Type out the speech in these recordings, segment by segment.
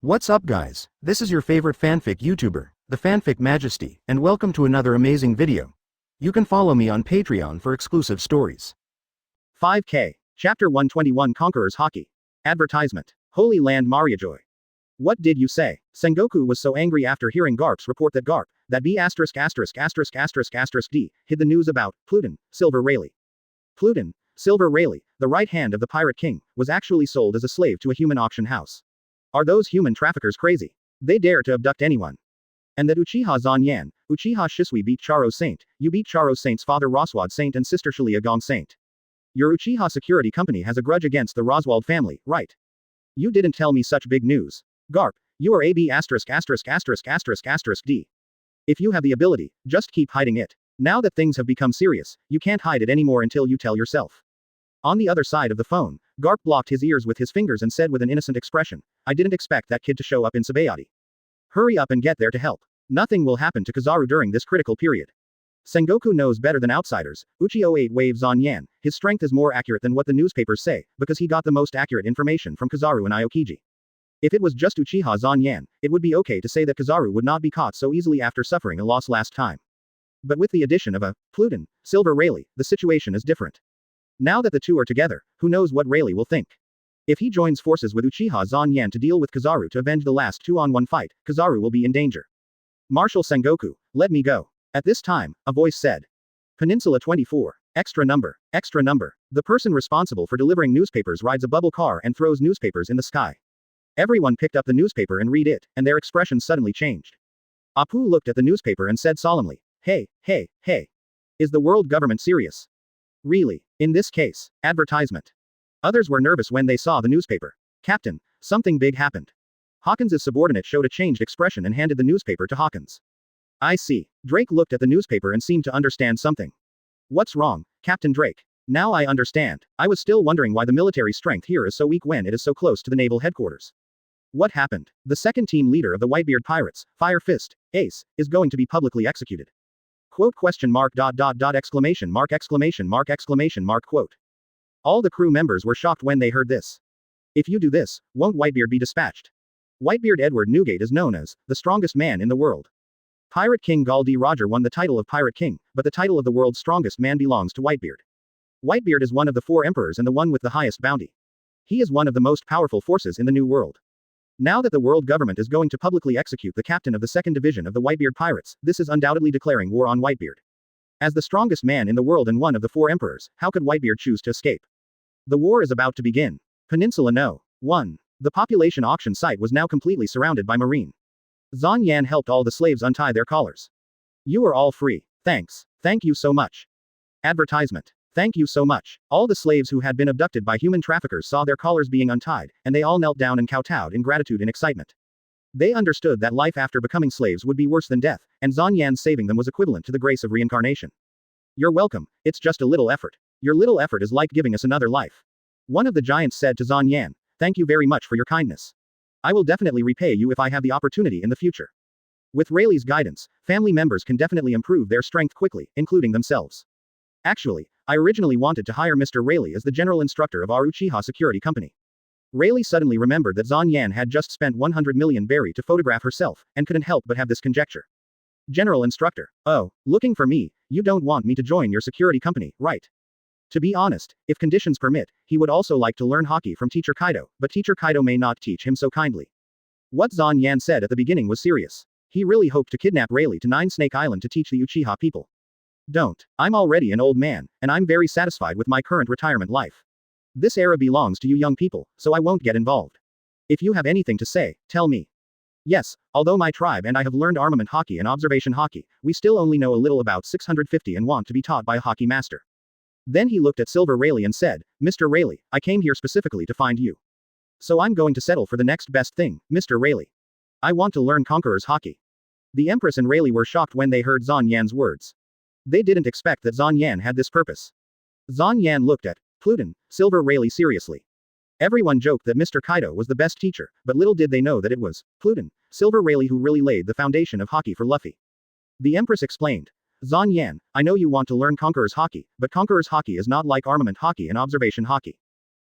What's up guys, this is your favorite fanfic YouTuber, the Fanfic Majesty, and welcome to another amazing video. You can follow me on Patreon for exclusive stories. 5K, Chapter 121 Conquerors Hockey. Advertisement. Holy Land Mariajoy. What did you say? Sengoku was so angry after hearing Garp's report that B*********D hid the news about Pluton, Silver Rayleigh. Pluton, Silver Rayleigh, the right hand of the Pirate King, was actually sold as a slave to a human auction house. Are those human traffickers crazy? They dare to abduct anyone. And that Uchiha Zyan, Uchiha Shisui beat Charo Saint, you beat Charo Saint's father Roswad Saint and sister Shalia Gong Saint. Your Uchiha security company has a grudge against the Roswald family, right? You didn't tell me such big news. Garp, you are AB**********D. If you have the ability, just keep hiding it. Now that things have become serious, you can't hide it anymore until you tell yourself. On the other side of the phone, Garp blocked his ears with his fingers and said with an innocent expression, I didn't expect that kid to show up in Seadi. Hurry up and get there to help. Nothing will happen to Kizaru during this critical period. Sengoku knows better than outsiders. Uchiha 8 waves Zyan, his strength is more accurate than what the newspapers say, because he got the most accurate information from Kizaru and Aokiji. If it was just Uchiha Zyan, it would be okay to say that Kizaru would not be caught so easily after suffering a loss last time. But with the addition of a Pluton, Silver Rayleigh, the situation is different. Now that the two are together, who knows what Rayleigh will think? If he joins forces with Uchiha Zyan to deal with Kizaru to avenge the last 2-on-1 fight, Kizaru will be in danger. Marshal Sengoku, let me go. At this time, a voice said. Peninsula 24. Extra number. Extra number. The person responsible for delivering newspapers rides a bubble car and throws newspapers in the sky. Everyone picked up the newspaper and read it, and their expressions suddenly changed. Apu looked at the newspaper and said solemnly, Hey. Is the world government serious? Really? In this case, advertisement. Others were nervous when they saw the newspaper. Captain, something big happened. Hawkins's subordinate showed a changed expression and handed the newspaper to Hawkins. I see. Drake looked at the newspaper and seemed to understand something. What's wrong, Captain Drake? Now I understand. I was still wondering why the military strength here is so weak when it is so close to the naval headquarters. What happened? The second team leader of the Whitebeard pirates, Fire Fist, Ace, is going to be publicly executed. Quote ? Exclamation mark. Quote. All the crew members were shocked when they heard this. If you do this, won't Whitebeard be dispatched? Whitebeard Edward Newgate is known as the strongest man in the world. Pirate King Gall D. Roger won the title of Pirate King, but the title of the world's strongest man belongs to Whitebeard. Whitebeard is one of the 4 emperors and the one with the highest bounty. He is one of the most powerful forces in the New World. Now that the world government is going to publicly execute the captain of the 2nd Division of the Whitebeard Pirates, this is undoubtedly declaring war on Whitebeard. As the strongest man in the world and one of the 4 emperors, how could Whitebeard choose to escape? The war is about to begin. Peninsula No. 1. The population auction site was now completely surrounded by marine. Zyan helped all the slaves untie their collars. You are all free. Thanks. Thank you so much. Advertisement. Thank you so much. All the slaves who had been abducted by human traffickers saw their collars being untied, and they all knelt down and kowtowed in gratitude and excitement. They understood that life after becoming slaves would be worse than death, and Zyan saving them was equivalent to the grace of reincarnation. You're welcome, it's just a little effort. Your little effort is like giving us another life. One of the giants said to Zyan, thank you very much for your kindness. I will definitely repay you if I have the opportunity in the future. With Rayleigh's guidance, family members can definitely improve their strength quickly, including themselves. Actually, I originally wanted to hire Mr. Rayleigh as the general instructor of our Uchiha security company. Rayleigh suddenly remembered that Zyan had just spent 100 million berry to photograph herself, and couldn't help but have this conjecture. General instructor. Oh, looking for me, you don't want me to join your security company, right? To be honest, if conditions permit, he would also like to learn hockey from Teacher Kaido, but Teacher Kaido may not teach him so kindly. What Zyan said at the beginning was serious. He really hoped to kidnap Rayleigh to Nine Snake Island to teach the Uchiha people. Don't. I'm already an old man, and I'm very satisfied with my current retirement life. This era belongs to you young people, so I won't get involved. If you have anything to say, tell me. Yes, although my tribe and I have learned armament hockey and observation hockey, we still only know a little about 650 and want to be taught by a hockey master. Then he looked at Silver Rayleigh and said, Mr. Rayleigh, I came here specifically to find you. So I'm going to settle for the next best thing, Mr. Rayleigh. I want to learn Conquerors hockey. The Empress and Rayleigh were shocked when they heard Zyan's words. They didn't expect that Zyan had this purpose. Zyan looked at Pluton, Silver Rayleigh seriously. Everyone joked that Mr. Kaido was the best teacher, but little did they know that it was Pluton, Silver Rayleigh who really laid the foundation of hockey for Luffy. The Empress explained. Zyan, I know you want to learn Conquerors hockey, but Conquerors hockey is not like armament hockey and observation hockey.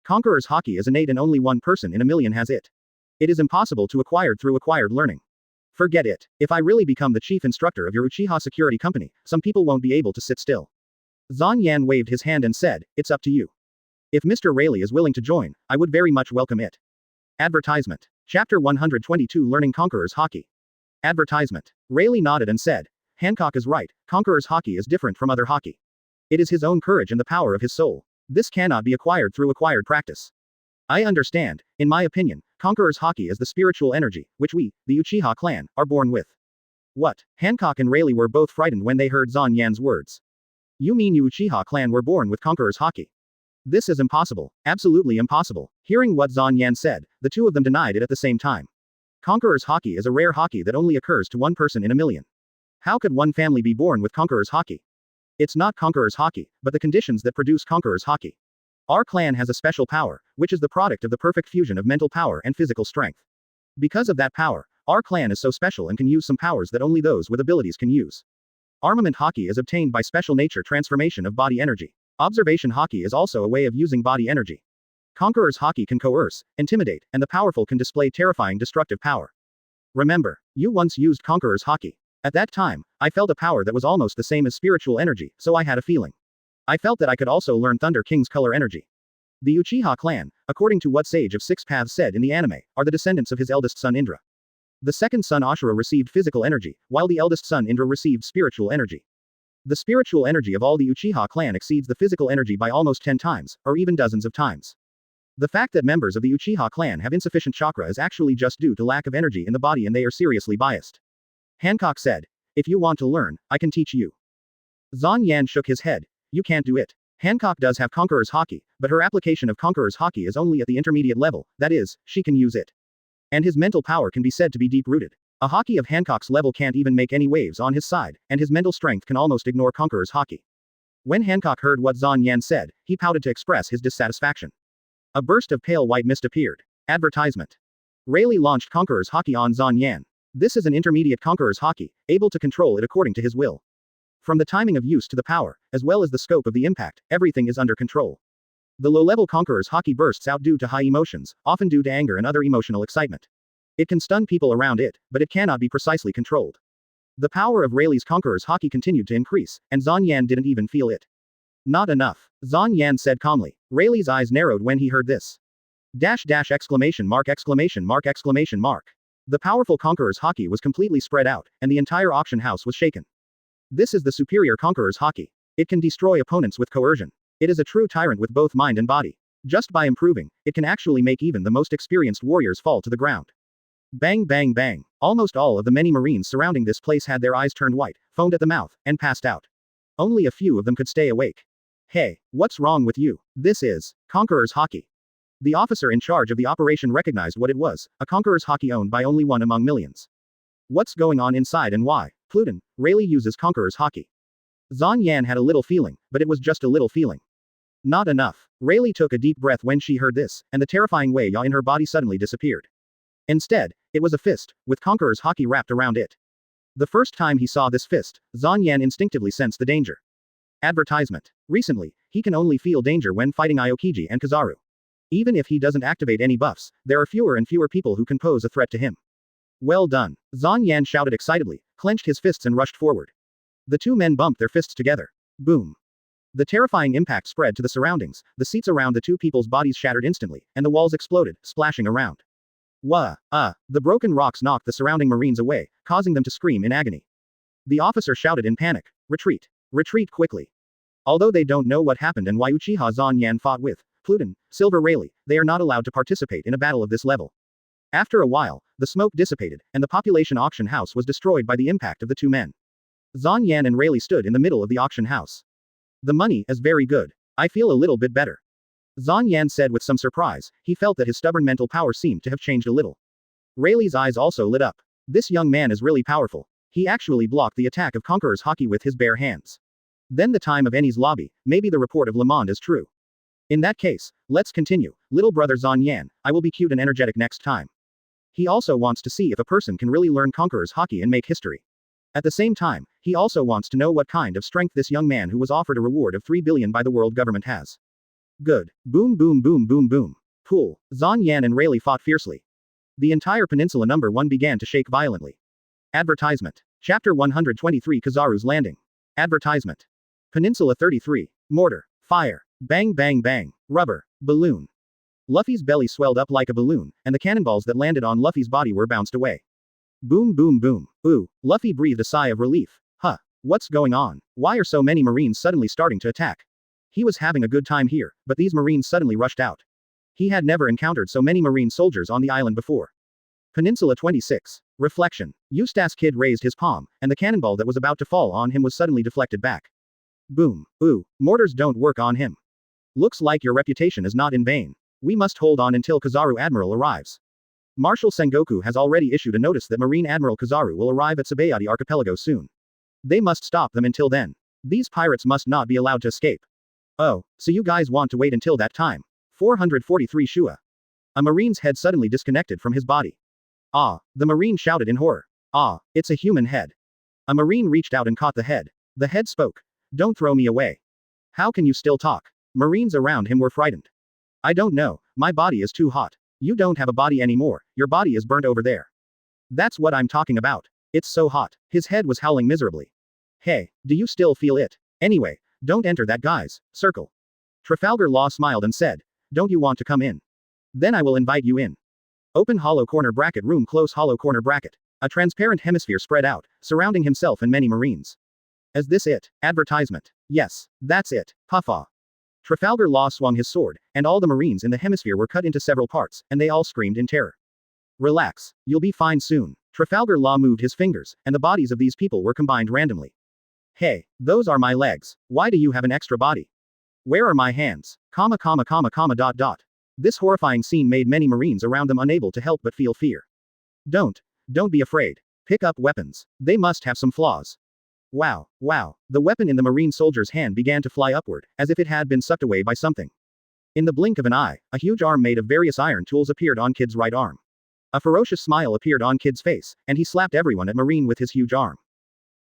Conquerors hockey is innate and only one person in a million has it. It is impossible to acquire through acquired learning. Forget it. If I really become the chief instructor of your Uchiha security company, some people won't be able to sit still. Zyan waved his hand and said, it's up to you. If Mr. Rayleigh is willing to join, I would very much welcome it. Advertisement. Chapter 122 Learning Conquerors Hockey. Advertisement. Rayleigh nodded and said, Hancock is right, Conquerors hockey is different from other hockey. It is his own courage and the power of his soul. This cannot be acquired through acquired practice. I understand. In my opinion, Conquerors hockey is the spiritual energy, which we, the Uchiha clan, are born with. What? Hancock and Rayleigh were both frightened when they heard Zanyan's words. You mean you Uchiha clan were born with Conquerors hockey? This is impossible. Absolutely impossible. Hearing what Zanyan said, the two of them denied it at the same time. Conquerors hockey is a rare hockey that only occurs to one person in a million. How could one family be born with Conquerors hockey? It's not Conquerors hockey, but the conditions that produce Conquerors hockey. Our clan has a special power, which is the product of the perfect fusion of mental power and physical strength. Because of that power, our clan is so special and can use some powers that only those with abilities can use. Armament hockey is obtained by special nature transformation of body energy. Observation hockey is also a way of using body energy. Conquerors hockey can coerce, intimidate, and the powerful can display terrifying destructive power. Remember, you once used Conquerors hockey. At that time, I felt a power that was almost the same as spiritual energy, so I had a feeling. I felt that I could also learn Thunder King's color energy. The Uchiha clan, according to what Sage of Six Paths said in the anime, are the descendants of his eldest son Indra. The second son Ashura received physical energy, while the eldest son Indra received spiritual energy. The spiritual energy of all the Uchiha clan exceeds the physical energy by almost 10 times, or even dozens of times. The fact that members of the Uchiha clan have insufficient chakra is actually just due to lack of energy in the body and they are seriously biased. Hancock said, if you want to learn, I can teach you. Zanyan shook his head. You can't do it. Hancock does have Conquerors hockey, but her application of Conquerors hockey is only at the intermediate level, that is, she can use it. And his mental power can be said to be deep-rooted. A hockey of Hancock's level can't even make any waves on his side, and his mental strength can almost ignore Conquerors hockey. When Hancock heard what Zanyan said, he pouted to express his dissatisfaction. A burst of pale white mist appeared. Advertisement. Rayleigh launched Conquerors hockey on Zanyan. This is an intermediate Conquerors hockey, able to control it according to his will. From the timing of use to the power, as well as the scope of the impact, everything is under control. The low-level Conquerors hockey bursts out due to high emotions, often due to anger and other emotional excitement. It can stun people around it, but it cannot be precisely controlled. The power of Rayleigh's Conquerors hockey continued to increase, and Zanyan didn't even feel it. Not enough, Zanyan said calmly. Rayleigh's eyes narrowed when he heard this. Exclamation mark exclamation mark exclamation mark. The powerful Conquerors hockey was completely spread out, and the entire auction house was shaken. This is the superior Conquerors hockey. It can destroy opponents with coercion. It is a true tyrant with both mind and body. Just by improving, it can actually make even the most experienced warriors fall to the ground. Bang bang bang. Almost all of the many Marines surrounding this place had their eyes turned white, foamed at the mouth, and passed out. Only a few of them could stay awake. Hey, what's wrong with you? This is Conquerors hockey. The officer in charge of the operation recognized what it was, a Conquerors hockey owned by only one among millions. What's going on inside and why? Pluton, Rayleigh uses Conquerors hockey. Zanyan had a little feeling, but it was just a little feeling. Not enough. Rayleigh took a deep breath when she heard this, and the terrifying way in her body suddenly disappeared. Instead, it was a fist, with Conquerors hockey wrapped around it. The first time he saw this fist, Zanyan instinctively sensed the danger. Advertisement. Recently, he can only feel danger when fighting Aokiji and Kizaru. Even if he doesn't activate any buffs, there are fewer and fewer people who can pose a threat to him. Well done. Zanyan shouted excitedly, clenched his fists and rushed forward. The two men bumped their fists together. Boom. The terrifying impact spread to the surroundings, the seats around the two people's bodies shattered instantly, and the walls exploded, splashing around. Wah! The broken rocks knocked the surrounding Marines away, causing them to scream in agony. The officer shouted in panic, retreat. Retreat quickly. Although they don't know what happened and why Uchiha Zanyan fought with Pluton, Silver Rayleigh, they are not allowed to participate in a battle of this level. After a while, the smoke dissipated, and the population auction house was destroyed by the impact of the two men. Zanyan and Rayleigh stood in the middle of the auction house. The money is very good. I feel a little bit better. Zanyan said with some surprise, he felt that his stubborn mental power seemed to have changed a little. Rayleigh's eyes also lit up. This young man is really powerful. He actually blocked the attack of Conquerors hockey with his bare hands. Then the time of Eni's lobby, maybe the report of Lamond is true. In that case, let's continue, little brother Zanyan, I will be cute and energetic next time. He also wants to see if a person can really learn Conquerors hockey and make history. At the same time, he also wants to know what kind of strength this young man who was offered a reward of 3 billion by the world government has. Good. Boom boom boom boom boom. Cool. Zanyan and Rayleigh fought fiercely. The entire peninsula number 1 began to shake violently. Advertisement. Chapter 123 Kizaru's Landing. Advertisement. Peninsula 33. Mortar. Fire. Bang bang bang. Rubber. Balloon. Luffy's belly swelled up like a balloon, and the cannonballs that landed on Luffy's body were bounced away. Boom boom boom. Ooh, Luffy breathed a sigh of relief. Huh. What's going on? Why are so many Marines suddenly starting to attack? He was having a good time here, but these Marines suddenly rushed out. He had never encountered so many Marine soldiers on the island before. Peninsula 26. Reflection. Eustace Kid raised his palm, and the cannonball that was about to fall on him was suddenly deflected back. Boom. Ooh, mortars don't work on him. Looks like your reputation is not in vain. We must hold on until Kizaru Admiral arrives. Marshal Sengoku has already issued a notice that Marine Admiral Kizaru will arrive at Seadi Archipelago soon. They must stop them until then. These pirates must not be allowed to escape. Oh, so you guys want to wait until that time? 443 Shua. A Marine's head suddenly disconnected from his body. Ah, the Marine shouted in horror. Ah, it's a human head. A Marine reached out and caught the head. The head spoke. Don't throw me away. How can you still talk? Marines around him were frightened. I don't know, my body is too hot. You don't have a body anymore, your body is burnt over there. That's what I'm talking about. It's so hot. His head was howling miserably. Hey, do you still feel it? Anyway, don't enter that guy's circle. Trafalgar Law smiled and said, don't you want to come in? Then I will invite you in. Open hollow corner bracket room close hollow corner bracket. A transparent hemisphere spread out, surrounding himself and many Marines. Is this it? Advertisement. Yes, that's it. Puffaw. Trafalgar Law swung his sword, and all the Marines in the hemisphere were cut into several parts, and they all screamed in terror. Relax. You'll be fine soon. Trafalgar Law moved his fingers, and the bodies of these people were combined randomly. Hey, those are my legs. Why do you have an extra body? Where are my hands? Dot. This horrifying scene made many Marines around them unable to help but feel fear. Don't be afraid. Pick up weapons. They must have some flaws. Wow. The weapon in the Marine soldier's hand began to fly upward, as if it had been sucked away by something. In the blink of an eye, a huge arm made of various iron tools appeared on Kid's right arm. A ferocious smile appeared on Kid's face, and he slapped everyone at Marine with his huge arm.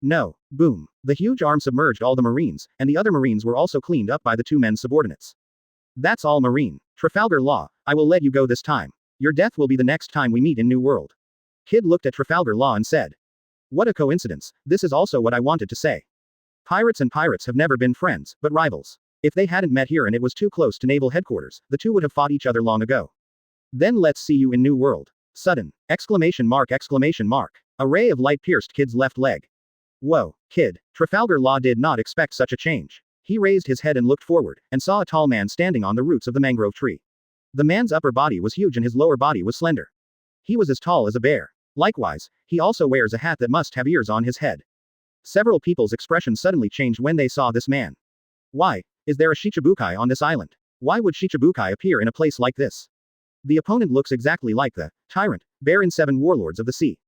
No. Boom. The huge arm submerged all the Marines, and the other Marines were also cleaned up by the two men's subordinates. That's all, Marine. Trafalgar Law, I will let you go this time. Your death will be the next time we meet in New World. Kid looked at Trafalgar Law and said. What a coincidence, this is also what I wanted to say. Pirates and pirates have never been friends, but rivals. If they hadn't met here and it was too close to naval headquarters, the two would have fought each other long ago. Then let's see you in New World. Sudden! Exclamation mark! A ray of light pierced Kid's left leg. Whoa, Kid. Trafalgar Law did not expect such a change. He raised his head and looked forward, and saw a tall man standing on the roots of the mangrove tree. The man's upper body was huge and his lower body was slender. He was as tall as a bear. Likewise, he also wears a hat that must have ears on his head. Several people's expressions suddenly changed when they saw this man. Why, is there a Shichibukai on this island? Why would Shichibukai appear in a place like this? The opponent looks exactly like the tyrant, bear in 7 Warlords of the Sea.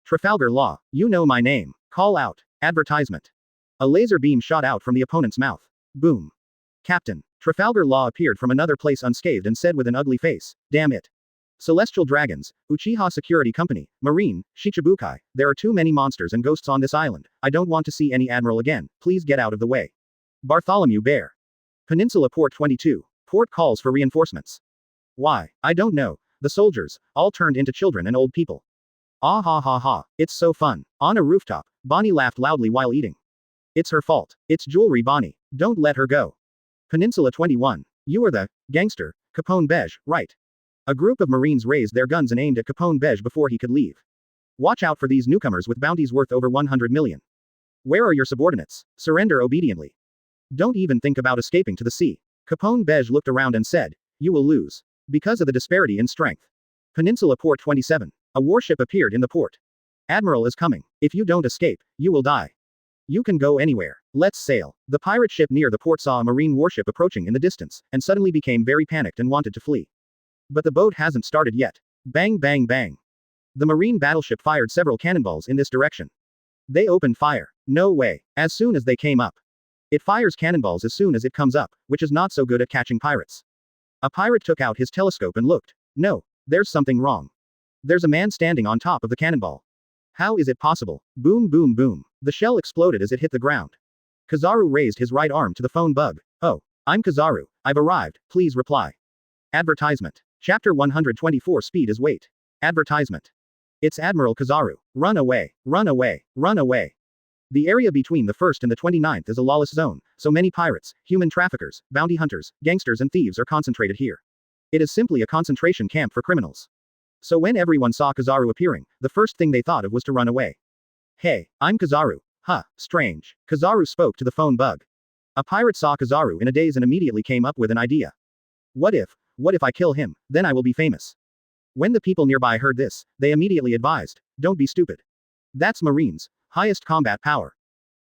Trafalgar Law, you know my name. Call out. Advertisement. A laser beam shot out from the opponent's mouth. Boom. Captain. Trafalgar Law appeared from another place unscathed and said with an ugly face, damn it. Celestial Dragons, Uchiha Security Company, Marine, Shichibukai, there are too many monsters and ghosts on this island, I don't want to see any admiral again, please get out of the way. Bartholomew Bear. Peninsula Port 22. Port calls for reinforcements. Why, I don't know. The soldiers, all turned into children and old people. Ah ha ha ha, it's so fun. On a rooftop, Bonnie laughed loudly while eating. It's her fault. It's jewelry, Bonnie. Don't let her go. Peninsula 21. You are the gangster, Capone Beige, right? A group of Marines raised their guns and aimed at Capone Beige before he could leave. Watch out for these newcomers with bounties worth over 100 million. Where are your subordinates? Surrender obediently. Don't even think about escaping to the sea. Capone Beige looked around and said, you will lose. Because of the disparity in strength. Peninsula Port 27. A warship appeared in the port. Admiral is coming. If you don't escape, you will die. You can go anywhere. Let's sail. The pirate ship near the port saw a marine warship approaching in the distance, and suddenly became very panicked and wanted to flee. But the boat hasn't started yet. Bang bang bang. The marine battleship fired several cannonballs in this direction. They opened fire. No way. As soon as they came up. It fires cannonballs as soon as it comes up, which is not so good at catching pirates. A pirate took out his telescope and looked. No, there's something wrong. There's a man standing on top of the cannonball. How is it possible? Boom boom boom. The shell exploded as it hit the ground. Kizaru raised his right arm to the phone bug. Oh, I'm Kizaru. I've arrived, please reply. Advertisement. Chapter 124 Speed is weight. Advertisement. It's Admiral Kizaru. Run away, run away, run away. The area between the 1st and the 29th is a lawless zone, so many pirates, human traffickers, bounty hunters, gangsters and thieves are concentrated here. It is simply a concentration camp for criminals. So when everyone saw Kizaru appearing, the first thing they thought of was to run away. Hey, I'm Kizaru. Huh, strange. Kizaru spoke to the phone bug. A pirate saw Kizaru in a daze and immediately came up with an idea. What if I kill him, then I will be famous. When the people nearby heard this, they immediately advised, don't be stupid. That's Marines' highest combat power.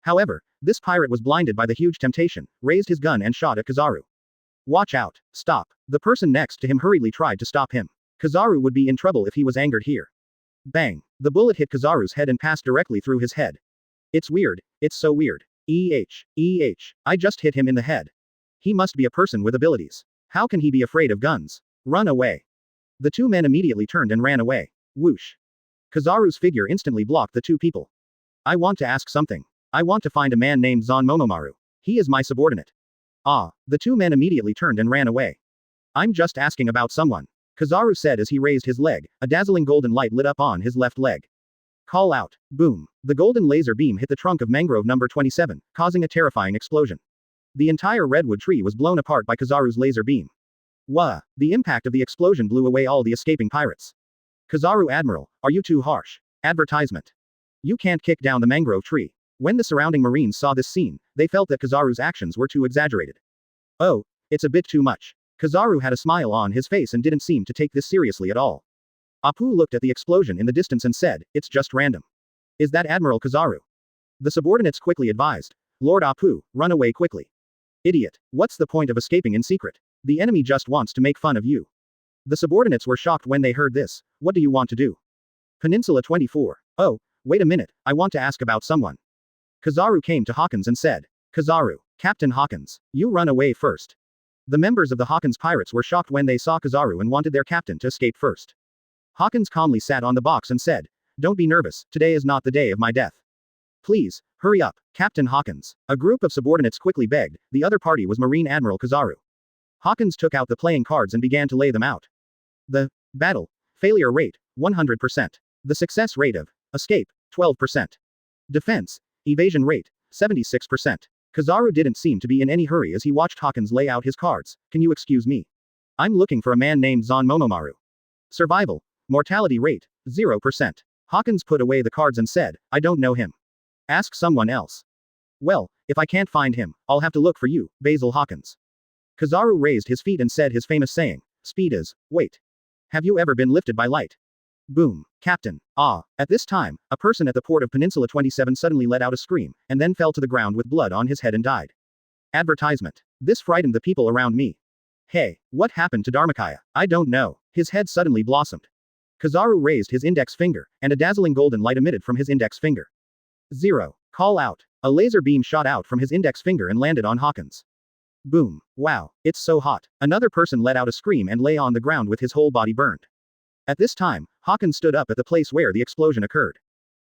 However, this pirate was blinded by the huge temptation, raised his gun and shot at Kizaru. Watch out, stop. The person next to him hurriedly tried to stop him. Kizaru would be in trouble if he was angered here. Bang. The bullet hit Kizaru's head and passed directly through his head. It's weird, it's so weird. I just hit him in the head. He must be a person with abilities. How can he be afraid of guns? Run away. The two men immediately turned and ran away. Whoosh. Kizaru's figure instantly blocked the two people. I want to ask something. I want to find a man named Zan Momomaru. He is my subordinate. Ah, the two men immediately turned and ran away. I'm just asking about someone. Kizaru said as he raised his leg, a dazzling golden light lit up on his left leg. Call out. Boom. The golden laser beam hit the trunk of mangrove number 27, causing a terrifying explosion. The entire redwood tree was blown apart by Kizaru's laser beam. Wah! The impact of the explosion blew away all the escaping pirates. Kizaru Admiral, are you too harsh? Advertisement. You can't kick down the mangrove tree. When the surrounding Marines saw this scene, they felt that Kizaru's actions were too exaggerated. Oh, it's a bit too much. Kizaru had a smile on his face and didn't seem to take this seriously at all. Apu looked at the explosion in the distance and said, it's just random. Is that Admiral Kizaru? The subordinates quickly advised. Lord Apu, run away quickly. Idiot, what's the point of escaping in secret? The enemy just wants to make fun of you. The subordinates were shocked when they heard this. What do you want to do? Peninsula 24. Oh, wait a minute, I want to ask about someone. Kizaru came to Hawkins and said. Kizaru, Captain Hawkins, you run away first. The members of the Hawkins pirates were shocked when they saw Kizaru and wanted their captain to escape first. Hawkins calmly sat on the box and said, don't be nervous, today is not the day of my death. Please, hurry up, Captain Hawkins. A group of subordinates quickly begged, the other party was Marine Admiral Kizaru. Hawkins took out the playing cards and began to lay them out. The battle failure rate 100%. The success rate of escape 12%. Defense evasion rate 76%. Kizaru didn't seem to be in any hurry as he watched Hawkins lay out his cards. Can you excuse me? I'm looking for a man named Zan Momomaru. Survival mortality rate 0%. Hawkins put away the cards and said, I don't know him. Ask someone else. Well, if I can't find him, I'll have to look for you, Basil Hawkins. Kizaru raised his feet and said his famous saying, speed is weight. Have you ever been lifted by light? Boom. Captain. Ah. At this time, a person at the port of Peninsula 27 suddenly let out a scream, and then fell to the ground with blood on his head and died. Advertisement. This frightened the people around me. Hey, what happened to Dharmakaya? I don't know. His head suddenly blossomed. Kizaru raised his index finger, and a dazzling golden light emitted from his index finger. 0. Call out. A laser beam shot out from his index finger and landed on Hawkins. Boom. Wow, it's so hot. Another person let out a scream and lay on the ground with his whole body burned. At this time, Hawkins stood up at the place where the explosion occurred.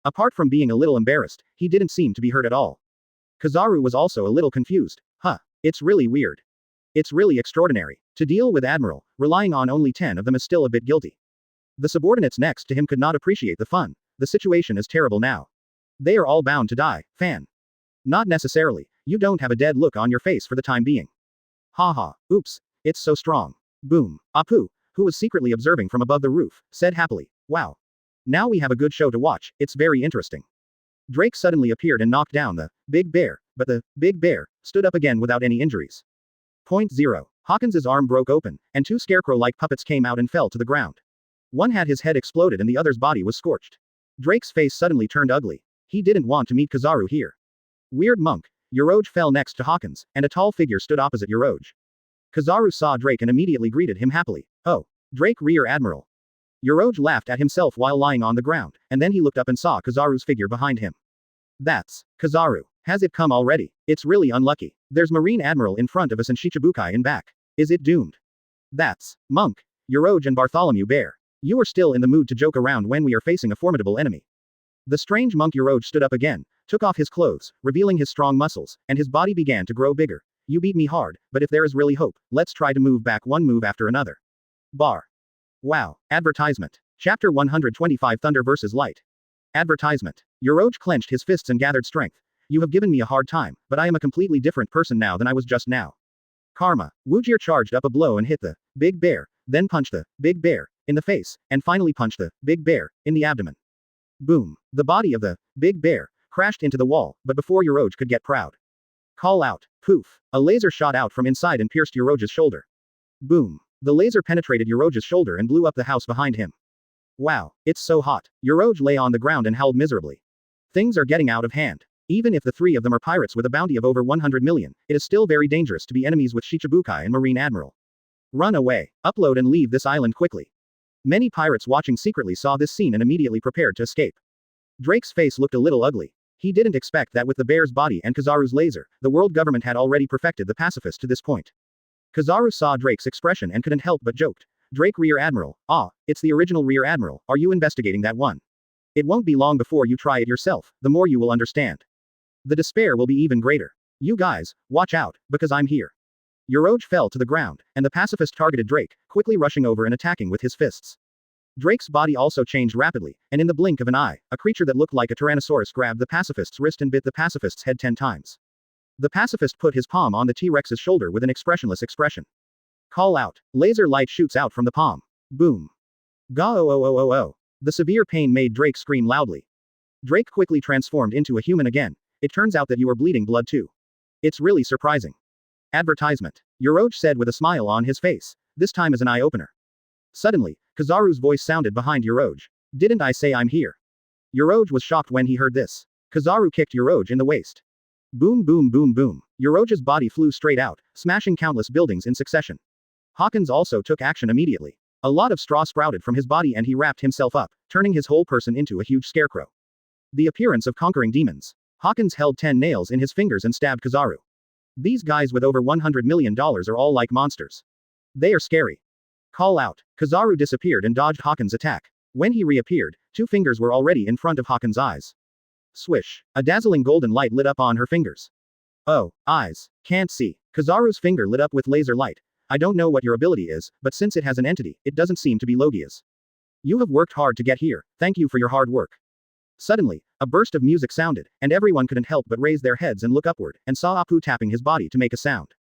Apart from being a little embarrassed, he didn't seem to be hurt at all. Kizaru was also a little confused. Huh, it's really weird. It's really extraordinary. To deal with Admiral, relying on only 10 of them is still a bit guilty. The subordinates next to him could not appreciate the fun. The situation is terrible now. They are all bound to die, fan. Not necessarily, you don't have a dead look on your face for the time being. Haha, oops, it's so strong. Boom. Apu, who was secretly observing from above the roof, said happily, wow. Now we have a good show to watch, it's very interesting. Drake suddenly appeared and knocked down the big bear, but the big bear stood up again without any injuries. Point 0. Hawkins's arm broke open, and two scarecrow-like puppets came out and fell to the ground. One had his head exploded and the other's body was scorched. Drake's face suddenly turned ugly. He didn't want to meet Kizaru here. Weird monk. Yoroj fell next to Hawkins, and a tall figure stood opposite Yoroj. Kizaru saw Drake and immediately greeted him happily. Oh. Drake Rear Admiral. Yoroj laughed at himself while lying on the ground, and then he looked up and saw Kizaru's figure behind him. That's Kizaru. Has it come already? It's really unlucky. There's Marine Admiral in front of us and Shichibukai in back. Is it doomed? That's Monk, Yoroj and Bartholomew Bear. You are still in the mood to joke around when we are facing a formidable enemy. The strange monk Yoroj stood up again, took off his clothes, revealing his strong muscles, and his body began to grow bigger. You beat me hard, but if there is really hope, let's try to move back one move after another. Bar. Wow. Advertisement. Chapter 125 Thunder vs. Light. Advertisement. Uroge clenched his fists and gathered strength. You have given me a hard time, but I am a completely different person now than I was just now. Karma. Wujir charged up a blow and hit the big bear, then punched the big bear in the face, and finally punched the big bear in the abdomen. Boom. The body of the big bear crashed into the wall, but before Uroge could get proud. Call out. Poof. A laser shot out from inside and pierced Uroge's shoulder. Boom. The laser penetrated Uroge's shoulder and blew up the house behind him. Wow, it's so hot. Uroge lay on the ground and howled miserably. Things are getting out of hand. Even if the three of them are pirates with a bounty of over 100 million, it is still very dangerous to be enemies with Shichibukai and Marine Admiral. Run away. Upload and leave this island quickly. Many pirates watching secretly saw this scene and immediately prepared to escape. Drake's face looked a little ugly. He didn't expect that with the bear's body and Kizaru's laser, the world government had already perfected the pacifist to this point. Kizaru saw Drake's expression and couldn't help but joked. Drake Rear Admiral, it's the original Rear Admiral, are you investigating that one? It won't be long before you try it yourself, the more you will understand. The despair will be even greater. You guys, watch out, because I'm here. Uroge fell to the ground, and the pacifist targeted Drake, quickly rushing over and attacking with his fists. Drake's body also changed rapidly, and in the blink of an eye, a creature that looked like a Tyrannosaurus grabbed the pacifist's wrist and bit the pacifist's head 10 times. The pacifist put his palm on the T-Rex's shoulder with an expressionless expression. Call out. Laser light shoots out from the palm. Boom. Ga-oh-oh-oh-oh-oh. The severe pain made Drake scream loudly. Drake quickly transformed into a human again. It turns out that you are bleeding blood too. It's really surprising. Advertisement. Uroge said with a smile on his face. This time as an eye-opener. Suddenly, Kizaru's voice sounded behind Uroge. Didn't I say I'm here? Uroge was shocked when he heard this. Kizaru kicked Uroge in the waist. Boom boom boom boom. Uroge's body flew straight out, smashing countless buildings in succession. Hawkins also took action immediately. A lot of straw sprouted from his body and he wrapped himself up, turning his whole person into a huge scarecrow. The appearance of conquering demons. Hawkins held 10 nails in his fingers and stabbed Kizaru. These guys with over $100 million are all like monsters. They are scary. Call out. Kizaru disappeared and dodged Hawkins' attack. When he reappeared, 2 fingers were already in front of Hawkins' eyes. Swish. A dazzling golden light lit up on her fingers. Oh, eyes. Can't see. Kizaru's finger lit up with laser light. I don't know what your ability is, but since it has an entity, it doesn't seem to be Logia's. You have worked hard to get here, thank you for your hard work. Suddenly, a burst of music sounded, and everyone couldn't help but raise their heads and look upward, and saw Apu tapping his body to make a sound.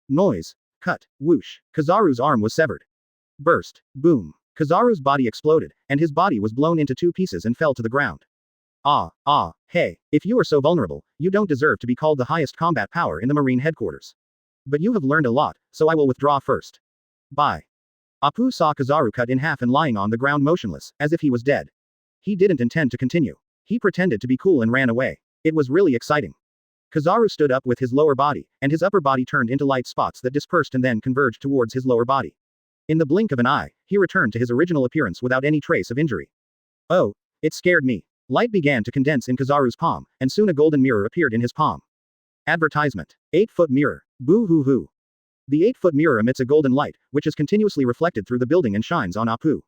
Noise. Cut. Whoosh. Kizaru's arm was severed. Burst. Boom. Kizaru's body exploded, and his body was blown into 2 pieces and fell to the ground. Hey, if you are so vulnerable, you don't deserve to be called the highest combat power in the Marine headquarters. But you have learned a lot, so I will withdraw first. Bye. Apu saw Kizaru cut in half and lying on the ground motionless, as if he was dead. He didn't intend to continue. He pretended to be cool and ran away. It was really exciting. Kizaru stood up with his lower body, and his upper body turned into light spots that dispersed and then converged towards his lower body. In the blink of an eye, he returned to his original appearance without any trace of injury. Oh, it scared me. Light began to condense in Kizaru's palm, and soon a golden mirror appeared in his palm. Advertisement. 8-foot mirror. Boo hoo hoo. The 8-foot mirror emits a golden light, which is continuously reflected through the building and shines on Apu.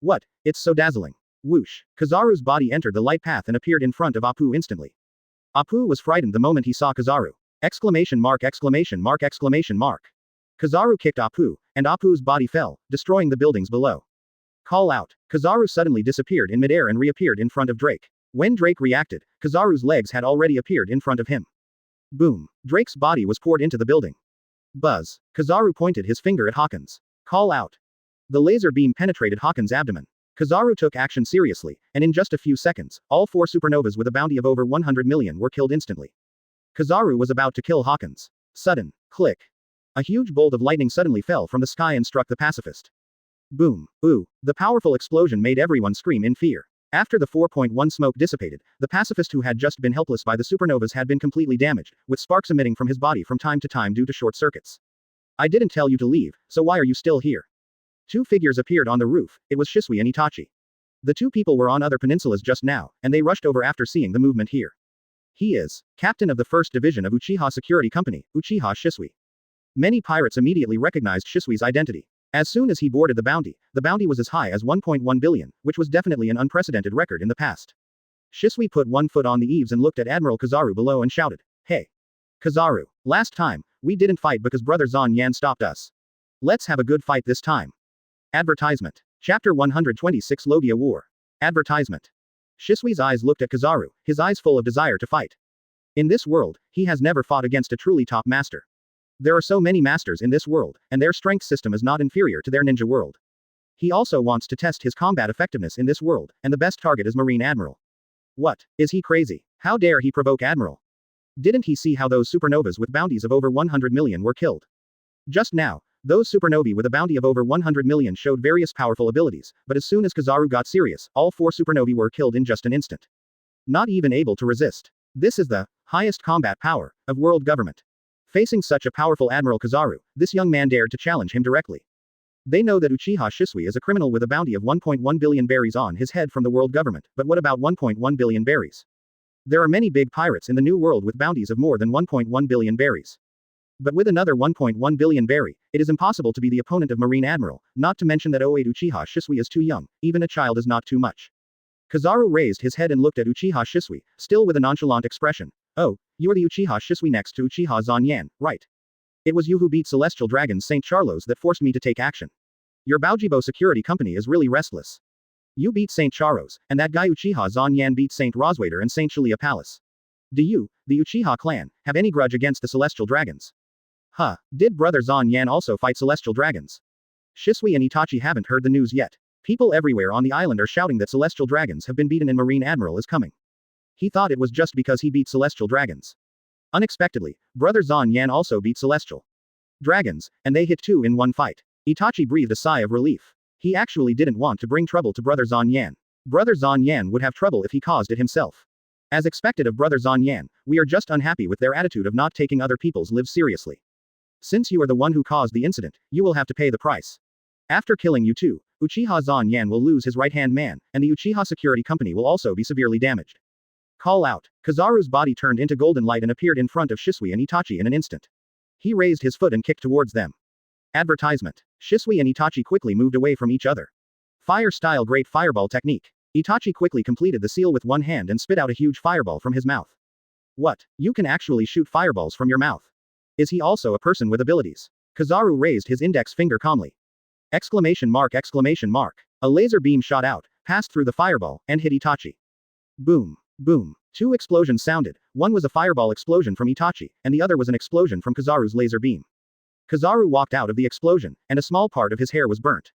What? It's so dazzling. Whoosh. Kizaru's body entered the light path and appeared in front of Apu instantly. Apu was frightened the moment he saw Kizaru. Exclamation mark exclamation mark exclamation mark. Kizaru kicked Apu, and Apu's body fell, destroying the buildings below. Call out. Kizaru suddenly disappeared in midair and reappeared in front of Drake. When Drake reacted, Kizaru's legs had already appeared in front of him. Boom. Drake's body was poured into the building. Buzz. Kizaru pointed his finger at Hawkins. Call out. The laser beam penetrated Hawkins' abdomen. Kizaru took action seriously, and in just a few seconds, all 4 supernovas with a bounty of over 100 million were killed instantly. Kizaru was about to kill Hawkins. Sudden. Click. A huge bolt of lightning suddenly fell from the sky and struck the pacifist. Boom. Ooh. The powerful explosion made everyone scream in fear. After the 4.1 smoke dissipated, the pacifist who had just been helpless by the supernovas had been completely damaged, with sparks emitting from his body from time to time due to short circuits. I didn't tell you to leave, so why are you still here? 2 figures appeared on the roof. It was Shisui and Itachi. The 2 people were on other peninsulas just now, and they rushed over after seeing the movement here. He is captain of the 1st Division of Uchiha Security Company, Uchiha Shisui. Many pirates immediately recognized Shisui's identity. As soon as he boarded the bounty was as high as 1.1 billion, which was definitely an unprecedented record in the past. Shisui put 1 foot on the eaves and looked at Admiral Kizaru below and shouted, "Hey! Kizaru, last time, we didn't fight because Brother Zyan stopped us. Let's have a good fight this time." Advertisement. Chapter 126 Logia War. Advertisement. Shisui's eyes looked at Kizaru, his eyes full of desire to fight. In this world, he has never fought against a truly top master. There are so many masters in this world, and their strength system is not inferior to their ninja world. He also wants to test his combat effectiveness in this world, and the best target is Marine Admiral. What? Is he crazy? How dare he provoke Admiral? Didn't he see how those supernovas with bounties of over 100 million were killed? Just now, those supernovae with a bounty of over 100 million showed various powerful abilities, but as soon as Kizaru got serious, all 4 supernovae were killed in just an instant. Not even able to resist. This is the highest combat power of world government. Facing such a powerful Admiral Kizaru, this young man dared to challenge him directly. They know that Uchiha Shisui is a criminal with a bounty of 1.1 billion berries on his head from the world government, but what about 1.1 billion berries? There are many big pirates in the new world with bounties of more than 1.1 billion berries. But with another 1.1 billion berry, it is impossible to be the opponent of Marine Admiral, not to mention that 08 Uchiha Shisui is too young, even a child is not too much. Kizaru raised his head and looked at Uchiha Shisui, still with a nonchalant expression. Oh, you are the Uchiha Shisui next to Uchiha Zyan, right? It was you who beat Celestial Dragons St. Charlos that forced me to take action. Your Baojibo security company is really restless. You beat St. Charros, and that guy Uchiha Zyan beat St. Roswader and St. Shalia Palace. Do you, the Uchiha clan, have any grudge against the Celestial Dragons? Huh, did Brother Zyan also fight Celestial Dragons? Shisui and Itachi haven't heard the news yet. People everywhere on the island are shouting that Celestial Dragons have been beaten and Marine Admiral is coming. He thought it was just because he beat Celestial Dragons. Unexpectedly, Brother Zyan also beat Celestial Dragons, and they hit 2 in one fight. Itachi breathed a sigh of relief. He actually didn't want to bring trouble to Brother Zyan. Brother Zyan would have trouble if he caused it himself. As expected of Brother Zyan, we are just unhappy with their attitude of not taking other people's lives seriously. Since you are the one who caused the incident, you will have to pay the price. After killing you two, Uchiha Zyan will lose his right-hand man, and the Uchiha security company will also be severely damaged. Call out. Kizaru's body turned into golden light and appeared in front of Shisui and Itachi in an instant. He raised his foot and kicked towards them. Advertisement. Shisui and Itachi quickly moved away from each other. Fire-style great fireball technique. Itachi quickly completed the seal with one hand and spit out a huge fireball from his mouth. What? You can actually shoot fireballs from your mouth. Is he also a person with abilities? Kizaru raised his index finger calmly. Exclamation mark, exclamation mark. A laser beam shot out, passed through the fireball, and hit Itachi. Boom. Boom. 2 explosions sounded, one was a fireball explosion from Itachi, and the other was an explosion from Kizaru's laser beam. Kizaru walked out of the explosion, and a small part of his hair was burnt.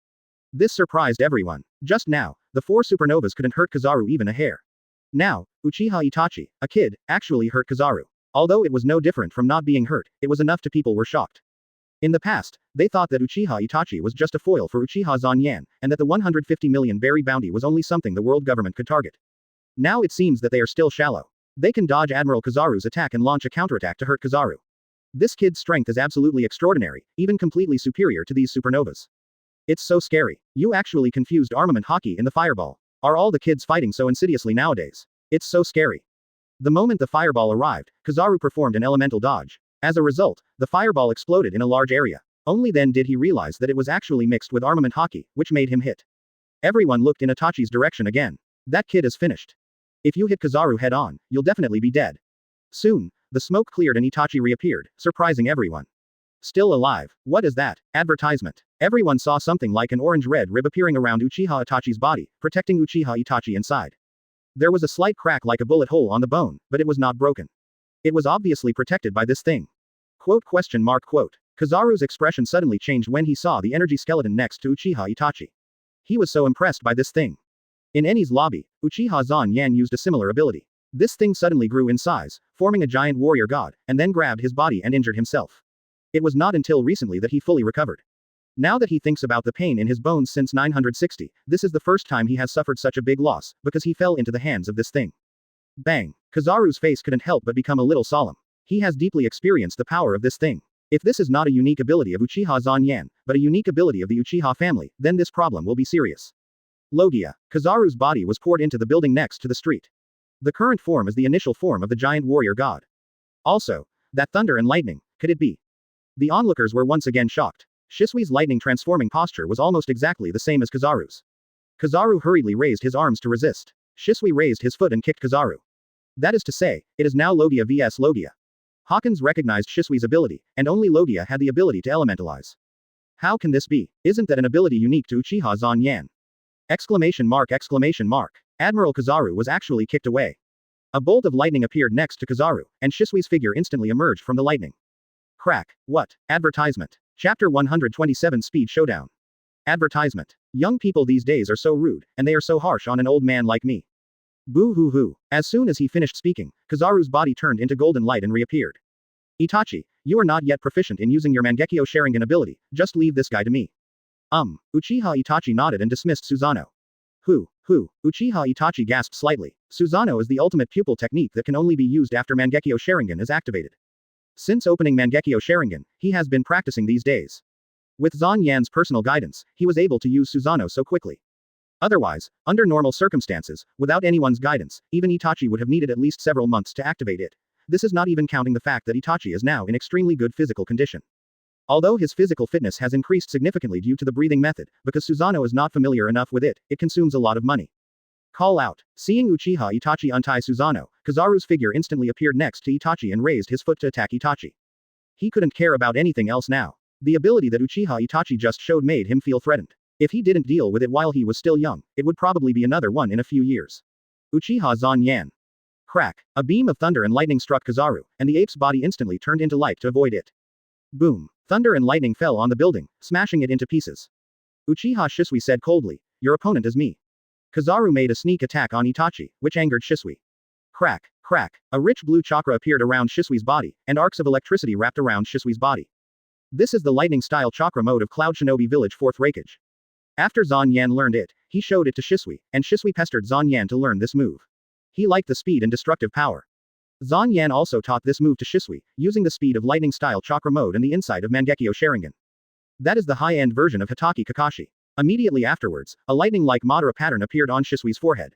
This surprised everyone. Just now, the 4 supernovas couldn't hurt Kizaru even a hair. Now, Uchiha Itachi, a kid, actually hurt Kizaru. Although it was no different from not being hurt, it was enough to people were shocked. In the past, they thought that Uchiha Itachi was just a foil for Uchiha Zyan, and that the 150 million berry bounty was only something the world government could target. Now it seems that they are still shallow. They can dodge Admiral Kizaru's attack and launch a counterattack to hurt Kizaru. This kid's strength is absolutely extraordinary, even completely superior to these supernovas. It's so scary. You actually confused armament hockey in the fireball. Are all the kids fighting so insidiously nowadays? It's so scary. The moment the fireball arrived, Kizaru performed an elemental dodge. As a result, the fireball exploded in a large area. Only then did he realize that it was actually mixed with armament hockey, which made him hit. Everyone looked in Itachi's direction again. That kid is finished. If you hit Kizaru head on, you'll definitely be dead. Soon, the smoke cleared and Itachi reappeared, surprising everyone. Still alive. What is that? Advertisement. Everyone saw something like an orange-red rib appearing around Uchiha Itachi's body, protecting Uchiha Itachi inside. There was a slight crack like a bullet hole on the bone, but it was not broken. It was obviously protected by this thing. Quote question mark quote. Kizaru's expression suddenly changed when he saw the energy skeleton next to Uchiha Itachi. He was so impressed by this thing. In Eni's lobby, Uchiha Zyan used a similar ability. This thing suddenly grew in size, forming a giant warrior god, and then grabbed his body and injured himself. It was not until recently that he fully recovered. Now that he thinks about the pain in his bones since 960, this is the first time he has suffered such a big loss, because he fell into the hands of this thing. Bang! Kizaru's face couldn't help but become a little solemn. He has deeply experienced the power of this thing. If this is not a unique ability of Uchiha Zyan, but a unique ability of the Uchiha family, then this problem will be serious. Logia. Kizaru's body was poured into the building next to the street. The current form is the initial form of the giant warrior god. Also, that thunder and lightning, could it be? The onlookers were once again shocked. Shisui's lightning transforming posture was almost exactly the same as Kizaru's. Kizaru hurriedly raised his arms to resist. Shisui raised his foot and kicked Kizaru. That is to say, it is now Logia vs Logia. Hawkins recognized Shisui's ability, and only Logia had the ability to elementalize. How can this be? Isn't that an ability unique to Uchiha Zyan? Exclamation mark, exclamation mark. Admiral Kizaru was actually kicked away. A bolt of lightning appeared next to Kizaru, and Shisui's figure instantly emerged from the lightning. Crack. What? Advertisement. Chapter 127 Speed Showdown. Advertisement. Young people these days are so rude, and they are so harsh on an old man like me. Boo hoo hoo. As soon as he finished speaking, Kizaru's body turned into golden light and reappeared. Itachi, you are not yet proficient in using your Mangekyo Sharingan ability, just leave this guy to me. Uchiha Itachi nodded and dismissed Susanoo. Who? Uchiha Itachi gasped slightly. Susanoo is the ultimate pupil technique that can only be used after Mangekyo Sharingan is activated. Since opening Mangekyo Sharingan, he has been practicing these days. With Zanyan's personal guidance, he was able to use Susanoo so quickly. Otherwise, under normal circumstances, without anyone's guidance, even Itachi would have needed at least several months to activate it. This is not even counting the fact that Itachi is now in extremely good physical condition. Although his physical fitness has increased significantly due to the breathing method, because Susanoo is not familiar enough with it, it consumes a lot of money. Call out. Seeing Uchiha Itachi untie Susanoo, Kizaru's figure instantly appeared next to Itachi and raised his foot to attack Itachi. He couldn't care about anything else now. The ability that Uchiha Itachi just showed made him feel threatened. If he didn't deal with it while he was still young, it would probably be another one in a few years. Uchiha Zyan. Crack. A beam of thunder and lightning struck Kizaru, and the ape's body instantly turned into light to avoid it. Boom. Thunder and lightning fell on the building, smashing it into pieces. Uchiha Shisui said coldly, your opponent is me. Kizaru made a sneak attack on Itachi, which angered Shisui. Crack. Crack. A rich blue chakra appeared around Shisui's body, and arcs of electricity wrapped around Shisui's body. This is the lightning-style chakra mode of Cloud Shinobi Village 4th Raikage. After Zanyan learned it, he showed it to Shisui, and Shisui pestered Zanyan to learn this move. He liked the speed and destructive power. Zanyan also taught this move to Shisui, using the speed of lightning-style chakra mode and the insight of Mangekyo Sharingan. That is the high-end version of Hitaki Kakashi. Immediately afterwards, a lightning-like Madara pattern appeared on Shisui's forehead.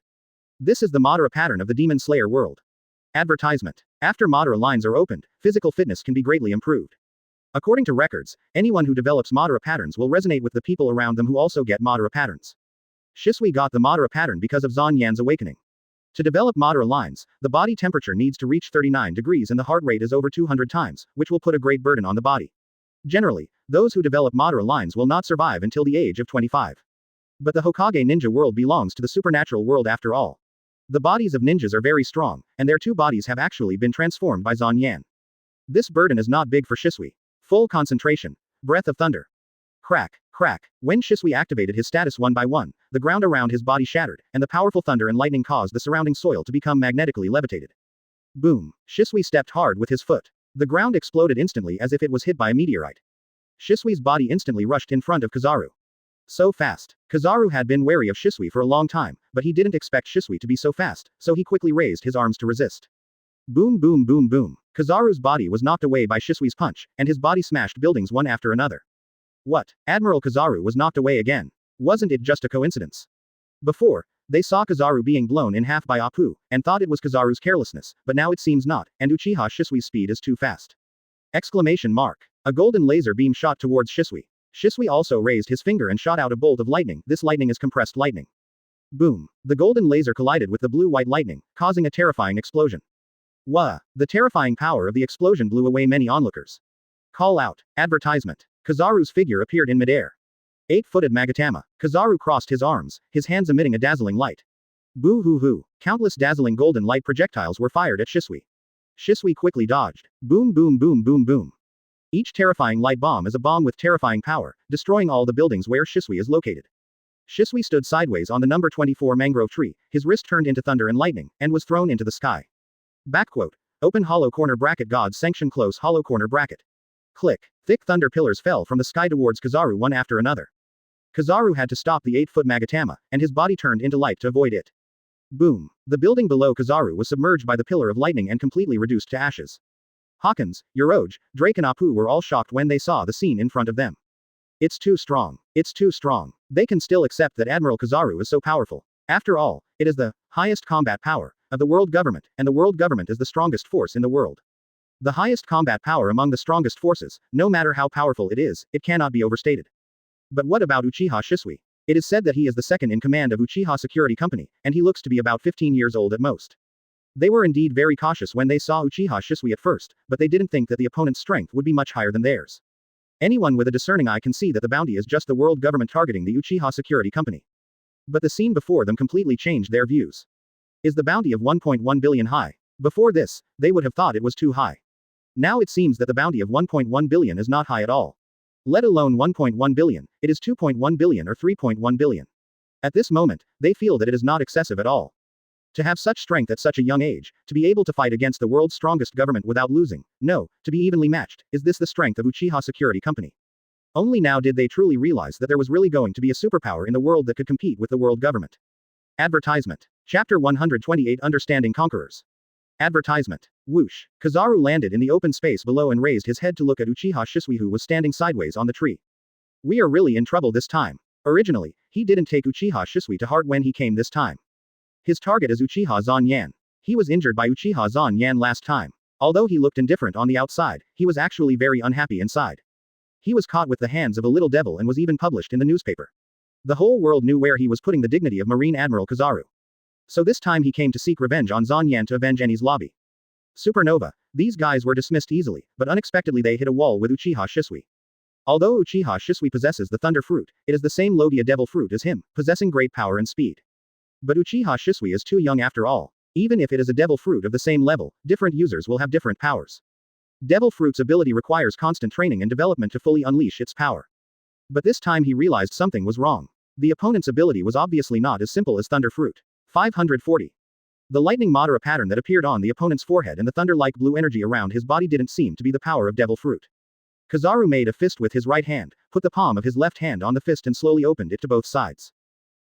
This is the Madara pattern of the Demon Slayer world. Advertisement. After Madara lines are opened, physical fitness can be greatly improved. According to records, anyone who develops Madara patterns will resonate with the people around them who also get Madara patterns. Shisui got the Madara pattern because of Zanyan's awakening. To develop Madara lines, the body temperature needs to reach 39 degrees and the heart rate is over 200 times, which will put a great burden on the body. Generally, those who develop Madara lines will not survive until the age of 25. But the Hokage ninja world belongs to the supernatural world after all. The bodies of ninjas are very strong, and their two bodies have actually been transformed by Zanyan. This burden is not big for Shisui. Full concentration. Breath of thunder. Crack. Crack. When Shisui activated his status one by one, the ground around his body shattered, and the powerful thunder and lightning caused the surrounding soil to become magnetically levitated. Boom. Shisui stepped hard with his foot. The ground exploded instantly as if it was hit by a meteorite. Shisui's body instantly rushed in front of Kizaru. So fast. Kizaru had been wary of Shisui for a long time, but he didn't expect Shisui to be so fast, so he quickly raised his arms to resist. Boom boom boom boom. Kizaru's body was knocked away by Shisui's punch, and his body smashed buildings one after another. What? Admiral Kizaru was knocked away again. Wasn't it just a coincidence? Before, they saw Kizaru being blown in half by Apu, and thought it was Kizaru's carelessness, but now it seems not, and Uchiha Shisui's speed is too fast. Exclamation mark. A golden laser beam shot towards Shisui. Shisui also raised his finger and shot out a bolt of lightning. This lightning is compressed lightning. Boom. The golden laser collided with the blue-white lightning, causing a terrifying explosion. Wah! The terrifying power of the explosion blew away many onlookers. Call out. Advertisement. Kizaru's figure appeared in midair. 8-footed Magatama. Kizaru crossed his arms, his hands emitting a dazzling light. Boo hoo hoo. Countless dazzling golden light projectiles were fired at Shisui. Shisui quickly dodged. Boom boom boom boom boom. Each terrifying light bomb is a bomb with terrifying power, destroying all the buildings where Shisui is located. Shisui stood sideways on the number 24 mangrove tree, his wrist turned into thunder and lightning, and was thrown into the sky. Backquote. Open hollow corner bracket God's sanction close hollow corner bracket. Click. Thick thunder pillars fell from the sky towards Kizaru one after another. Kizaru had to stop the 8-foot Magatama, and his body turned into light to avoid it. Boom. The building below Kizaru was submerged by the pillar of lightning and completely reduced to ashes. Hawkins, Yoroj, Drake and Apu were all shocked when they saw the scene in front of them. It's too strong. It's too strong. They can still accept that Admiral Kizaru is so powerful. After all, it is the highest combat power of the world government, and the world government is the strongest force in the world. The highest combat power among the strongest forces, no matter how powerful it is, it cannot be overstated. But what about Uchiha Shisui? It is said that he is the second in command of Uchiha Security Company, and he looks to be about 15 years old at most. They were indeed very cautious when they saw Uchiha Shisui at first, but they didn't think that the opponent's strength would be much higher than theirs. Anyone with a discerning eye can see that the bounty is just the world government targeting the Uchiha security company. But the scene before them completely changed their views. Is the bounty of 1.1 billion high? Before this, they would have thought it was too high. Now it seems that the bounty of 1.1 billion is not high at all. Let alone 1.1 billion, it is 2.1 billion or 3.1 billion. At this moment, they feel that it is not excessive at all. To have such strength at such a young age, to be able to fight against the world's strongest government without losing, no, to be evenly matched, is this the strength of Uchiha Security Company? Only now did they truly realize that there was really going to be a superpower in the world that could compete with the world government. Advertisement. Chapter 128 Understanding Conquerors. Advertisement. Whoosh. Kizaru landed in the open space below and raised his head to look at Uchiha Shisui, who was standing sideways on the tree. We are really in trouble this time. Originally, he didn't take Uchiha Shisui to heart when he came this time. His target is Uchiha Zyan. He was injured by Uchiha Zyan last time. Although he looked indifferent on the outside, he was actually very unhappy inside. He was caught with the hands of a little devil and was even published in the newspaper. The whole world knew where he was putting the dignity of Marine Admiral Kizaru. So this time he came to seek revenge on Zyan to avenge Eni's lobby. Supernova. These guys were dismissed easily, but unexpectedly they hit a wall with Uchiha Shisui. Although Uchiha Shisui possesses the Thunder Fruit, it is the same Logia Devil Fruit as him, possessing great power and speed. But Uchiha Shisui is too young after all. Even if it is a Devil Fruit of the same level, different users will have different powers. Devil Fruit's ability requires constant training and development to fully unleash its power. But this time he realized something was wrong. The opponent's ability was obviously not as simple as Thunder Fruit. 540. The lightning Madara pattern that appeared on the opponent's forehead and the thunder-like blue energy around his body didn't seem to be the power of Devil Fruit. Kizaru made a fist with his right hand, put the palm of his left hand on the fist and slowly opened it to both sides.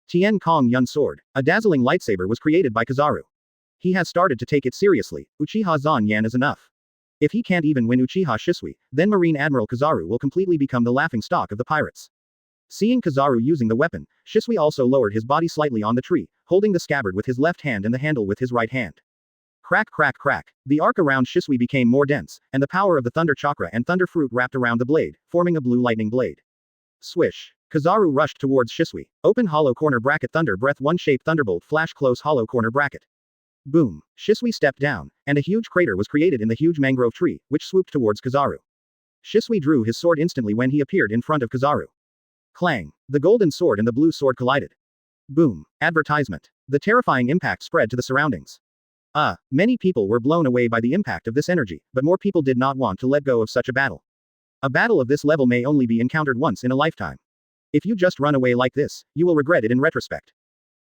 Tien Kong Yun Sword, a dazzling lightsaber, was created by Kizaru. He has started to take it seriously. Uchiha Zyan is enough. If he can't even win Uchiha Shisui, then Marine Admiral Kizaru will completely become the laughingstock of the pirates. Seeing Kizaru using the weapon, Shisui also lowered his body slightly on the tree, holding the scabbard with his left hand and the handle with his right hand. Crack crack crack. The arc around Shisui became more dense, and the power of the Thunder Chakra and Thunder Fruit wrapped around the blade, forming a blue lightning blade. Swish. Kizaru rushed towards Shisui. Open hollow corner bracket Thunder Breath 1 shape Thunderbolt flash close hollow corner bracket. Boom. Shisui stepped down, and a huge crater was created in the huge mangrove tree, which swooped towards Kizaru. Shisui drew his sword instantly when he appeared in front of Kizaru. Clang. The golden sword and the blue sword collided. Boom. Advertisement. The terrifying impact spread to the surroundings. Many people were blown away by the impact of this energy, but more people did not want to let go of such a battle. A battle of this level may only be encountered once in a lifetime. If you just run away like this, you will regret it in retrospect.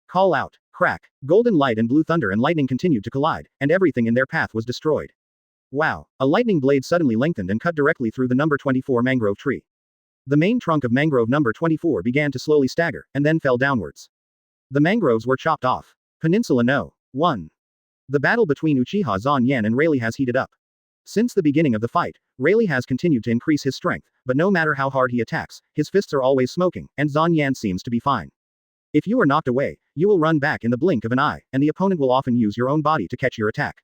Call out. Crack. Golden light and blue thunder and lightning continued to collide, and everything in their path was destroyed. Wow. A lightning blade suddenly lengthened and cut directly through the number 24 mangrove tree. The main trunk of mangrove number 24 began to slowly stagger, and then fell downwards. The mangroves were chopped off. Peninsula No. 1. The battle between Uchiha Zyan and Rayleigh has heated up. Since the beginning of the fight, Rayleigh has continued to increase his strength, but no matter how hard he attacks, his fists are always smoking, and Zyan seems to be fine. If you are knocked away, you will run back in the blink of an eye, and the opponent will often use your own body to catch your attack.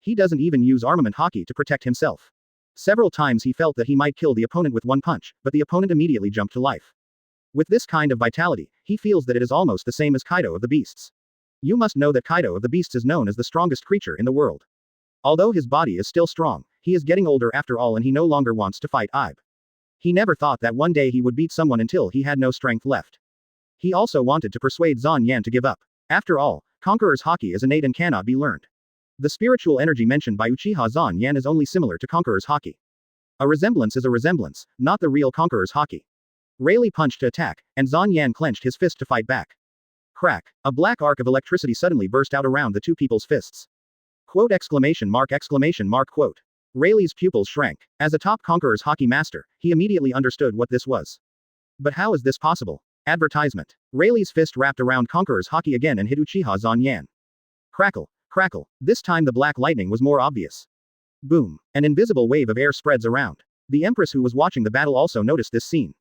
He doesn't even use armament hockey to protect himself. Several times he felt that he might kill the opponent with one punch, but the opponent immediately jumped to life. With this kind of vitality, he feels that it is almost the same as Kaido of the Beasts. You must know that Kaido of the Beasts is known as the strongest creature in the world. Although his body is still strong, he is getting older after all and he no longer wants to fight Ibe. He never thought that one day he would beat someone until he had no strength left. He also wanted to persuade Zyan to give up. After all, Conqueror's Haki is innate and cannot be learned. The spiritual energy mentioned by Uchiha Zyan is only similar to Conqueror's Haki. A resemblance is a resemblance, not the real Conqueror's Haki. Rayleigh punched to attack, and Zyan clenched his fist to fight back. Crack. A black arc of electricity suddenly burst out around the two people's fists. Quote exclamation mark quote. Rayleigh's pupils shrank. As a top Conqueror's Haki master, he immediately understood what this was. But how is this possible? Advertisement. Rayleigh's fist wrapped around Conqueror's Haki again and hit Uchiha Zyan. Crackle. Crackle. This time the black lightning was more obvious. Boom. An invisible wave of air spreads around. The Empress who was watching the battle also noticed this scene.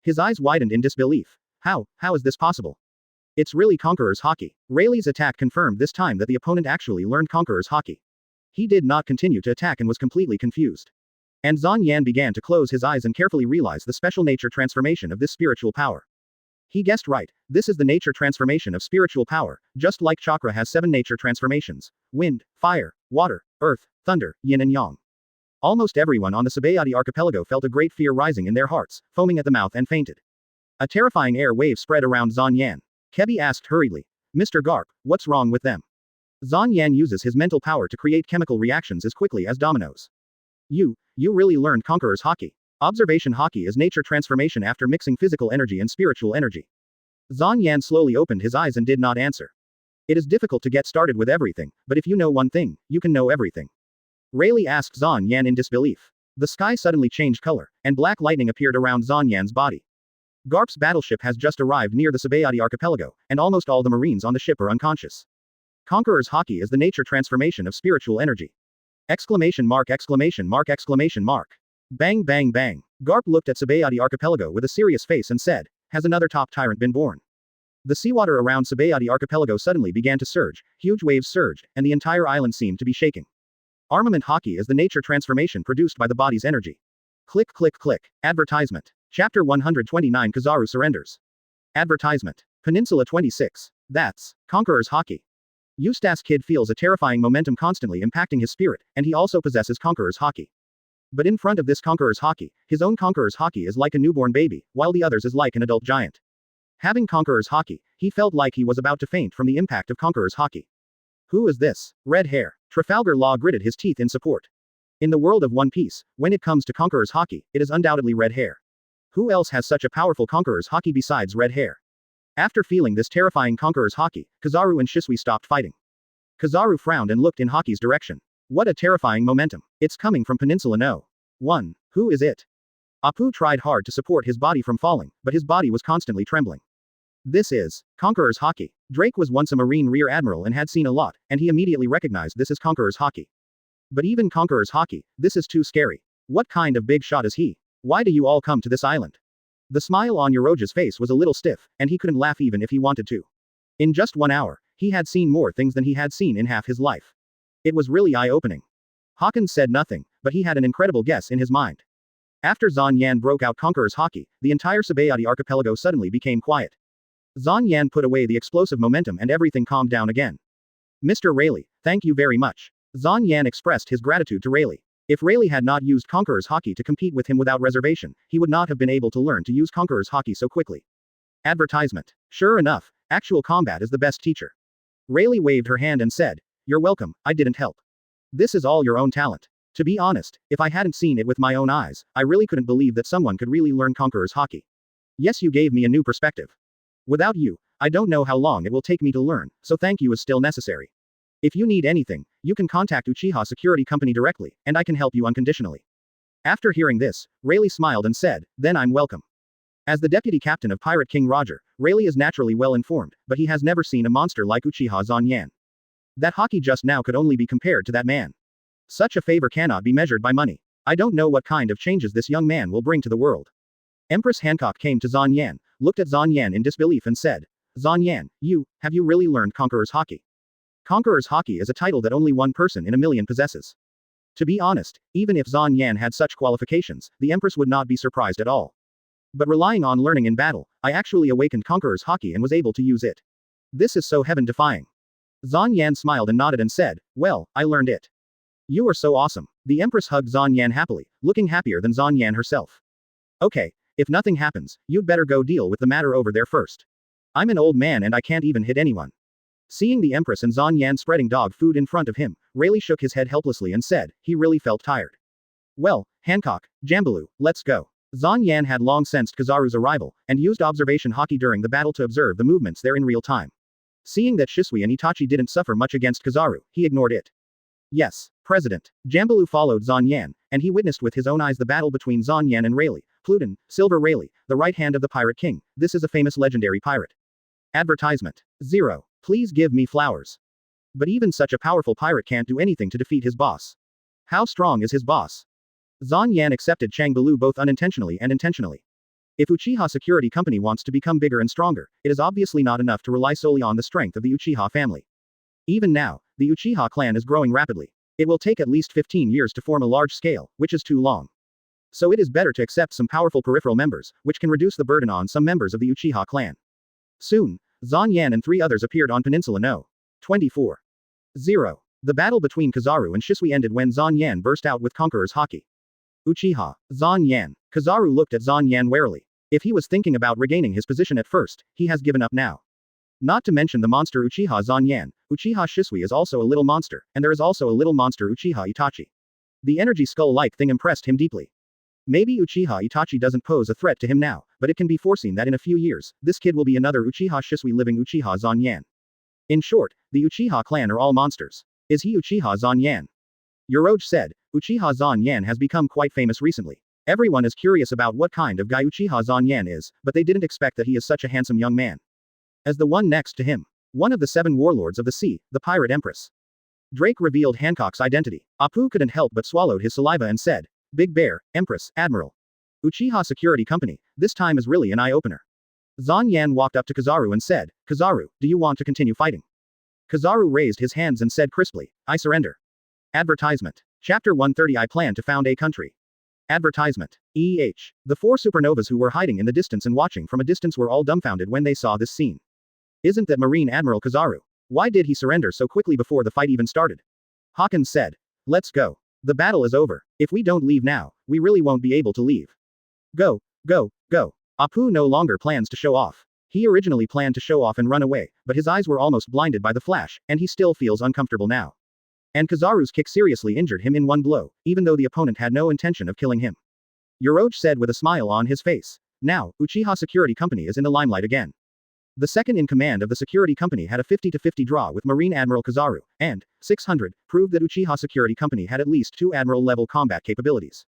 His eyes widened in disbelief. How is this possible? It's really Conqueror's Haki. Rayleigh's attack confirmed this time that the opponent actually learned Conqueror's Haki. He did not continue to attack and was completely confused. And Zyan began to close his eyes and carefully realize the special nature transformation of this spiritual power. He guessed right, this is the nature transformation of spiritual power, just like chakra has 7 nature transformations: wind, fire, water, earth, thunder, yin and yang. Almost everyone on the Seadi archipelago felt a great fear rising in their hearts, foaming at the mouth and fainted. A terrifying air wave spread around Zyan. Kebi asked hurriedly, Mr. Garp, what's wrong with them? Zyan uses his mental power to create chemical reactions as quickly as dominoes. You really learned Conquerors Haki. Observation Haki is nature transformation after mixing physical energy and spiritual energy. Zyan slowly opened his eyes and did not answer. It is difficult to get started with everything, but if you know one thing, you can know everything. Rayleigh asked Zyan in disbelief. The sky suddenly changed color, and black lightning appeared around Zyan's body. Garp's battleship has just arrived near the Seadi archipelago, and almost all the marines on the ship are unconscious. Conquerors Haki is the nature transformation of spiritual energy. Exclamation mark exclamation mark exclamation mark. Bang bang bang. Garp looked at Seadi archipelago with a serious face and said, has another top tyrant been born? The seawater around Seadi archipelago suddenly began to surge, huge waves surged, and the entire island seemed to be shaking. Armament Haki is the nature transformation produced by the body's energy. Click click click. Advertisement. Chapter 129 Kizaru surrenders. Advertisement. Peninsula 26. That's Conquerors Haki. Eustace Kid feels a terrifying momentum constantly impacting his spirit, and he also possesses Conquerors Haki. But in front of this Conquerors Haki, his own Conquerors Haki is like a newborn baby, while the others is like an adult giant. Having Conquerors Haki, he felt like he was about to faint from the impact of Conquerors Haki. Who is this? Red hair. Trafalgar Law gritted his teeth in support. In the world of One Piece, when it comes to Conquerors Haki, it is undoubtedly red hair. Who else has such a powerful Conquerors Haki besides red hair? After feeling this terrifying Conquerors Haki, Kizaru and Shisui stopped fighting. Kizaru frowned and looked in Haki's direction. What a terrifying momentum. It's coming from Peninsula No. 1. Who is it? Apu tried hard to support his body from falling, but his body was constantly trembling. This is Conquerors Haki. Drake was once a Marine Rear Admiral and had seen a lot, and he immediately recognized this as Conquerors Haki. But even Conquerors Haki, this is too scary. What kind of big shot is he? Why do you all come to this island? The smile on Yoroja's face was a little stiff, and he couldn't laugh even if he wanted to. In just 1 hour, he had seen more things than he had seen in half his life. It was really eye-opening. Hawkins said nothing, but he had an incredible guess in his mind. After Zyan broke out Conquerors Haki, the entire Seadi archipelago suddenly became quiet. Zyan put away the explosive momentum and everything calmed down again. Mr. Rayleigh, thank you very much. Zyan expressed his gratitude to Rayleigh. If Rayleigh had not used Conquerors Haki to compete with him without reservation, he would not have been able to learn to use Conquerors Haki so quickly. Advertisement. Sure enough, actual combat is the best teacher. Rayleigh waved her hand and said, you're welcome, I didn't help. This is all your own talent. To be honest, if I hadn't seen it with my own eyes, I really couldn't believe that someone could really learn Conquerors Haki. Yes, you gave me a new perspective. Without you, I don't know how long it will take me to learn, so thank you is still necessary. If you need anything, you can contact Uchiha Security Company directly, and I can help you unconditionally. After hearing this, Rayleigh smiled and said, then I'm welcome. As the deputy captain of Pirate King Roger, Rayleigh is naturally well informed, but he has never seen a monster like Uchiha Zyan. That Haki just now could only be compared to that man. Such a favor cannot be measured by money. I don't know what kind of changes this young man will bring to the world. Empress Hancock came to Zyan, looked at Zyan in disbelief and said, Zyan, have you really learned Conquerors Haki? Conquerors Haki is a title that only one person in a million possesses. To be honest, even if Zyan had such qualifications, the Empress would not be surprised at all. But relying on learning in battle, I actually awakened Conquerors Haki and was able to use it. This is so heaven-defying. Zyan smiled and nodded and said, well, I learned it. You are so awesome. The Empress hugged Zyan happily, looking happier than Zyan herself. Okay, if nothing happens, you'd better go deal with the matter over there first. I'm an old man and I can't even hit anyone. Seeing the Empress and Zyan spreading dog food in front of him, Rayleigh shook his head helplessly and said, he really felt tired. Well, Hancock, Jambaloo, let's go. Zyan had long sensed Kizaru's arrival, and used observation Haki during the battle to observe the movements there in real time. Seeing that Shisui and Itachi didn't suffer much against Kizaru, he ignored it. Yes, President. Jambaloo followed Zyan, and he witnessed with his own eyes the battle between Zyan and Rayleigh, Pluton, Silver Rayleigh, the right hand of the Pirate King. This is a famous legendary pirate. Advertisement. 0. Please give me flowers. But even such a powerful pirate can't do anything to defeat his boss. How strong is his boss? Zyan accepted Changbaloo both unintentionally and intentionally. If Uchiha Security Company wants to become bigger and stronger, it is obviously not enough to rely solely on the strength of the Uchiha family. Even now, the Uchiha clan is growing rapidly. It will take at least 15 years to form a large scale, which is too long. So it is better to accept some powerful peripheral members, which can reduce the burden on some members of the Uchiha clan. Soon, Zyan and 3 others appeared on Peninsula No. 24. 0. The battle between Kizaru and Shisui ended when Zyan burst out with Conquerors Haki. Uchiha. Zyan. Kizaru looked at Zyan warily. If he was thinking about regaining his position at first, he has given up now. Not to mention the monster Uchiha Zyan, Uchiha Shisui is also a little monster, and there is also a little monster Uchiha Itachi. The energy skull-like thing impressed him deeply. Maybe Uchiha Itachi doesn't pose a threat to him now, but it can be foreseen that in a few years, this kid will be another Uchiha Shisui living Uchiha Zyan. In short, the Uchiha clan are all monsters. Is he Uchiha Zyan? Uroge said, Uchiha Zyan has become quite famous recently. Everyone is curious about what kind of guy Uchiha Zyan is, but they didn't expect that he is such a handsome young man. As the one next to him. One of the 7 warlords of the sea, the Pirate Empress. Drake revealed Hancock's identity. Apu couldn't help but swallowed his saliva and said, Big Bear, Empress, Admiral. Uchiha Security Company, this time is really an eye-opener. Zyan walked up to Kizaru and said, Kizaru, do you want to continue fighting? Kizaru raised his hands and said crisply, I surrender. Advertisement. Chapter 130 I plan to found a country. Advertisement. The 4 supernovas who were hiding in the distance and watching from a distance were all dumbfounded when they saw this scene. Isn't that Marine Admiral Kizaru? Why did he surrender so quickly before the fight even started? Hawkins said. Let's go. The battle is over. If we don't leave now, we really won't be able to leave. Go, go, go. Apu no longer plans to show off. He originally planned to show off and run away, but his eyes were almost blinded by the flash, and he still feels uncomfortable now. And Kizaru's kick seriously injured him in one blow, even though the opponent had no intention of killing him. Uroge said with a smile on his face. Now, Uchiha Security Company is in the limelight again. The second in command of the security company had a 50-50 draw with Marine Admiral Kizaru, and, 600, proved that Uchiha Security Company had at least 2 admiral-level combat capabilities.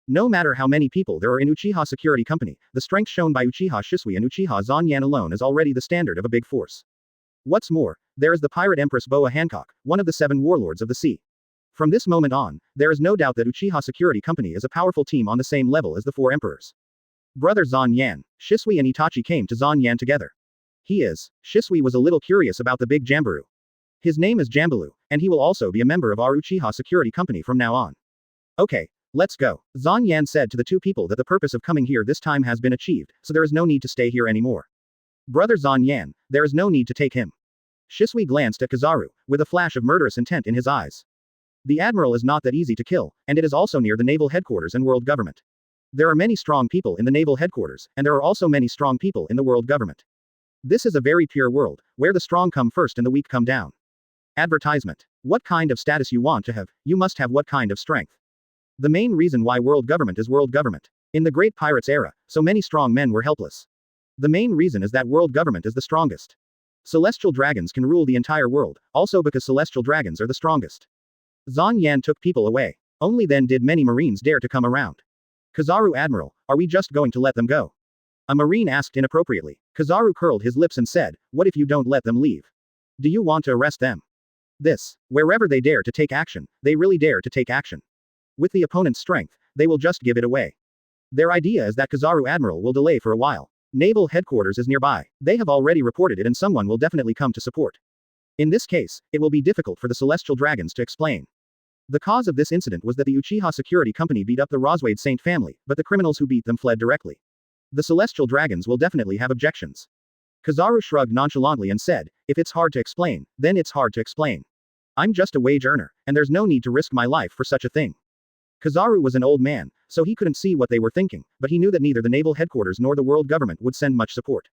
No matter how many people there are in Uchiha Security Company, the strength shown by Uchiha Shisui and Uchiha Zyan alone is already the standard of a big force. What's more, there is the Pirate Empress Boa Hancock, one of the 7 warlords of the sea. From this moment on, there is no doubt that Uchiha Security Company is a powerful team on the same level as the 4 emperors. Brother Zyan, Shisui and Itachi came to Zyan together. Shisui was a little curious about the big Jambaru. His name is Jambalu, and he will also be a member of our Uchiha Security Company from now on. Okay, let's go. Zyan said to the 2 people that the purpose of coming here this time has been achieved, so there is no need to stay here anymore. Brother Zyan, there is no need to take him. Shisui glanced at Kizaru, with a flash of murderous intent in his eyes. The admiral is not that easy to kill, and it is also near the naval headquarters and world government. There are many strong people in the naval headquarters, and there are also many strong people in the world government. This is a very pure world, where the strong come first and the weak come down. Advertisement. What kind of status you want to have, you must have what kind of strength. The main reason why world government is world government. In the Great Pirates era, so many strong men were helpless. The main reason is that world government is the strongest. Celestial dragons can rule the entire world, also because celestial dragons are the strongest. Zyan took people away. Only then did many marines dare to come around. Kizaru Admiral, are we just going to let them go? A marine asked inappropriately. Kizaru curled his lips and said, what if you don't let them leave? Do you want to arrest them? Wherever they dare to take action, they really dare to take action. With the opponent's strength, they will just give it away. Their idea is that Kizaru Admiral will delay for a while. Naval headquarters is nearby. They have already reported it and someone will definitely come to support. In this case, it will be difficult for the Celestial Dragons to explain. The cause of this incident was that the Uchiha Security Company beat up the Roswade Saint family, but the criminals who beat them fled directly. The Celestial Dragons will definitely have objections. Kizaru shrugged nonchalantly and said, if it's hard to explain, then it's hard to explain. I'm just a wage earner, and there's no need to risk my life for such a thing. Kizaru was an old man, so he couldn't see what they were thinking, but he knew that neither the naval headquarters nor the world government would send much support.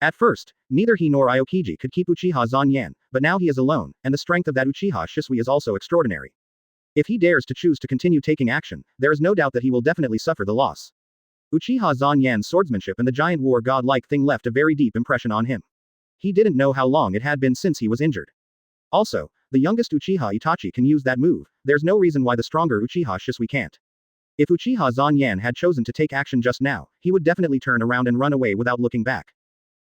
At first, neither he nor Aokiji could keep Uchiha Zyan, but now he is alone, and the strength of that Uchiha Shisui is also extraordinary. If he dares to choose to continue taking action, there is no doubt that he will definitely suffer the loss. Uchiha Zanyan's swordsmanship and the giant war god-like thing left a very deep impression on him. He didn't know how long it had been since he was injured. Also, the youngest Uchiha Itachi can use that move, there's no reason why the stronger Uchiha Shisui can't. If Uchiha Zyan had chosen to take action just now, he would definitely turn around and run away without looking back.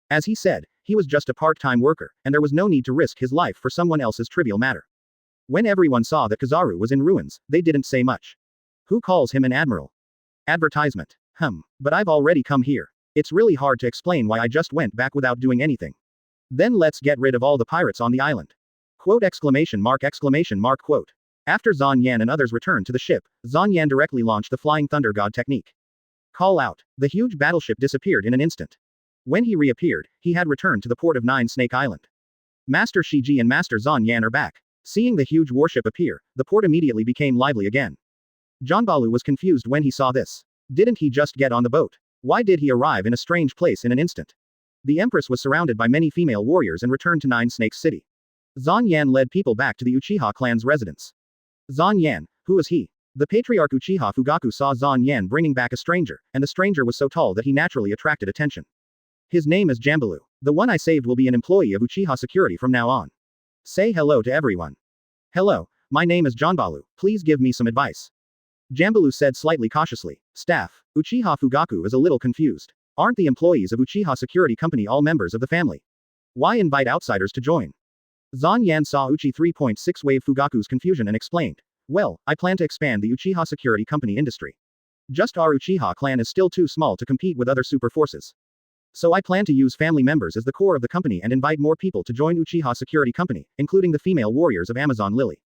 As he said, he was just a part-time worker, and there was no need to risk his life for someone else's trivial matter. When everyone saw that Kizaru was in ruins, they didn't say much. Who calls him an admiral? Advertisement. But I've already come here. It's really hard to explain why I just went back without doing anything. Then let's get rid of all the pirates on the island. Quote exclamation mark quote. After Zyan and others returned to the ship, Zyan directly launched the Flying Thunder God technique. Call out. The huge battleship disappeared in an instant. When he reappeared, he had returned to the port of Nine Snake Island. Master Shiji and Master Zyan are back. Seeing the huge warship appear, the port immediately became lively again. Janbalu was confused when he saw this. Didn't he just get on the boat? Why did he arrive in a strange place in an instant? The Empress was surrounded by many female warriors and returned to Nine Snakes City. Zyan led people back to the Uchiha clan's residence. Zyan, who is he? The patriarch Uchiha Fugaku saw Zyan bringing back a stranger, and the stranger was so tall that he naturally attracted attention. His name is Jambalu. The one I saved will be an employee of Uchiha security from now on. Say hello to everyone. Hello, my name is Janbalu, please give me some advice. Jambalu said slightly cautiously. Staff, Uchiha Fugaku is a little confused. Aren't the employees of Uchiha Security Company all members of the family? Why invite outsiders to join? Zyan saw Uchi 3.6 wave Fugaku's confusion and explained. Well, I plan to expand the Uchiha Security Company industry. Just our Uchiha clan is still too small to compete with other super forces. So I plan to use family members as the core of the company and invite more people to join Uchiha Security Company, including the female warriors of Amazon Lily.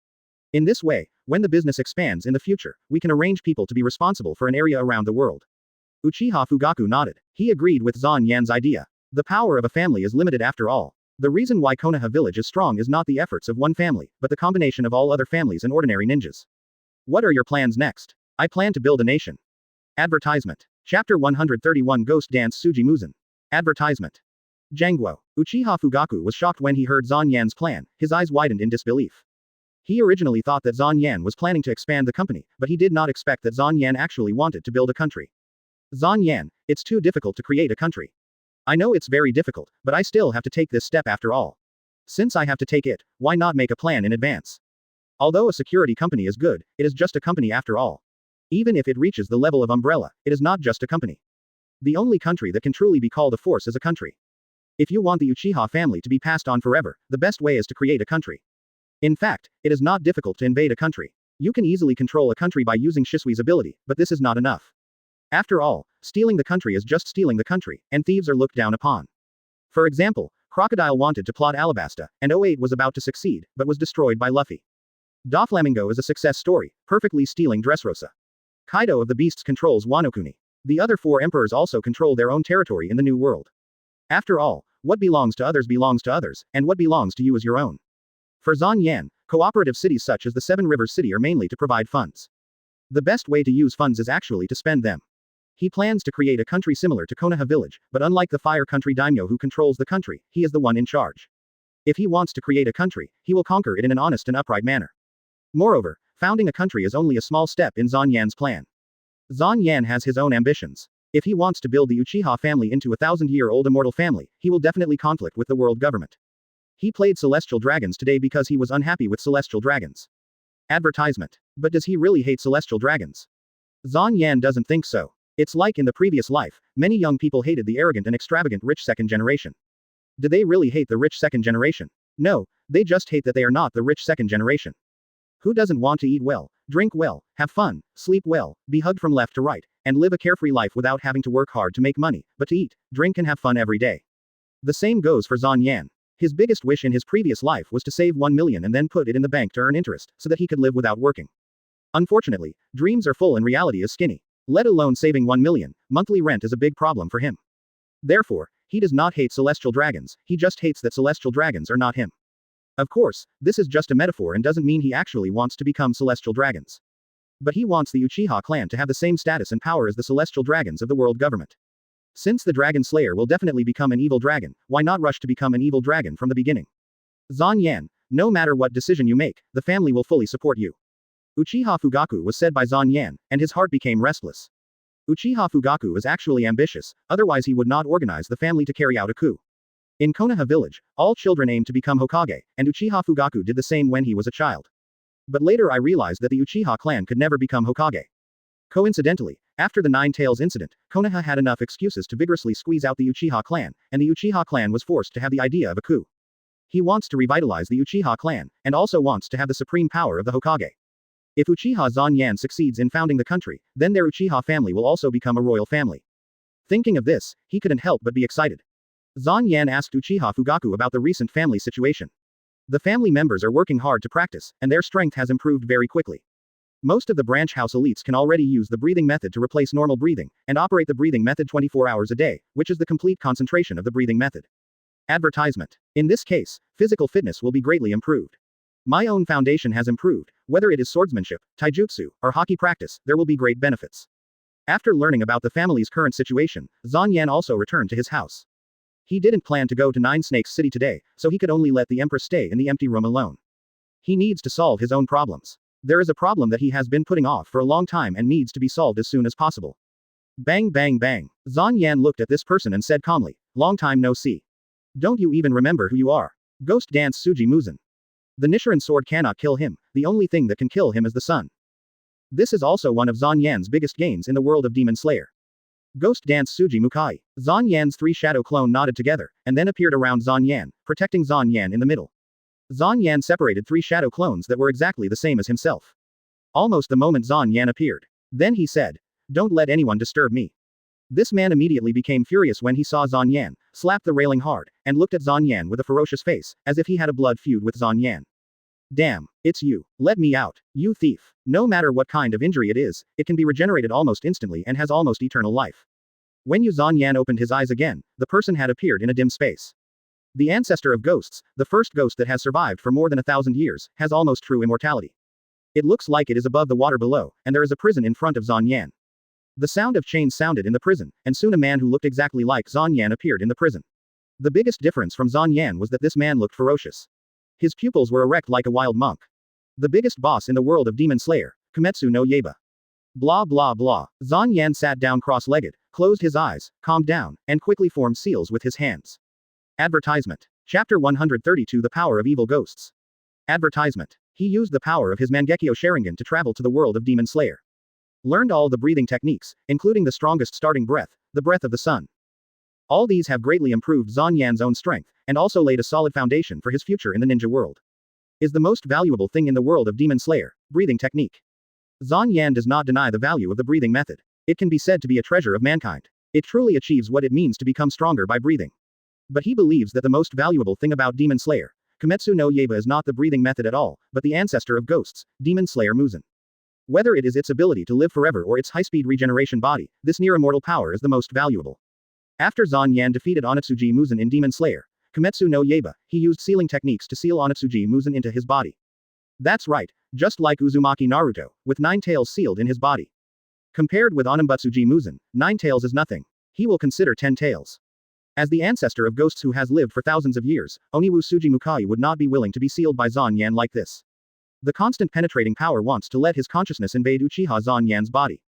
In this way, when the business expands in the future, we can arrange people to be responsible for an area around the world. Uchiha Fugaku nodded. He agreed with Zanyan's idea. The power of a family is limited after all. The reason why Konoha village is strong is not the efforts of one family, but the combination of all other families and ordinary ninjas. What are your plans next? I plan to build a nation. Advertisement. Chapter 131 Ghost Dance Suji Muzan. Advertisement. Jangwo. Uchiha Fugaku was shocked when he heard Zanyan's plan, his eyes widened in disbelief. He originally thought that Zanyan was planning to expand the company, but he did not expect that Zanyan actually wanted to build a country. Zanyan, it's too difficult to create a country. I know it's very difficult, but I still have to take this step after all. Since I have to take it, why not make a plan in advance? Although a security company is good, it is just a company after all. Even if it reaches the level of umbrella, it is not just a company. The only country that can truly be called a force is a country. If you want the Uchiha family to be passed on forever, the best way is to create a country. In fact, it is not difficult to invade a country. You can easily control a country by using Shisui's ability, but this is not enough. After all, stealing the country is just stealing the country, and thieves are looked down upon. For example, Crocodile wanted to plot Alabasta, and 08 was about to succeed, but was destroyed by Luffy. Doflamingo is a success story, perfectly stealing Dressrosa. Kaido of the Beasts controls Wano-kuni. The other four emperors also control their own territory in the New World. After all, what belongs to others, and what belongs to you is your own. For Zanyan, cooperative cities such as the Seven Rivers City are mainly to provide funds. The best way to use funds is actually to spend them. He plans to create a country similar to Konoha village, but unlike the Fire Country daimyo who controls the country, he is the one in charge. If he wants to create a country, he will conquer it in an honest and upright manner. Moreover, founding a country is only a small step in Zanyan's plan. Zanyan has his own ambitions. If he wants to build the Uchiha family into a 1,000-year-old immortal family, he will definitely conflict with the world government. He played Celestial Dragons today because he was unhappy with Celestial Dragons. Advertisement. But does he really hate Celestial Dragons? Zanyan doesn't think so. It's like in the previous life, many young people hated the arrogant and extravagant rich second generation. Do they really hate the rich second generation? No, they just hate that they are not the rich second generation. Who doesn't want to eat well, drink well, have fun, sleep well, be hugged from left to right, and live a carefree life without having to work hard to make money, but to eat, drink and have fun every day? The same goes for Zanyan. His biggest wish in his previous life was to save 1 million and then put it in the bank to earn interest, so that he could live without working. Unfortunately, dreams are full and reality is skinny. Let alone saving 1 million, monthly rent is a big problem for him. Therefore, he does not hate Celestial Dragons, he just hates that Celestial Dragons are not him. Of course, this is just a metaphor and doesn't mean he actually wants to become Celestial Dragons. But he wants the Uchiha clan to have the same status and power as the Celestial Dragons of the world government. Since the Dragon Slayer will definitely become an evil dragon, why not rush to become an evil dragon from the beginning? Zanyan, no matter what decision you make, the family will fully support you. Uchiha Fugaku was said by Zanyan, and his heart became restless. Uchiha Fugaku is actually ambitious, otherwise he would not organize the family to carry out a coup. In Konoha village, all children aim to become Hokage, and Uchiha Fugaku did the same when he was a child. But later I realized that the Uchiha clan could never become Hokage. Coincidentally, after the Nine Tails incident, Konoha had enough excuses to vigorously squeeze out the Uchiha clan, and the Uchiha clan was forced to have the idea of a coup. He wants to revitalize the Uchiha clan, and also wants to have the supreme power of the Hokage. If Uchiha Zanyan succeeds in founding the country, then their Uchiha family will also become a royal family. Thinking of this, he couldn't help but be excited. Zanyan asked Uchiha Fugaku about the recent family situation. The family members are working hard to practice, and their strength has improved very quickly. Most of the branch house elites can already use the breathing method to replace normal breathing, and operate the breathing method 24 hours a day, which is the complete concentration of the breathing method. Advertisement. In this case, physical fitness will be greatly improved. My own foundation has improved, whether it is swordsmanship, taijutsu, or hockey practice, there will be great benefits. After learning about the family's current situation, Zyan also returned to his house. He didn't plan to go to Nine Snakes City today, so he could only let the Empress stay in the empty room alone. He needs to solve his own problems. There is a problem that he has been putting off for a long time and needs to be solved as soon as possible. Bang bang bang. Zyan looked at this person and said calmly, long time no see. Don't you even remember who you are? Ghost Dance Tsuji Muzan. The Nichiren sword cannot kill him, the only thing that can kill him is the sun. This is also one of Zanyan's biggest gains in the world of Demon Slayer. Ghost Dance Tsuji Mukai. Zanyan's three shadow clone nodded together, and then appeared around Zanyan, protecting Zanyan in the middle. Zanyan separated three shadow clones that were exactly the same as himself. Almost the moment Zanyan appeared. Then he said, don't let anyone disturb me. This man immediately became furious when he saw Zanyan, slapped the railing hard, and looked at Zanyan with a ferocious face, as if he had a blood feud with Zanyan. Damn, it's you. Let me out, you thief. No matter what kind of injury it is, it can be regenerated almost instantly and has almost eternal life. When Zanyan opened his eyes again, the person had appeared in a dim space. The ancestor of ghosts, the first ghost that has survived for more than 1,000 years, has almost true immortality. It looks like it is above the water below, and there is a prison in front of Zanyan. The sound of chains sounded in the prison, and soon a man who looked exactly like Zanyan appeared in the prison. The biggest difference from Zanyan was that this man looked ferocious. His pupils were erect like a wild monk. The biggest boss in the world of Demon Slayer, Kimetsu no Yaiba. Blah blah blah. Zanyan sat down cross-legged, closed his eyes, calmed down, and quickly formed seals with his hands. Advertisement. Chapter 132 The Power of Evil Ghosts. Advertisement. He used the power of his Mangekyo Sharingan to travel to the world of Demon Slayer. Learned all the breathing techniques, including the strongest starting breath, the breath of the sun. All these have greatly improved Zanyan's own strength, and also laid a solid foundation for his future in the ninja world. Is the most valuable thing in the world of Demon Slayer, breathing technique. Zanyan does not deny the value of the breathing method. It can be said to be a treasure of mankind. It truly achieves what it means to become stronger by breathing. But he believes that the most valuable thing about Demon Slayer, Kimetsu no Yaiba is not the breathing method at all, but the ancestor of ghosts, Demon Slayer Muzan. Whether it is its ability to live forever or its high-speed regeneration body, this near-immortal power is the most valuable. After Zanyan defeated Onitsuji Muzan in Demon Slayer, Kimetsu no Yaiba, he used sealing techniques to seal Onitsuji Muzan into his body. That's right, just like Uzumaki Naruto, with 9 tails sealed in his body. Compared with Onambutsuji Muzan, 9 tails is nothing. He will consider 10 tails. As the ancestor of ghosts who has lived for thousands of years, Oniwu Tsuji Mukai would not be willing to be sealed by Zanyan like this. The constant penetrating power wants to let his consciousness invade Uchiha Zanyan's body.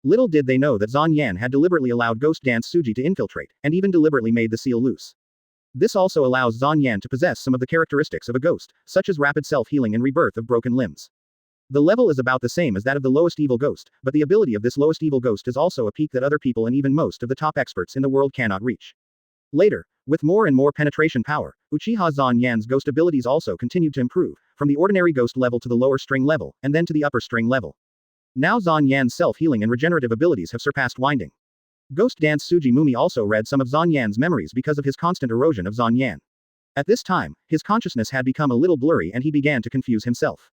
Little did they know that Zanyan had deliberately allowed Ghost Dance Tsuji to infiltrate, and even deliberately made the seal loose. This also allows Zanyan to possess some of the characteristics of a ghost, such as rapid self-healing and rebirth of broken limbs. The level is about the same as that of the lowest evil ghost, but the ability of this lowest evil ghost is also a peak that other people and even most of the top experts in the world cannot reach. Later, with more and more penetration power, Uchiha Zanyan's ghost abilities also continued to improve, from the ordinary ghost level to the lower string level, and then to the upper string level. Now Zanyan's self-healing and regenerative abilities have surpassed winding. Ghost Dance Tsuji Mumi also read some of Zanyan's memories because of his constant erosion of Zanyan. At this time, his consciousness had become a little blurry and he began to confuse himself.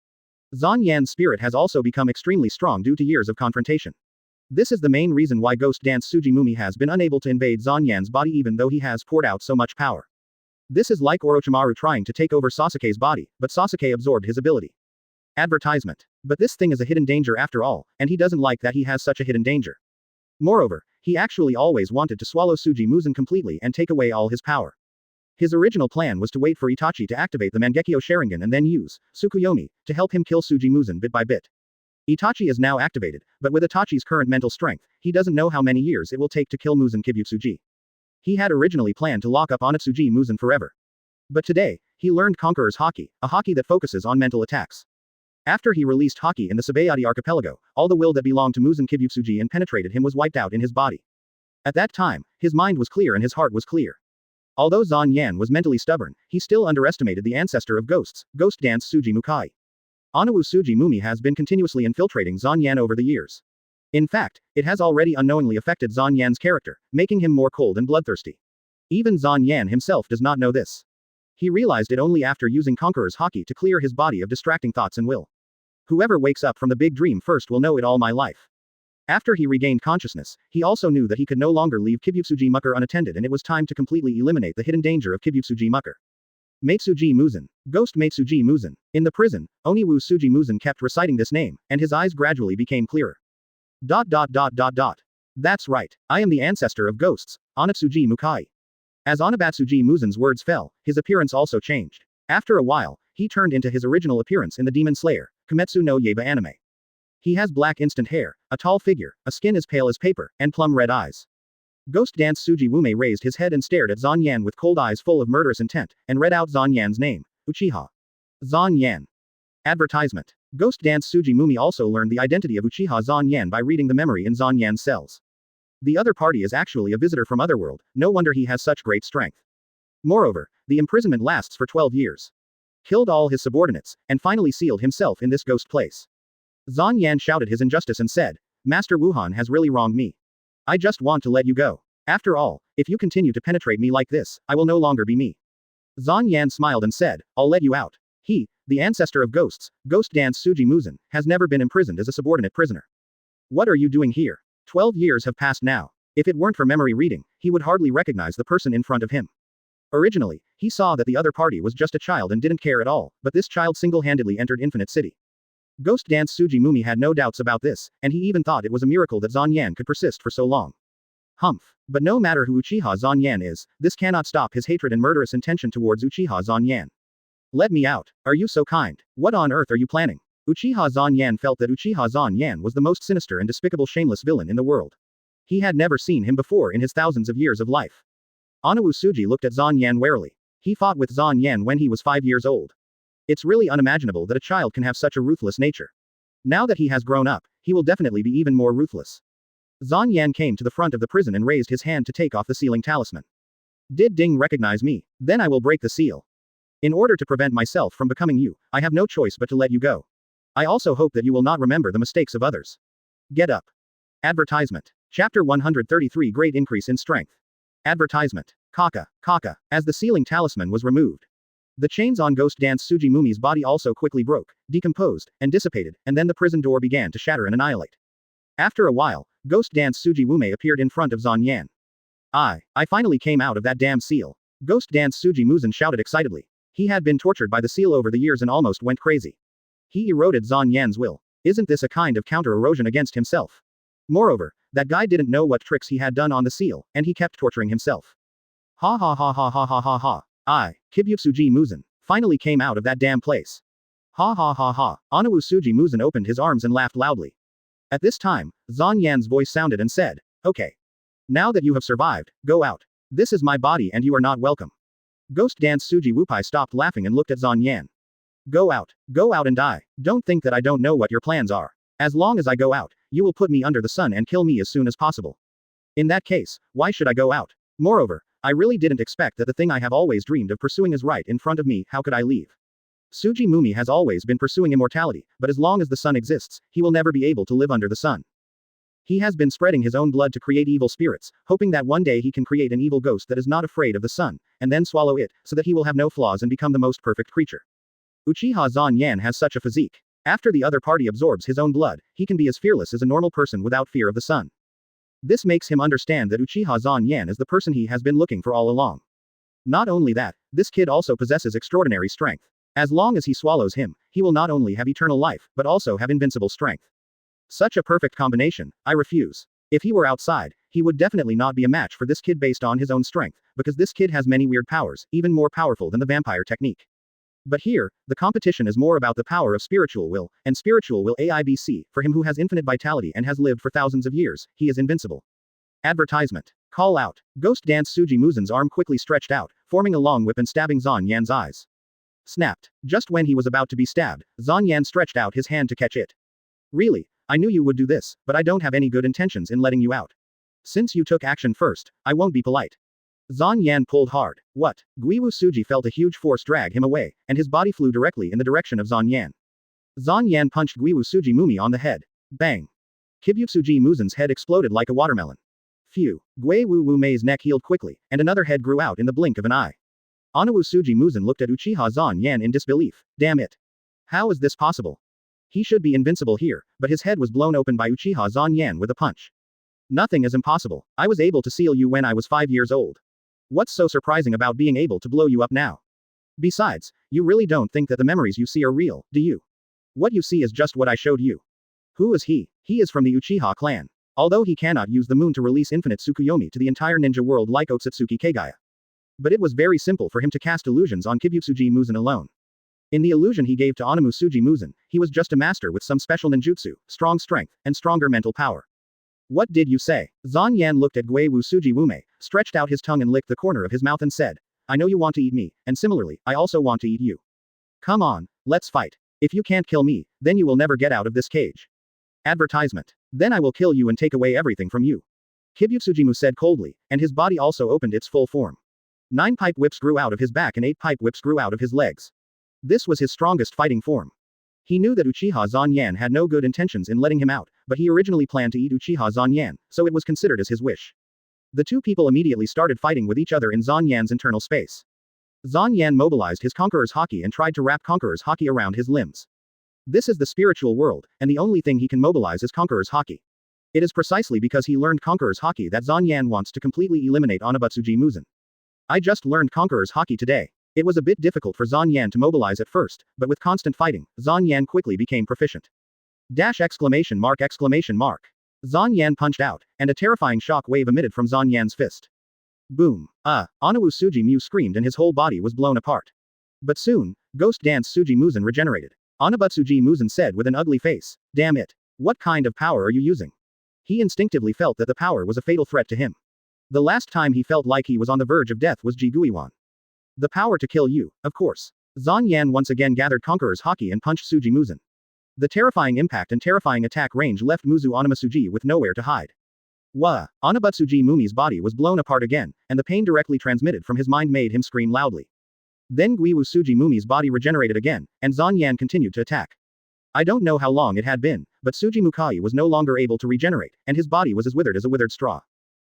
Zanyan's spirit has also become extremely strong due to years of confrontation. This is the main reason why Ghost Dance Tsuji Mumi has been unable to invade Zanyan's body even though he has poured out so much power. This is like Orochimaru trying to take over Sasuke's body, but Sasuke absorbed his ability. Advertisement. But this thing is a hidden danger after all, and he doesn't like that he has such a hidden danger. Moreover, he actually always wanted to swallow Tsuji Muzan completely and take away all his power. His original plan was to wait for Itachi to activate the Mangekyo Sharingan and then use Tsukuyomi to help him kill Tsuji Muzan bit by bit. Itachi is now activated, but with Itachi's current mental strength, he doesn't know how many years it will take to kill Muzan Kibutsuji. He had originally planned to lock up Onitsuji Muzan forever. But today, he learned Conquerors Haki, a Haki that focuses on mental attacks. After he released Haki in the Seadi Archipelago, all the will that belonged to Muzan Kibutsuji and penetrated him was wiped out in his body. At that time, his mind was clear and his heart was clear. Although Zanyan was mentally stubborn, he still underestimated the ancestor of ghosts, Ghost Dance Tsuji Mukai. Oniwu Tsuji Mumi has been continuously infiltrating Zanyan over the years. In fact, it has already unknowingly affected Zanyan's character, making him more cold and bloodthirsty. Even Zanyan himself does not know this. He realized it only after using Conquerors Haki to clear his body of distracting thoughts and will. Whoever wakes up from the big dream first will know it all my life. After he regained consciousness, he also knew that he could no longer leave Kibutsuji Mucker unattended and it was time to completely eliminate the hidden danger of Kibutsuji Mucker. Matsuji Muzan. Ghost Matsuji Muzan. In the prison, Oniwu Suji Muzan kept reciting this name, and his eyes gradually became clearer. That's right. I am the ancestor of ghosts, Onatsuji Mukai. As Onabatsuji Muzan's words fell, his appearance also changed. After a while, he turned into his original appearance in the Demon Slayer, Kimetsu no Yaiba anime. He has black instant hair, a tall figure, a skin as pale as paper, and plum-red eyes. Ghost Dance Suji Wume raised his head and stared at Zyan with cold eyes full of murderous intent, and read out Zanyan's name, Uchiha. Zyan. Advertisement. Ghost Dance Suji Mumi also learned the identity of Uchiha Zanyan by reading the memory in Zanyan's cells. The other party is actually a visitor from Otherworld, no wonder he has such great strength. Moreover, the imprisonment lasts for 12 years. Killed all his subordinates, and finally sealed himself in this ghost place. Zanyan shouted his injustice and said, Master Wuhan has really wronged me. I just want to let you go. After all, if you continue to penetrate me like this, I will no longer be me. Zanyan smiled and said, I'll let you out. He, the ancestor of ghosts, Ghost Dance Suji Muzan, has never been imprisoned as a subordinate prisoner. What are you doing here? 12 years have passed now. If it weren't for memory reading, he would hardly recognize the person in front of him. Originally, he saw that the other party was just a child and didn't care at all, but this child single-handedly entered Infinite City. Ghost Dance Suji Mumi had no doubts about this, and he even thought it was a miracle that Zanyan could persist for so long. Humph. But no matter who Uchiha Zanyan is, this cannot stop his hatred and murderous intention towards Uchiha Zanyan. Let me out. Are you so kind? What on earth are you planning? Uchiha Zanyan felt that Uchiha Zanyan was the most sinister and despicable shameless villain in the world. He had never seen him before in his thousands of years of life. Onawu Suji looked at Zanyan warily. He fought with Zanyan when he was 5 years old. It's really unimaginable that a child can have such a ruthless nature. Now that he has grown up, he will definitely be even more ruthless. Zanyan came to the front of the prison and raised his hand to take off the sealing talisman. Did Ding recognize me? Then I will break the seal. In order to prevent myself from becoming you, I have no choice but to let you go. I also hope that you will not remember the mistakes of others. Get up. Advertisement. Chapter 133 Great Increase in Strength. Advertisement. Kaka. As the sealing talisman was removed. The chains on Ghost Dance Suji Mumi's body also quickly broke, decomposed, and dissipated, and then the prison door began to shatter and annihilate. After a while, Ghost Dance Suji Wume appeared in front of Zanyan. I finally came out of that damn seal. Ghost Dance Suji Muzan shouted excitedly. He had been tortured by the seal over the years and almost went crazy. He eroded Zanyan's will. Isn't this a kind of counter-erosion against himself? Moreover, that guy didn't know what tricks he had done on the seal, and he kept torturing himself. Ha ha ha ha ha ha ha ha. Kibutsuji Muzan, finally came out of that damn place. Ha ha ha ha. Onawu Suji Muzan opened his arms and laughed loudly. At this time, Zanyan's voice sounded and said, Okay. Now that you have survived, go out. This is my body and you are not welcome. Ghost Dance Suji Wupai stopped laughing and looked at Zanyan. Go out and die. Don't think that I don't know what your plans are. As long as I go out, you will put me under the sun and kill me as soon as possible. In that case, why should I go out? Moreover, I really didn't expect that the thing I have always dreamed of pursuing is right in front of me, how could I leave? Suji Mumi has always been pursuing immortality, but as long as the sun exists, he will never be able to live under the sun. He has been spreading his own blood to create evil spirits, hoping that one day he can create an evil ghost that is not afraid of the sun, and then swallow it, so that he will have no flaws and become the most perfect creature. Uchiha Zanyan has such a physique. After the other party absorbs his own blood, he can be as fearless as a normal person without fear of the sun. This makes him understand that Uchiha Zanyan is the person he has been looking for all along. Not only that, this kid also possesses extraordinary strength. As long as he swallows him, he will not only have eternal life, but also have invincible strength. Such a perfect combination, I refuse. If he were outside, he would definitely not be a match for this kid based on his own strength, because this kid has many weird powers, even more powerful than the vampire technique. But here, the competition is more about the power of spiritual will, and spiritual will AIBC, for him who has infinite vitality and has lived for thousands of years, he is invincible. Advertisement. Call out. Ghost Dance Suji Muzan's arm quickly stretched out, forming a long whip and stabbing Zanyan's eyes. Snapped. Just when he was about to be stabbed, Zanyan stretched out his hand to catch it. Really, I knew you would do this, but I don't have any good intentions in letting you out. Since you took action first, I won't be polite. Zanyan pulled hard. What? Guiwu Suji felt a huge force drag him away, and his body flew directly in the direction of Zanyan. Zanyan punched Guiwu Suji Mumi on the head. Bang. Kibutsuji Muzan's head exploded like a watermelon. Phew. Guiwu Wume's neck healed quickly, and another head grew out in the blink of an eye. Onawu Suji Muzan looked at Uchiha Zanyan in disbelief. Damn it. How is this possible? He should be invincible here, but his head was blown open by Uchiha Zanyan with a punch. Nothing is impossible. I was able to seal you when I was 5 years old. What's so surprising about being able to blow you up now? Besides, you really don't think that the memories you see are real, do you? What you see is just what I showed you. Who is he? He is from the Uchiha clan. Although he cannot use the moon to release infinite Tsukuyomi to the entire ninja world like Otsutsuki Kagaya. But it was very simple for him to cast illusions on Kibutsuji Muzan alone. In the illusion he gave to Onimusuji Muzan, he was just a master with some special ninjutsu, strong strength, and stronger mental power. What did you say? Zyan looked at Guiwu Suji Wume, stretched out his tongue and licked the corner of his mouth and said, I know you want to eat me, and similarly, I also want to eat you. Come on, let's fight. If you can't kill me, then you will never get out of this cage. Advertisement. Then I will kill you and take away everything from you. Kibutsujimu said coldly, and his body also opened its full form. 9 pipe whips grew out of his back and 8 pipe whips grew out of his legs. This was his strongest fighting form. He knew that Uchiha Zyan had no good intentions in letting him out, but he originally planned to eat Uchiha Zyan, so it was considered as his wish. The two people immediately started fighting with each other in Zanyan's internal space. Zyan mobilized his Conqueror's haki and tried to wrap Conqueror's haki around his limbs. This is the spiritual world, and the only thing he can mobilize is Conqueror's haki. It is precisely because he learned Conqueror's haki that Zyan wants to completely eliminate Onabutsuji Muzan. I just learned Conqueror's haki today. It was a bit difficult for Zyan to mobilize at first, but with constant fighting, Zyan quickly became proficient. Exclamation mark. Zyan punched out, and a terrifying shock wave emitted from Zanyan's fist. Boom. Onawu Suji Mu screamed and his whole body was blown apart. But soon, Ghost Dance Suji Muzan regenerated. Onabutsuji Muzan said with an ugly face, damn it. What kind of power are you using? He instinctively felt that the power was a fatal threat to him. The last time he felt like he was on the verge of death was Jiguiwan. The power to kill you, of course. Zyan once again gathered Conqueror's haki and punched Suji Muzan. The terrifying impact and terrifying attack range left Muzu Onamasuji with nowhere to hide. Wah! Onabutsuji Mumi's body was blown apart again, and the pain directly transmitted from his mind made him scream loudly. Then Guiwu Suji Mumi's body regenerated again, and Zyan continued to attack. I don't know how long it had been, but Suji Mukai was no longer able to regenerate, and his body was as withered as a withered straw.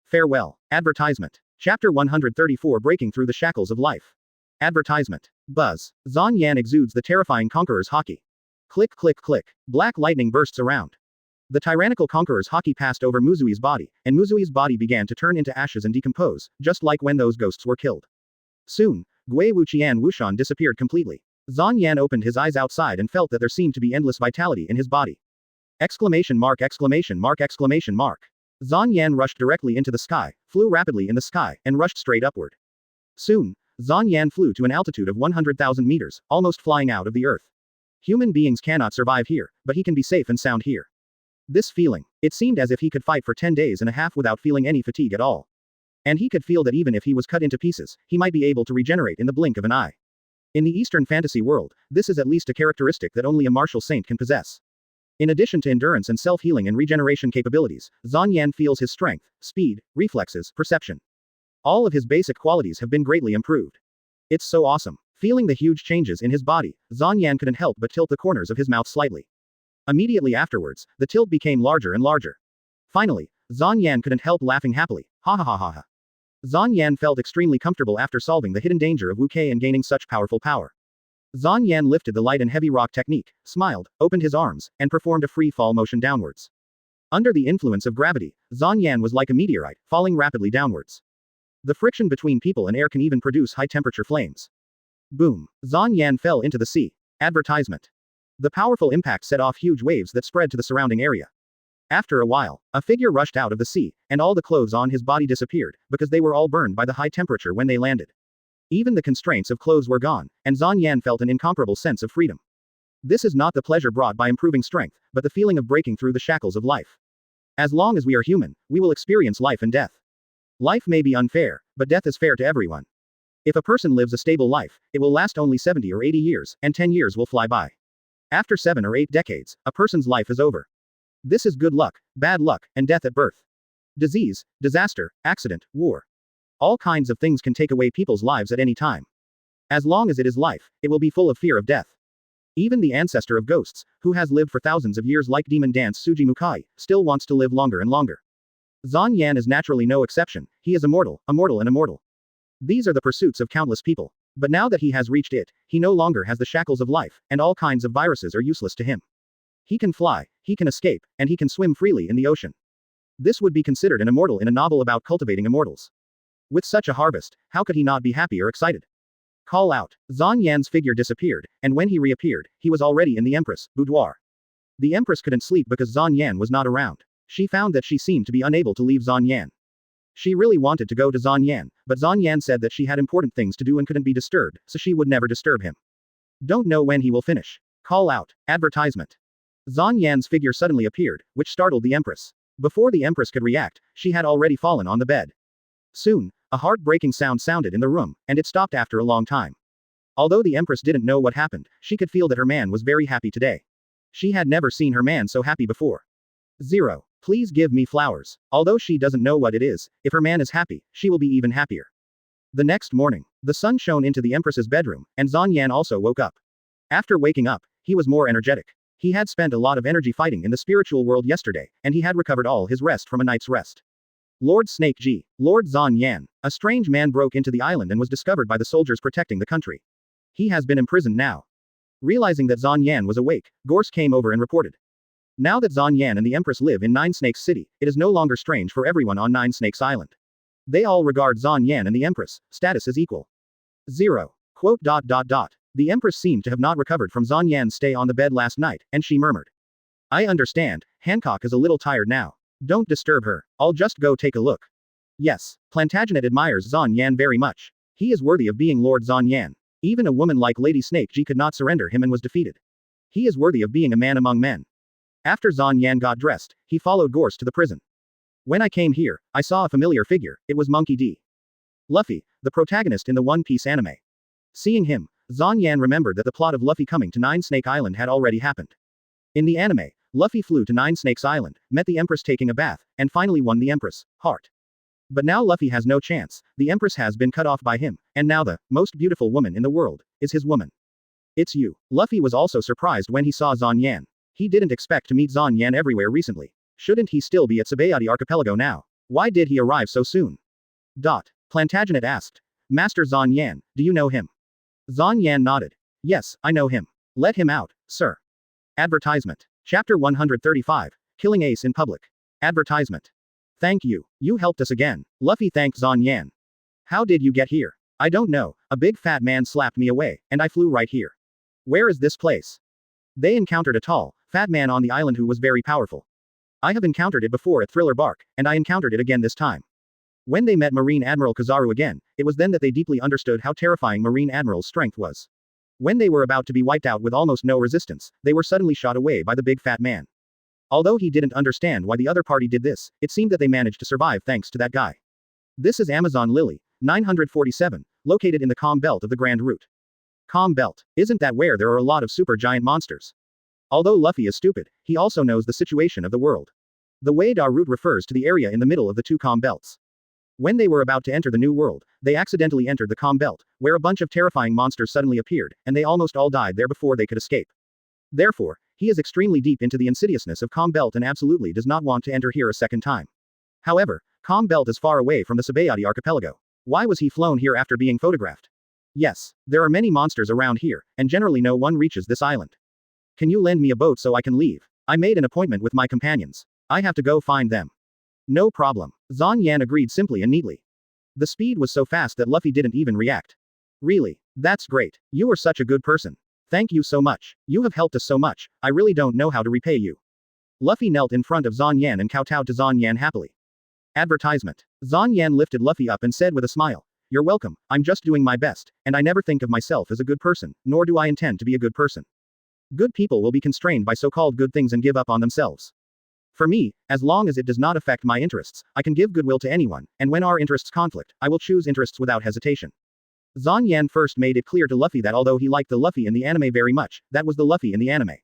Farewell. Advertisement. Chapter 134 Breaking Through the Shackles of Life. Advertisement. Buzz. Zyan exudes the terrifying Conqueror's haki. Click click click. Black lightning bursts around. The tyrannical Conqueror's haki passed over Muzui's body, and Muzui's body began to turn into ashes and decompose, just like when those ghosts were killed. Soon, Guiwu Qian Wushan disappeared completely. Zyan opened his eyes outside and felt that there seemed to be endless vitality in his body. Exclamation mark. Zyan rushed directly into the sky, flew rapidly in the sky, and rushed straight upward. Soon, Zyan flew to an altitude of 100,000 meters, almost flying out of the earth. Human beings cannot survive here, but he can be safe and sound here. This feeling, it seemed as if he could fight for 10 days and a half without feeling any fatigue at all. And he could feel that even if he was cut into pieces, he might be able to regenerate in the blink of an eye. In the Eastern fantasy world, this is at least a characteristic that only a martial saint can possess. In addition to endurance and self-healing and regeneration capabilities, Zyan feels his strength, speed, reflexes, perception. All of his basic qualities have been greatly improved. It's so awesome. Feeling the huge changes in his body, Zyan couldn't help but tilt the corners of his mouth slightly. Immediately afterwards, the tilt became larger and larger. Finally, Zyan couldn't help laughing happily. Ha ha ha ha ha. Zyan felt extremely comfortable after solving the hidden danger of Wu Kei and gaining such powerful power. Zyan lifted the light and heavy rock technique, smiled, opened his arms, and performed a free fall motion downwards. Under the influence of gravity, Zyan was like a meteorite, falling rapidly downwards. The friction between people and air can even produce high-temperature flames. Boom. Zyan fell into the sea. Advertisement. The powerful impact set off huge waves that spread to the surrounding area. After a while, a figure rushed out of the sea, and all the clothes on his body disappeared, because they were all burned by the high temperature when they landed. Even the constraints of clothes were gone, and Zyan felt an incomparable sense of freedom. This is not the pleasure brought by improving strength, but the feeling of breaking through the shackles of life. As long as we are human, we will experience life and death. Life may be unfair, but death is fair to everyone. If a person lives a stable life, it will last only 70 or 80 years, and 10 years will fly by. After 7 or 8 decades, a person's life is over. This is good luck, bad luck, and death at birth. Disease, disaster, accident, war. All kinds of things can take away people's lives at any time. As long as it is life, it will be full of fear of death. Even the ancestor of ghosts, who has lived for thousands of years like demon dance Suji Mukai, still wants to live longer and longer. Zyan is naturally no exception. He is immortal, and immortal. These are the pursuits of countless people. But now that he has reached it, he no longer has the shackles of life, and all kinds of viruses are useless to him. He can fly, he can escape, and he can swim freely in the ocean. This would be considered an immortal in a novel about cultivating immortals. With such a harvest, how could he not be happy or excited? Call out. Zyan's figure disappeared, and when he reappeared, he was already in the Empress' boudoir. The Empress couldn't sleep because Zyan was not around. She found that she seemed to be unable to leave Zyan. She really wanted to go to Zyan, but Zyan said that she had important things to do and couldn't be disturbed, so she would never disturb him. Don't know when he will finish. Call out. Advertisement. Zyan's figure suddenly appeared, which startled the Empress. Before the Empress could react, she had already fallen on the bed. Soon, a heart-breaking sound sounded in the room, and it stopped after a long time. Although the Empress didn't know what happened, she could feel that her man was very happy today. She had never seen her man so happy before. 0. Please give me flowers. Although she doesn't know what it is, if her man is happy, she will be even happier. The next morning, the sun shone into the Empress's bedroom, and Zyan also woke up. After waking up, he was more energetic. He had spent a lot of energy fighting in the spiritual world yesterday, and he had recovered all his rest from a night's rest. Lord Snake G. Lord Zyan. A strange man broke into the island and was discovered by the soldiers protecting the country. He has been imprisoned now. Realizing that Zyan was awake, Gorse came over and reported. Now that Zyan and the Empress live in Nine Snakes City, it is no longer strange for everyone on Nine Snakes Island. They all regard Zyan and the Empress' status as equal. 0. Quote. The Empress seemed to have not recovered from Zyan's stay on the bed last night, and she murmured. I understand, Hancock is a little tired now. Don't disturb her, I'll just go take a look. Yes, Plantagenet admires Zyan very much. He is worthy of being Lord Zyan. Even a woman like Lady Snake G could not surrender him and was defeated. He is worthy of being a man among men. After Zyan got dressed, he followed Gorse to the prison. When I came here, I saw a familiar figure, it was Monkey D. Luffy, the protagonist in the One Piece anime. Seeing him, Zyan remembered that the plot of Luffy coming to Nine Snake Island had already happened. In the anime, Luffy flew to Nine Snakes Island, met the Empress taking a bath, and finally won the Empress' heart. But now Luffy has no chance, the Empress has been cut off by him, and now the most beautiful woman in the world is his woman. It's you. Luffy was also surprised when he saw Zyan. He didn't expect to meet Zyan everywhere recently. Shouldn't he still be at Seadi Archipelago now? Why did he arrive so soon? Plantagenet asked. Master Zyan, do you know him? Zyan nodded. Yes, I know him. Let him out, sir. Advertisement. Chapter 135. Killing Ace in Public. Advertisement. Thank you. You helped us again. Luffy thanked Zyan. How did you get here? I don't know. A big fat man slapped me away, and I flew right here. Where is this place? They encountered a tall, fat man on the island who was very powerful. I have encountered it before at Thriller Bark, and I encountered it again this time. When they met Marine Admiral Kizaru again, it was then that they deeply understood how terrifying Marine Admiral's strength was. When they were about to be wiped out with almost no resistance, they were suddenly shot away by the big fat man. Although he didn't understand why the other party did this, it seemed that they managed to survive thanks to that guy. This is Amazon Lily, 947, located in the calm belt of the Grand Route. Calm belt. Isn't that where there are a lot of super giant monsters? Although Luffy is stupid, he also knows the situation of the world. The way Da route refers to the area in the middle of the two calm belts. When they were about to enter the new world, they accidentally entered the calm belt, where a bunch of terrifying monsters suddenly appeared, and they almost all died there before they could escape. Therefore, he is extremely deep into the insidiousness of calm belt and absolutely does not want to enter here a second time. However, calm belt is far away from the Seadi archipelago. Why was he flown here after being photographed? Yes, there are many monsters around here, and generally no one reaches this island. Can you lend me a boat so I can leave? I made an appointment with my companions. I have to go find them. No problem. Zyan agreed simply and neatly. The speed was so fast that Luffy didn't even react. Really? That's great. You are such a good person. Thank you so much. You have helped us so much, I really don't know how to repay you. Luffy knelt in front of Zyan and kowtowed to Zyan happily. Advertisement. Zyan lifted Luffy up and said with a smile, You're welcome, I'm just doing my best, and I never think of myself as a good person, nor do I intend to be a good person. Good people will be constrained by so-called good things and give up on themselves. For me, as long as it does not affect my interests, I can give goodwill to anyone, and when our interests conflict, I will choose interests without hesitation. Zyan first made it clear to Luffy that although he liked the Luffy in the anime very much, that was the Luffy in the anime.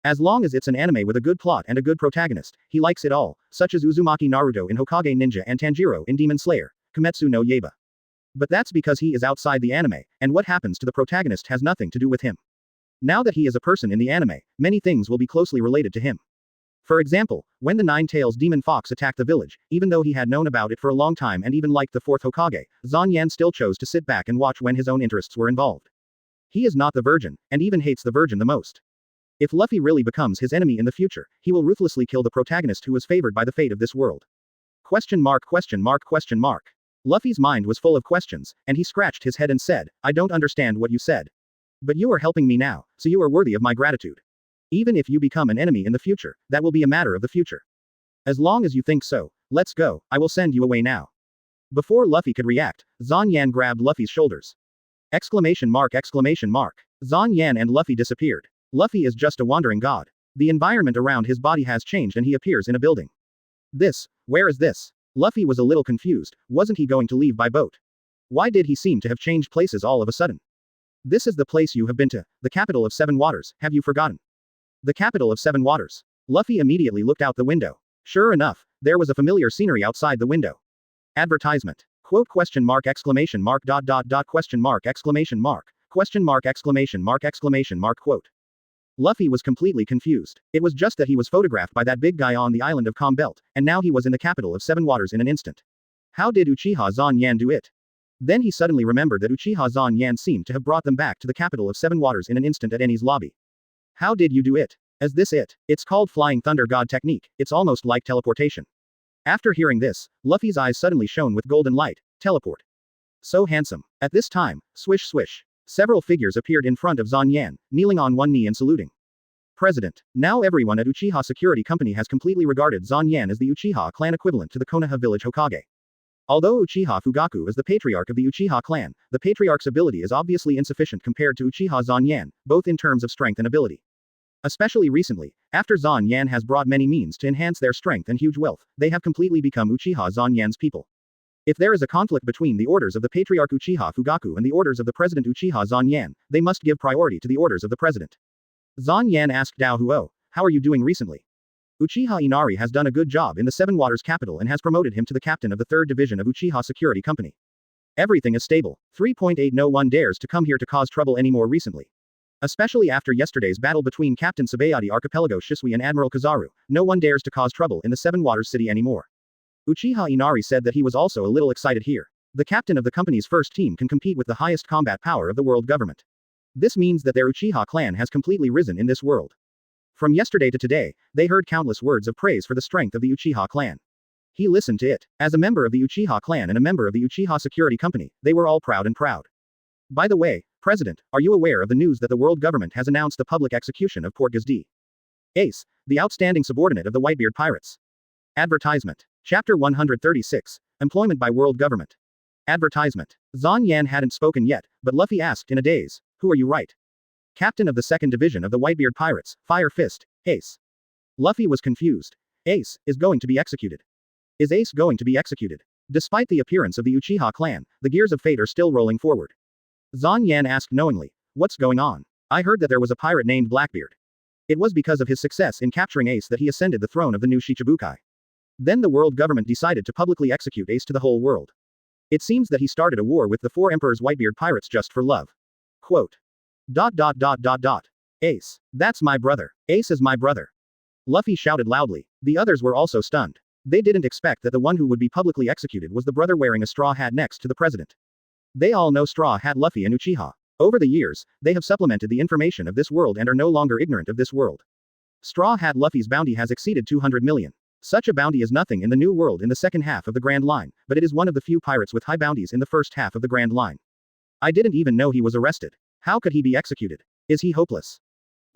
As long as it's an anime with a good plot and a good protagonist, he likes it all, such as Uzumaki Naruto in Hokage Ninja and Tanjiro in Demon Slayer, Kimetsu no Yaiba. But that's because he is outside the anime, and what happens to the protagonist has nothing to do with him. Now that he is a person in the anime, many things will be closely related to him. For example, when the Nine-Tails Demon Fox attacked the village, even though he had known about it for a long time and even liked the fourth Hokage, Zyan still chose to sit back and watch when his own interests were involved. He is not the virgin, and even hates the virgin the most. If Luffy really becomes his enemy in the future, he will ruthlessly kill the protagonist who is favored by the fate of this world. Question mark question mark question mark. Luffy's mind was full of questions, and he scratched his head and said, I don't understand what you said. But you are helping me now, so you are worthy of my gratitude. Even if you become an enemy in the future, that will be a matter of the future. As long as you think so, let's go, I will send you away now. Before Luffy could react, Zyan grabbed Luffy's shoulders. Exclamation mark. Zyan and Luffy disappeared. Luffy is just a wandering god. The environment around his body has changed and he appears in a building. Where is this? Luffy was a little confused, wasn't he going to leave by boat? Why did he seem to have changed places all of a sudden? This is the place you have been to, the capital of 7 waters, have you forgotten? The capital of 7 waters. Luffy immediately looked out the window. Sure enough, there was a familiar scenery outside the window. Advertisement. Quote question mark exclamation mark dot dot dot question mark exclamation mark exclamation mark quote. Luffy was completely confused. It was just that he was photographed by that big guy on the island of Calm Belt, and now he was in the capital of 7 waters in an instant. How did Uchiha Zyan do it? Then he suddenly remembered that Uchiha Zyan seemed to have brought them back to the capital of 7 waters in an instant at Eni's lobby. How did you do it? Is this it? It's called Flying Thunder God technique, it's almost like teleportation. After hearing this, Luffy's eyes suddenly shone with golden light. Teleport. So handsome. At this time, swish swish. Several figures appeared in front of Zyan, kneeling on one knee and saluting. President. Now everyone at Uchiha Security Company has completely regarded Zyan as the Uchiha clan equivalent to the Konoha village Hokage. Although Uchiha Fugaku is the patriarch of the Uchiha clan, the patriarch's ability is obviously insufficient compared to Uchiha Zyan, both in terms of strength and ability. Especially recently, after Zyan has brought many means to enhance their strength and huge wealth, they have completely become Uchiha Zanyan's people. If there is a conflict between the orders of the Patriarch Uchiha Fugaku and the orders of the President Uchiha Zyan, they must give priority to the orders of the President. Zyan asked Dao Huo, how are you doing recently? Uchiha Inari has done a good job in the 7 Waters capital and has promoted him to the captain of the 3rd Division of Uchiha Security Company. Everything is stable. 3.8 No one dares to come here to cause trouble anymore recently. Especially after yesterday's battle between Captain Seadi Archipelago Shisui and Admiral Kizaru, no one dares to cause trouble in the 7 Waters city anymore. Uchiha Inari said that he was also a little excited here. The captain of the company's first team can compete with the highest combat power of the world government. This means that their Uchiha clan has completely risen in this world. From yesterday to today, they heard countless words of praise for the strength of the Uchiha clan. He listened to it. As a member of the Uchiha clan and a member of the Uchiha Security Company, they were all proud. By the way, President, are you aware of the news that the world government has announced the public execution of Purging? Ace, the outstanding subordinate of the Whitebeard pirates. Advertisement. Chapter 136. Employment by world government. Advertisement. Zyan hadn't spoken yet, but Luffy asked in a daze, who are you right? Captain of the 2nd Division of the Whitebeard pirates, Fire Fist, Ace. Luffy was confused. Ace is going to be executed. Is Ace going to be executed? Despite the appearance of the Uchiha clan, the gears of fate are still rolling forward. Zyan asked knowingly, what's going on? I heard that there was a pirate named Blackbeard. It was because of his success in capturing Ace that he ascended the throne of the new Shichibukai. Then the world government decided to publicly execute Ace to the whole world. It seems that he started a war with the 4 Emperors Whitebeard pirates just for love. Quote. ... Ace. That's my brother. Ace is my brother. Luffy shouted loudly. The others were also stunned. They didn't expect that the one who would be publicly executed was the brother wearing a straw hat next to the president. They all know Straw Hat Luffy and Uchiha. Over the years, they have supplemented the information of this world and are no longer ignorant of this world. Straw Hat Luffy's bounty has exceeded 200 million. Such a bounty is nothing in the new world in the second half of the Grand Line, but it is one of the few pirates with high bounties in the first half of the Grand Line. I didn't even know he was arrested. How could he be executed? Is he hopeless?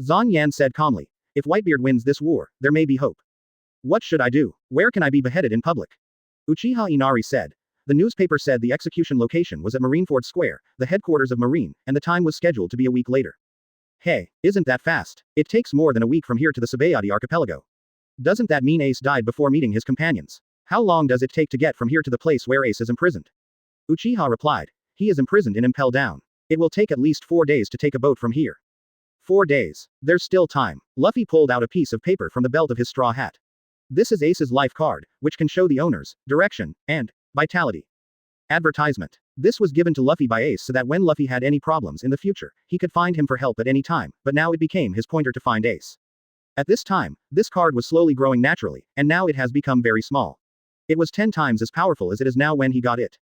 Zyan said calmly. If Whitebeard wins this war, there may be hope. What should I do? Where can I be beheaded in public? Uchiha Inari said. The newspaper said the execution location was at Marineford Square, the headquarters of Marine, and the time was scheduled to be a week later. Hey, isn't that fast? It takes more than a week from here to the Seadi Archipelago. Doesn't that mean Ace died before meeting his companions? How long does it take to get from here to the place where Ace is imprisoned? Uchiha replied. He is imprisoned in Impel Down. It will take at least 4 days to take a boat from here. 4 days. There's still time. Luffy pulled out a piece of paper from the belt of his straw hat. This is Ace's life card, which can show the owners, direction, and vitality. Advertisement. This was given to Luffy by Ace so that when Luffy had any problems in the future, he could find him for help at any time, but now it became his pointer to find Ace. At this time, this card was slowly growing naturally, and now it has become very small. It was 10 times as powerful as it is now when he got it.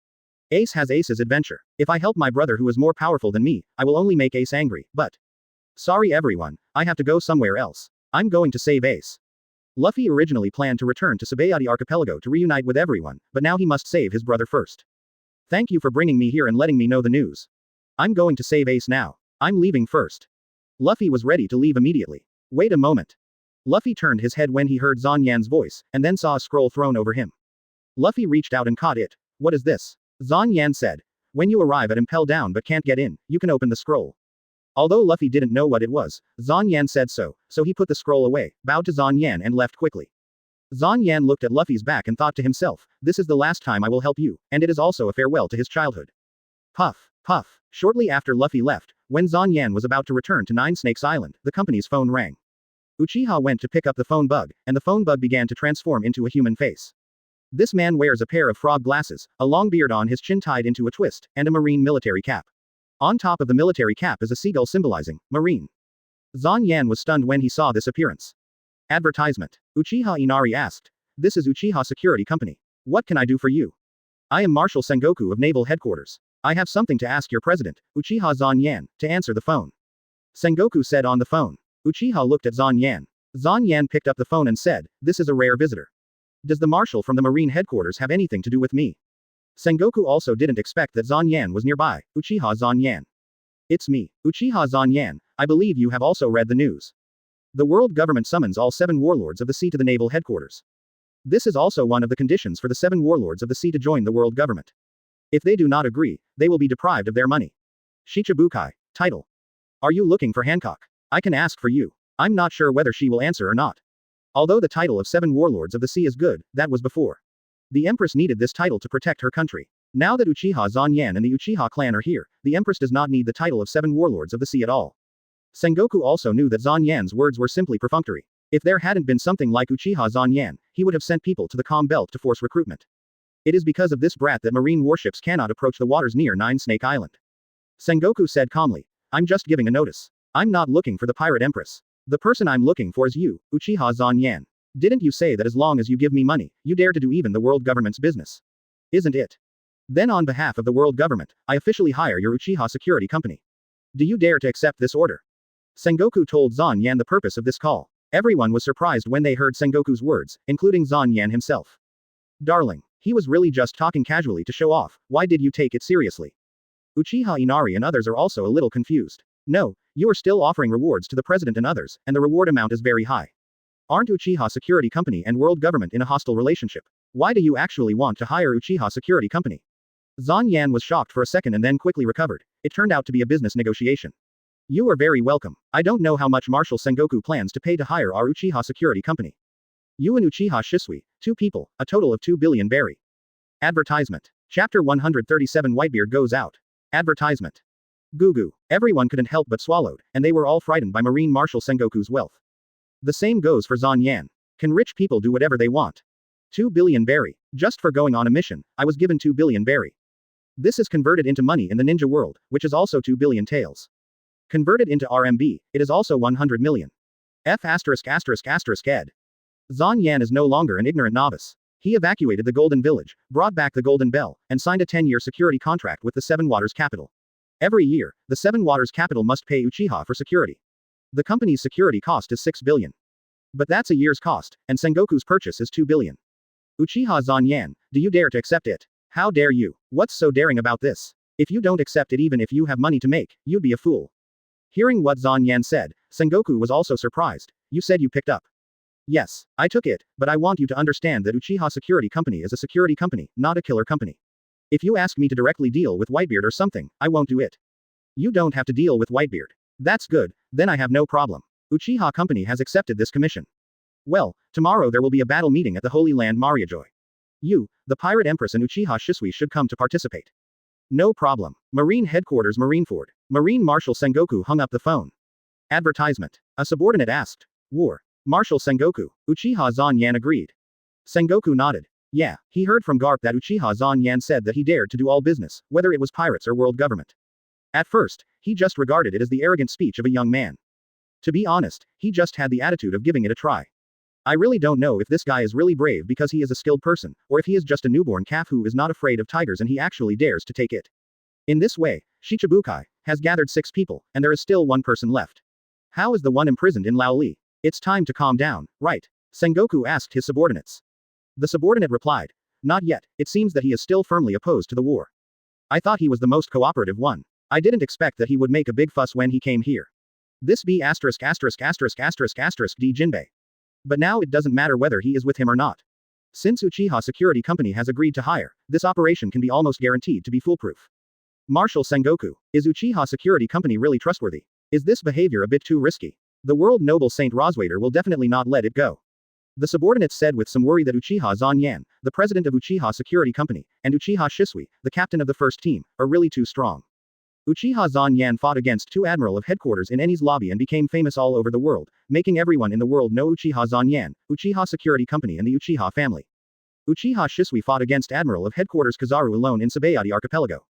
Ace has Ace's adventure. If I help my brother who is more powerful than me, I will only make Ace angry, but... Sorry everyone, I have to go somewhere else. I'm going to save Ace. Luffy originally planned to return to Seadi Archipelago to reunite with everyone, but now he must save his brother first. Thank you for bringing me here and letting me know the news. I'm going to save Ace now. I'm leaving first. Luffy was ready to leave immediately. Wait a moment. Luffy turned his head when he heard Zanyan's voice, and then saw a scroll thrown over him. Luffy reached out and caught it. What is this? Zanyan said. When you arrive at Impel Down but can't get in, you can open the scroll. Although Luffy didn't know what it was, Zanyan said so he put the scroll away, bowed to Zanyan and left quickly. Zanyan looked at Luffy's back and thought to himself, this is the last time I will help you, and it is also a farewell to his childhood. Puff, puff. Shortly after Luffy left, when Zanyan was about to return to Nine Snakes Island, the company's phone rang. Uchiha went to pick up the phone bug, and the phone bug began to transform into a human face. This man wears a pair of frog glasses, a long beard on his chin tied into a twist, and a marine military cap. On top of the military cap is a seagull symbolizing marine. Zanyan was stunned when he saw this appearance. Advertisement. Uchiha Inari asked. This is Uchiha Security Company. What can I do for you? I am Marshal Sengoku of Naval Headquarters. I have something to ask your president, Uchiha Zanyan, to answer the phone. Sengoku said on the phone. Uchiha looked at Zanyan. Zanyan picked up the phone and said, this is a rare visitor. Does the marshal from the Marine headquarters have anything to do with me? Sengoku also didn't expect that Zanyan was nearby. Uchiha Zanyan. It's me, Uchiha Zanyan. I believe you have also read the news. The world government summons all 7 warlords of the sea to the naval headquarters. This is also one of the conditions for the 7 warlords of the sea to join the world government. If they do not agree, they will be deprived of their money. Shichibukai. Title. Are you looking for Hancock? I can ask for you. I'm not sure whether she will answer or not. Although the title of 7 warlords of the sea is good, that was before. The Empress needed this title to protect her country. Now that Uchiha Zanyan and the Uchiha clan are here, the Empress does not need the title of 7 warlords of the sea at all. Sengoku also knew that Zanyan's words were simply perfunctory. If there hadn't been something like Uchiha Zanyan, he would have sent people to the Calm Belt to force recruitment. It is because of this brat that marine warships cannot approach the waters near Nine Snake Island. Sengoku said calmly. I'm just giving a notice. I'm not looking for the pirate empress. The person I'm looking for is you, Uchiha Zanyan. Didn't you say that as long as you give me money, you dare to do even the world government's business? Isn't it? Then on behalf of the world government, I officially hire your Uchiha Security Company. Do you dare to accept this order? Sengoku told Zanyan the purpose of this call. Everyone was surprised when they heard Sengoku's words, including Zanyan himself. Darling, he was really just talking casually to show off. Why did you take it seriously? Uchiha Inari and others are also a little confused. No, you are still offering rewards to the president and others, and the reward amount is very high. Aren't Uchiha Security Company and world government in a hostile relationship? Why do you actually want to hire Uchiha Security Company? Zanyan was shocked for a second and then quickly recovered. It turned out to be a business negotiation. You are very welcome. I don't know how much Marshal Sengoku plans to pay to hire our Uchiha Security Company. You and Uchiha Shisui, 2 people, a total of 2 billion berry. Advertisement. Chapter 137 Whitebeard goes out. Advertisement. Gugu. Everyone couldn't help but swallowed, and they were all frightened by Marine Marshal Sengoku's wealth. The same goes for Zanyan. Can rich people do whatever they want? 2 billion berry. Just for going on a mission, I was given 2 billion berry. This is converted into money in the ninja world, which is also 2 billion taels. Converted into RMB, it is also 100 million. F********. Ed. Zanyan is no longer an ignorant novice. He evacuated the Golden Village, brought back the Golden Bell, and signed a 10-year security contract with the Seven Waters Capital. Every year, the Seven Waters Capital must pay Uchiha for security. The company's security cost is 6 billion. But that's a year's cost, and Sengoku's purchase is 2 billion. Uchiha Zanyan, do you dare to accept it? How dare you? What's so daring about this? If you don't accept it even if you have money to make, you'd be a fool. Hearing what Zanyan said, Sengoku was also surprised. You said you picked up. Yes, I took it, but I want you to understand that Uchiha Security Company is a security company, not a killer company. If you ask me to directly deal with Whitebeard or something, I won't do it. You don't have to deal with Whitebeard. That's good, then I have no problem. Uchiha Company has accepted this commission. Well, tomorrow there will be a battle meeting at the Holy Land Mariajoy. You, the Pirate Empress and Uchiha Shisui should come to participate. No problem. Marine Headquarters Marineford. Marine Marshal Sengoku hung up the phone. Advertisement. A subordinate asked. War. Marshal Sengoku. Uchiha Zanyan agreed. Sengoku nodded. Yeah, he heard from Garp that Uchiha Zanyan said that he dared to do all business, whether it was pirates or world government. At first, he just regarded it as the arrogant speech of a young man. To be honest, he just had the attitude of giving it a try. I really don't know if this guy is really brave because he is a skilled person, or if he is just a newborn calf who is not afraid of tigers and he actually dares to take it. In this way, Shichibukai has gathered 6 people, and there is still 1 person left. How is the one imprisoned in Laoli? It's time to calm down, right? Sengoku asked his subordinates. The subordinate replied. Not yet, it seems that he is still firmly opposed to the war. I thought he was the most cooperative one. I didn't expect that he would make a big fuss when he came here. This be asterisk asterisk asterisk asterisk asterisk D Jinbei. But now it doesn't matter whether he is with him or not. Since Uchiha Security Company has agreed to hire, this operation can be almost guaranteed to be foolproof. Marshal Sengoku, is Uchiha Security Company really trustworthy? Is this behavior a bit too risky? The world noble Saint Roswader will definitely not let it go. The subordinates said with some worry that Uchiha Zyan, the president of Uchiha Security Company, and Uchiha Shisui, the captain of the first team, are really too strong. Uchiha Zyan fought against two admiral of headquarters in Eni's lobby and became famous all over the world, making everyone in the world know Uchiha Zyan, Uchiha Security Company and the Uchiha family. Uchiha Shisui fought against admiral of headquarters Kizaru alone in Seadi Archipelago.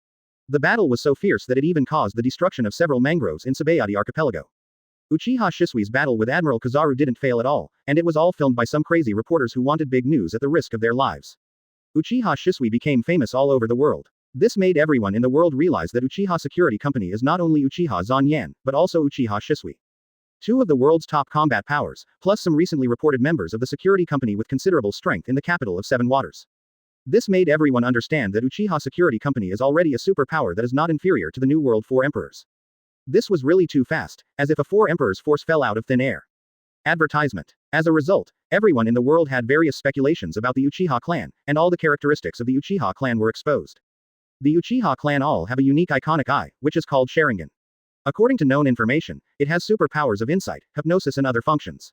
The battle was so fierce that it even caused the destruction of several mangroves in Seadi Archipelago. Uchiha Shisui's battle with Admiral Kizaru didn't fail at all, and it was all filmed by some crazy reporters who wanted big news at the risk of their lives. Uchiha Shisui became famous all over the world. This made everyone in the world realize that Uchiha Security Company is not only Uchiha Zyan, but also Uchiha Shisui. Two of the world's top combat powers, plus some recently reported members of the security company with considerable strength in the capital of Seven Waters. This made everyone understand that Uchiha Security Company is already a superpower that is not inferior to the New World Four Emperors. This was really too fast, as if a Four Emperors force fell out of thin air. Advertisement. As a result, everyone in the world had various speculations about the Uchiha clan, and all the characteristics of the Uchiha clan were exposed. The Uchiha clan all have a unique iconic eye, which is called Sharingan. According to known information, it has superpowers of insight, hypnosis and other functions.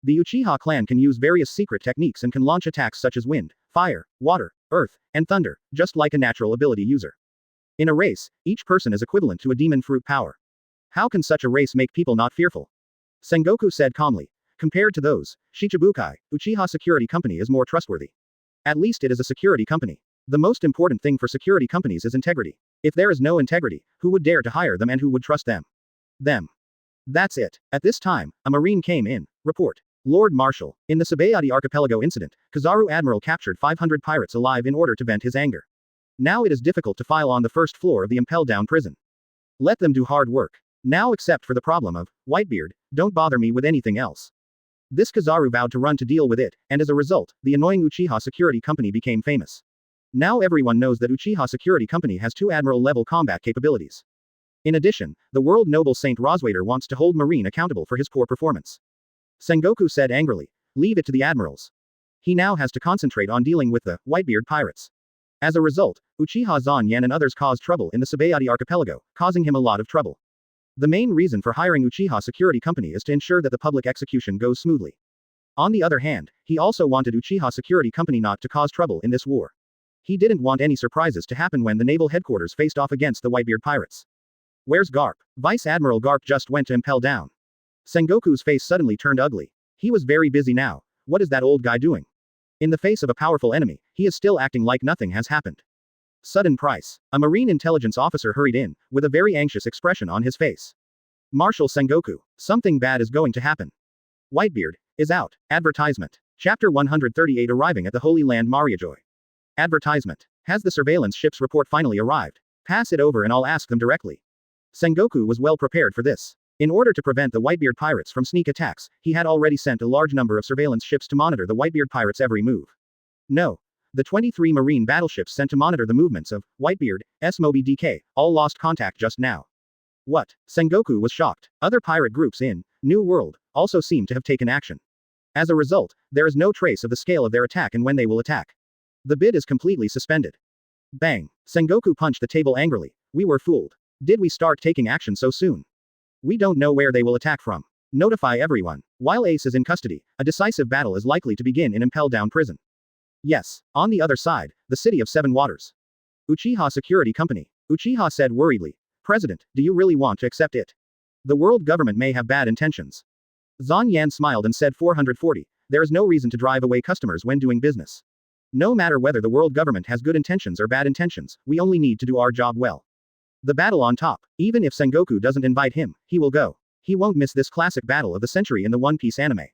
The Uchiha clan can use various secret techniques and can launch attacks such as wind, fire, water, earth, and thunder, just like a natural ability user. In a race, each person is equivalent to a demon fruit power. How can such a race make people not fearful? Sengoku said calmly. Compared to those, Shichibukai, Uchiha Security Company is more trustworthy. At least it is a security company. The most important thing for security companies is integrity. If there is no integrity, who would dare to hire them and who would trust them? Them. That's it. At this time, a marine came in. Report. Lord Marshal, in the Seadi Archipelago incident, Kizaru Admiral captured 500 pirates alive in order to vent his anger. Now it is difficult to file on the first floor of the impel-down prison. Let them do hard work. Now except for the problem of Whitebeard, don't bother me with anything else. This Kizaru vowed to run to deal with it, and as a result, the annoying Uchiha Security Company became famous. Now everyone knows that Uchiha Security Company has two admiral-level combat capabilities. In addition, the world noble Saint Roswader wants to hold Marine accountable for his poor performance. Sengoku said angrily. Leave it to the admirals. He now has to concentrate on dealing with the Whitebeard pirates. As a result, Uchiha Zyan and others caused trouble in the Seadi Archipelago, causing him a lot of trouble. The main reason for hiring Uchiha Security Company is to ensure that the public execution goes smoothly. On the other hand, he also wanted Uchiha Security Company not to cause trouble in this war. He didn't want any surprises to happen when the naval headquarters faced off against the Whitebeard pirates. Where's Garp? Vice Admiral Garp just went to impel down. Sengoku's face suddenly turned ugly. He was very busy now. What is that old guy doing? In the face of a powerful enemy, he is still acting like nothing has happened. Sudden price. A marine intelligence officer hurried in, with a very anxious expression on his face. Marshal Sengoku, something bad is going to happen. Whitebeard is out. Advertisement. Chapter 138 Arriving at the Holy Land Jooy. Advertisement. Has the surveillance ship's report finally arrived? Pass it over and I'll ask them directly. Sengoku was well prepared for this. In order to prevent the Whitebeard pirates from sneak attacks, he had already sent a large number of surveillance ships to monitor the Whitebeard pirates' every move. No. The 23 marine battleships sent to monitor the movements of Whitebeard's Moby DK all lost contact just now. What? Sengoku was shocked. Other pirate groups in New World also seem to have taken action. As a result, there is no trace of the scale of their attack and when they will attack. The bid is completely suspended. Bang. Sengoku punched the table angrily. We were fooled. Did we start taking action so soon? We don't know where they will attack from. Notify everyone. While Ace is in custody, a decisive battle is likely to begin in Impel Down Prison. Yes. On the other side, the city of Seven Waters. Uchiha Security Company. Uchiha said worriedly. President, do you really want to accept it? The world government may have bad intentions. Zyan smiled and said 440. There is no reason to drive away customers when doing business. No matter whether the world government has good intentions or bad intentions, we only need to do our job well. The battle on top. Even if Sengoku doesn't invite him, he will go. He won't miss this classic battle of the century in the One Piece anime.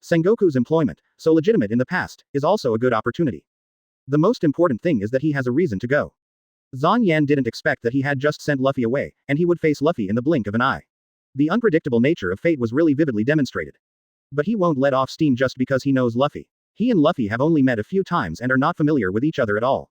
Sengoku's employment, so legitimate in the past, is also a good opportunity. The most important thing is that he has a reason to go. Zyan didn't expect that he had just sent Luffy away, and he would face Luffy in the blink of an eye. The unpredictable nature of fate was really vividly demonstrated. But he won't let off steam just because he knows Luffy. He and Luffy have only met a few times and are not familiar with each other at all.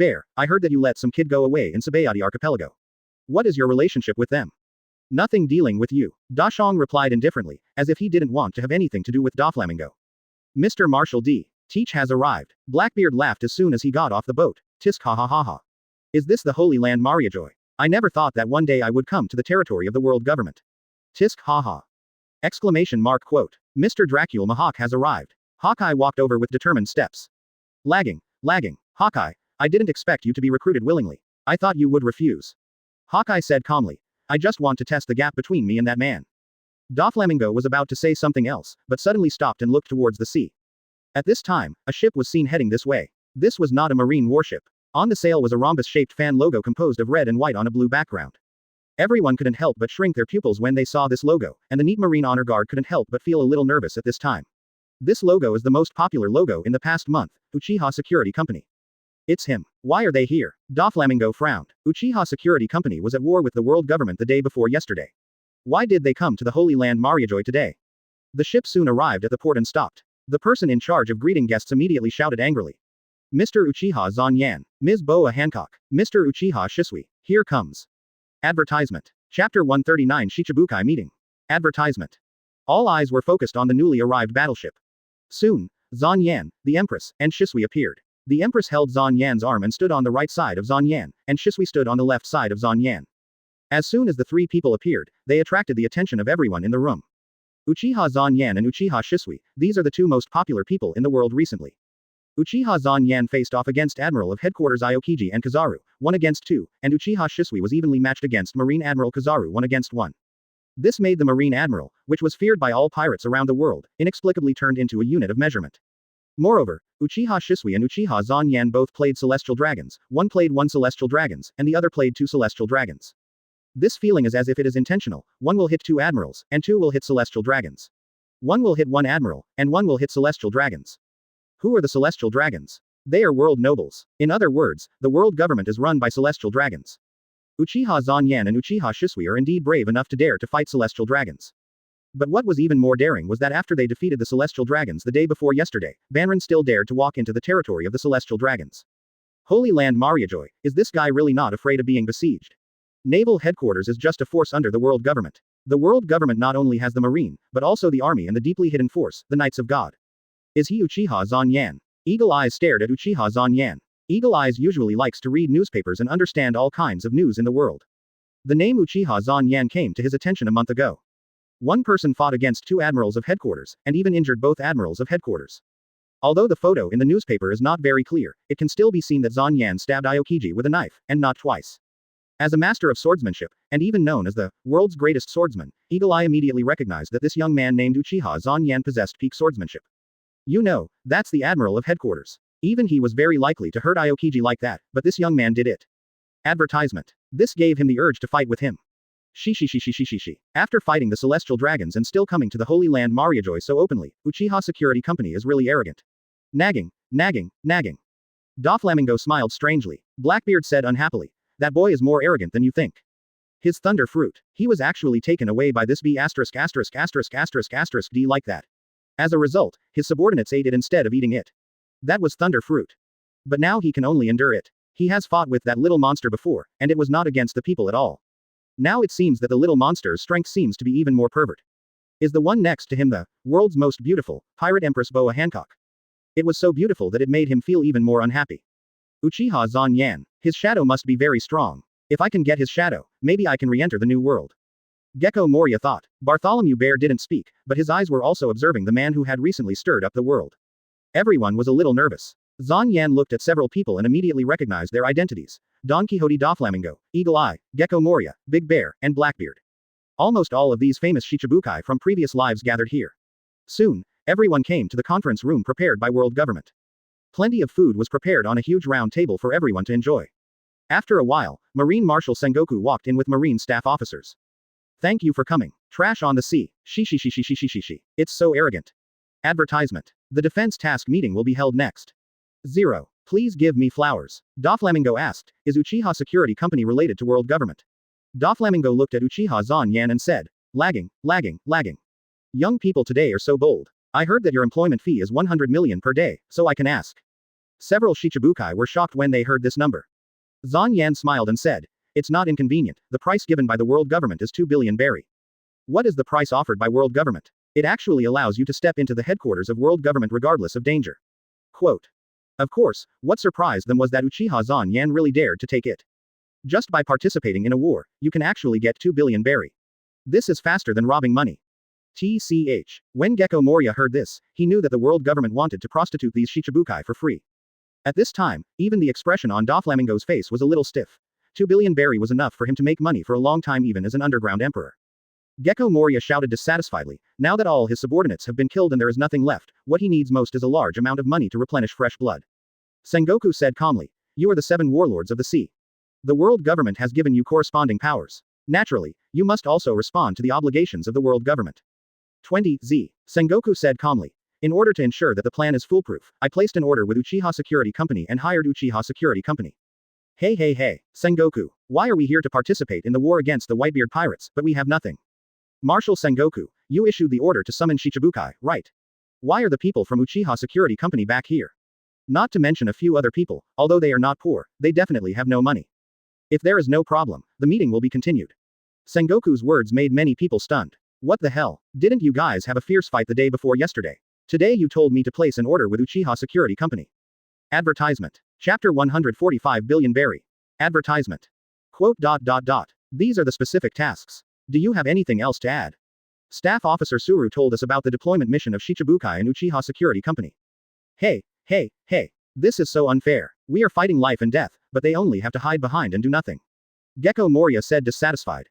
Bear, I heard that you let some kid go away in Seadi Archipelago. What is your relationship with them? Nothing dealing with you. Dashong replied indifferently, as if he didn't want to have anything to do with Doflamingo. Mr. Marshal D. Teach has arrived. Blackbeard laughed as soon as he got off the boat. Tisk ha ha ha ha. Is this the Holy Land Mariajoy? I never thought that one day I would come to the territory of the world government. Tisk ha ha. Exclamation mark quote. Mr. Dracul Mahawk has arrived. Hawkeye walked over with determined steps. Lagging. Hawkeye, I didn't expect you to be recruited willingly. I thought you would refuse. Hawkeye said calmly. I just want to test the gap between me and that man. Doflamingo was about to say something else, but suddenly stopped and looked towards the sea. At this time, a ship was seen heading this way. This was not a marine warship. On the sail was a rhombus-shaped fan logo composed of red and white on a blue background. Everyone couldn't help but shrink their pupils when they saw this logo, and the neat Marine Honor Guard couldn't help but feel a little nervous at this time. This logo is the most popular logo in the past month, Uchiha Security Company. It's him. Why are they here? Doflamingo frowned. Uchiha Security Company was at war with the world government the day before yesterday. Why did they come to the Holy Land Mariajoy today? The ship soon arrived at the port and stopped. The person in charge of greeting guests immediately shouted angrily. Mr. Uchiha Zyan, Ms. Boa Hancock, Mr. Uchiha Shisui, here comes. Advertisement. Chapter 139 Shichibukai Meeting. Advertisement. All eyes were focused on the newly arrived battleship. Soon, Zyan, the Empress, and Shisui appeared. The Empress held Zanyan's arm and stood on the right side of Zyan, and Shisui stood on the left side of Zyan. As soon as the three people appeared, they attracted the attention of everyone in the room. Uchiha Zyan and Uchiha Shisui, these are the two most popular people in the world recently. Uchiha Zyan faced off against Admiral of Headquarters Aokiji and Kizaru, 1 against 2, and Uchiha Shisui was evenly matched against Marine Admiral Kizaru 1 against 1. This made the Marine Admiral, which was feared by all pirates around the world, inexplicably turned into a unit of measurement. Moreover, Uchiha Shisui and Uchiha Zyan both played Celestial Dragons, one played 1 Celestial Dragons, and the other played 2 Celestial Dragons. This feeling is as if it is intentional, 1 will hit 2 admirals, and 2 will hit Celestial Dragons. 1 will hit 1 admiral, and 1 will hit Celestial Dragons. Who are the Celestial Dragons? They are world nobles. In other words, the world government is run by Celestial Dragons. Uchiha Zyan and Uchiha Shisui are indeed brave enough to dare to fight Celestial Dragons. But what was even more daring was that after they defeated the Celestial Dragons the day before yesterday, Banran still dared to walk into the territory of the Celestial Dragons. Holy Land Mariajoy, is this guy really not afraid of being besieged? Naval headquarters is just a force under the world government. The world government not only has the marine, but also the army and the deeply hidden force, the Knights of God. Is he Uchiha Zyan? Eagle Eyes stared at Uchiha Zyan. Eagle Eyes usually likes to read newspapers and understand all kinds of news in the world. The name Uchiha Zyan came to his attention a month ago. One person fought against two admirals of headquarters, and even injured both admirals of headquarters. Although the photo in the newspaper is not very clear, it can still be seen that Zyan stabbed Aokiji with a knife, and not twice. As a master of swordsmanship, and even known as the world's greatest swordsman, Eagle Eye immediately recognized that this young man named Uchiha Zyan possessed peak swordsmanship. You know, that's the admiral of headquarters. Even he was very likely to hurt Aokiji like that, but this young man did it. Advertisement. This gave him the urge to fight with him. After fighting the celestial dragons and still coming to the Holy Land Mariajoy so openly, Uchiha Security Company is really arrogant. Nagging. Doflamingo smiled strangely. Blackbeard said unhappily. That boy is more arrogant than you think. His thunder fruit. He was actually taken away by this B*********** D like that. As a result, his subordinates ate it instead of eating it. That was thunder fruit. But now he can only endure it. He has fought with that little monster before, and it was not against the people at all. Now it seems that the little monster's strength seems to be even more pervert. Is the one next to him the world's most beautiful pirate Empress Boa Hancock? It was so beautiful that it made him feel even more unhappy. Uchiha Zyan. His shadow must be very strong. If I can get his shadow, maybe I can re-enter the new world. Gecko Moria thought. Bartholomew Bear didn't speak, but his eyes were also observing the man who had recently stirred up the world. Everyone was a little nervous. Zyan looked at several people and immediately recognized their identities. Don Quixote Doflamingo, Eagle Eye, Gecko Moria, Big Bear, and Blackbeard. Almost all of these famous Shichibukai from previous lives gathered here. Soon, everyone came to the conference room prepared by world government. Plenty of food was prepared on a huge round table for everyone to enjoy. After a while, Marine Marshal Sengoku walked in with Marine staff officers. Thank you for coming. Trash on the sea. It's so arrogant. Advertisement. The defense task meeting will be held next. 0. Please give me flowers. Doflamingo asked, is Uchiha Security Company related to world government? Doflamingo looked at Uchiha Zyan and said, lagging. Young people today are so bold. I heard that your employment fee is 100 million per day, so I can ask. Several Shichibukai were shocked when they heard this number. Zyan smiled and said, it's not inconvenient, the price given by the world government is 2 billion berry. What is the price offered by world government? It actually allows you to step into the headquarters of world government regardless of danger. Quote. Of course, what surprised them was that Uchiha Zyan really dared to take it. Just by participating in a war, you can actually get 2 billion berry. This is faster than robbing money. TCH. When Gecko Moria heard this, he knew that the world government wanted to prostitute these Shichibukai for free. At this time, even the expression on Doflamingo's face was a little stiff. 2 billion berry was enough for him to make money for a long time even as an underground emperor. Gecko Moria shouted dissatisfiedly, now that all his subordinates have been killed and there is nothing left, what he needs most is a large amount of money to replenish fresh blood. Sengoku said calmly, you are the 7 warlords of the sea. The world government has given you corresponding powers. Naturally, you must also respond to the obligations of the world government. 20Z. Sengoku said calmly. In order to ensure that the plan is foolproof, I placed an order with Uchiha Security Company and hired Uchiha Security Company. Hey, Sengoku, why are we here to participate in the war against the Whitebeard pirates, but we have nothing? Marshal Sengoku, you issued the order to summon Shichibukai, right? Why are the people from Uchiha Security Company back here? Not to mention a few other people, although they are not poor, they definitely have no money. If there is no problem, the meeting will be continued. Sengoku's words made many people stunned. What the hell? Didn't you guys have a fierce fight the day before yesterday? Today you told me to place an order with Uchiha Security Company. Advertisement. Chapter 145 billion berry. Advertisement. Quote. These are the specific tasks. Do you have anything else to add? Staff Officer Suru told us about the deployment mission of Shichibukai and Uchiha Security Company. Hey. This is so unfair. We are fighting life and death, but they only have to hide behind and do nothing. Gecko Moria said dissatisfied.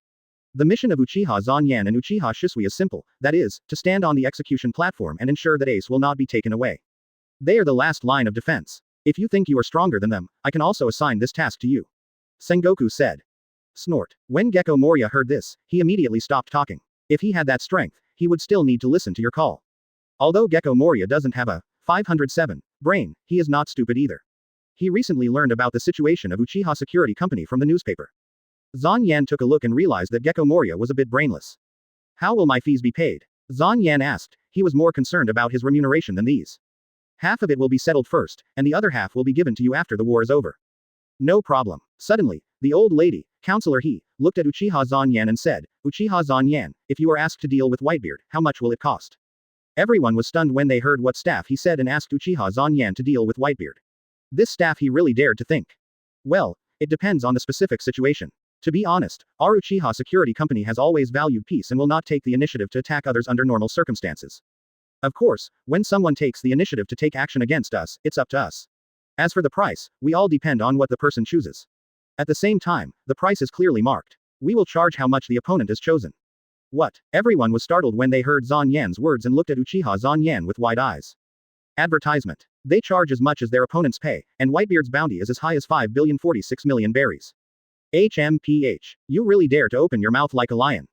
The mission of Uchiha Zyan and Uchiha Shisui is simple, that is, to stand on the execution platform and ensure that Ace will not be taken away. They are the last line of defense. If you think you are stronger than them, I can also assign this task to you. Sengoku said. Snort. When Gecko Moria heard this, he immediately stopped talking. If he had that strength, he would still need to listen to your call. Although Gecko Moria doesn't have a 507 brain, he is not stupid either. He recently learned about the situation of Uchiha Security Company from the newspaper. Zyan took a look and realized that Gecko Moria was a bit brainless. How will my fees be paid? Zyan asked. He was more concerned about his remuneration than these. Half of it will be settled first, and the other half will be given to you after the war is over. No problem. Suddenly, the old lady, Counselor He, looked at Uchiha Zyan and said, Uchiha Zyan, if you are asked to deal with Whitebeard, how much will it cost? Everyone was stunned when they heard what staff he said and asked Uchiha Zyan to deal with Whitebeard. This staff he really dared to think. Well, it depends on the specific situation. To be honest, our Uchiha security company has always valued peace and will not take the initiative to attack others under normal circumstances. Of course, when someone takes the initiative to take action against us, it's up to us. As for the price, we all depend on what the person chooses. At the same time, the price is clearly marked. We will charge how much the opponent has chosen. What? Everyone was startled when they heard Zanyan's words and looked at Uchiha Zanyan with wide eyes. Advertisement. They charge as much as their opponents pay, and Whitebeard's bounty is as high as 5,046,000,000 berries. HMPH. You really dare to open your mouth like a lion.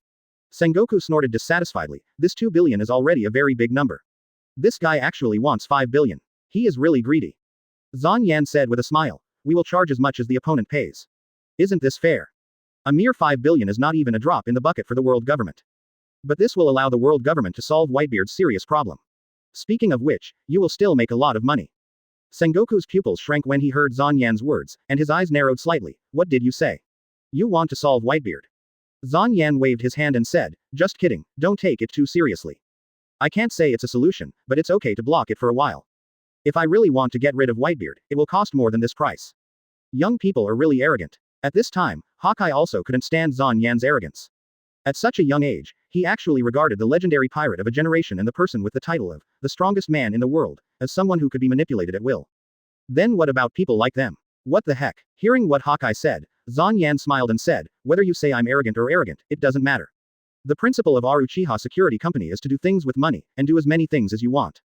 Sengoku snorted dissatisfiedly. This 2 billion is already a very big number. This guy actually wants 5 billion. He is really greedy. Zanyan said with a smile. We will charge as much as the opponent pays. Isn't this fair? A mere 5 billion is not even a drop in the bucket for the world government. But this will allow the world government to solve Whitebeard's serious problem. Speaking of which, you will still make a lot of money. Sengoku's pupils shrank when he heard Zanyan's words, and his eyes narrowed slightly. What did you say? You want to solve Whitebeard? Zanyan waved his hand and said, just kidding, don't take it too seriously. I can't say it's a solution, but it's okay to block it for a while. If I really want to get rid of Whitebeard, it will cost more than this price. Young people are really arrogant. At this time, Hawkeye also couldn't stand Zanyan's arrogance. At such a young age, he actually regarded the legendary pirate of a generation and the person with the title of the strongest man in the world as someone who could be manipulated at will. Then what about people like them? What the heck? Hearing what Hawkeye said, Zanyan smiled and said, whether you say I'm arrogant or arrogant, it doesn't matter. The principle of our Uchiha security company is to do things with money, and do as many things as you want.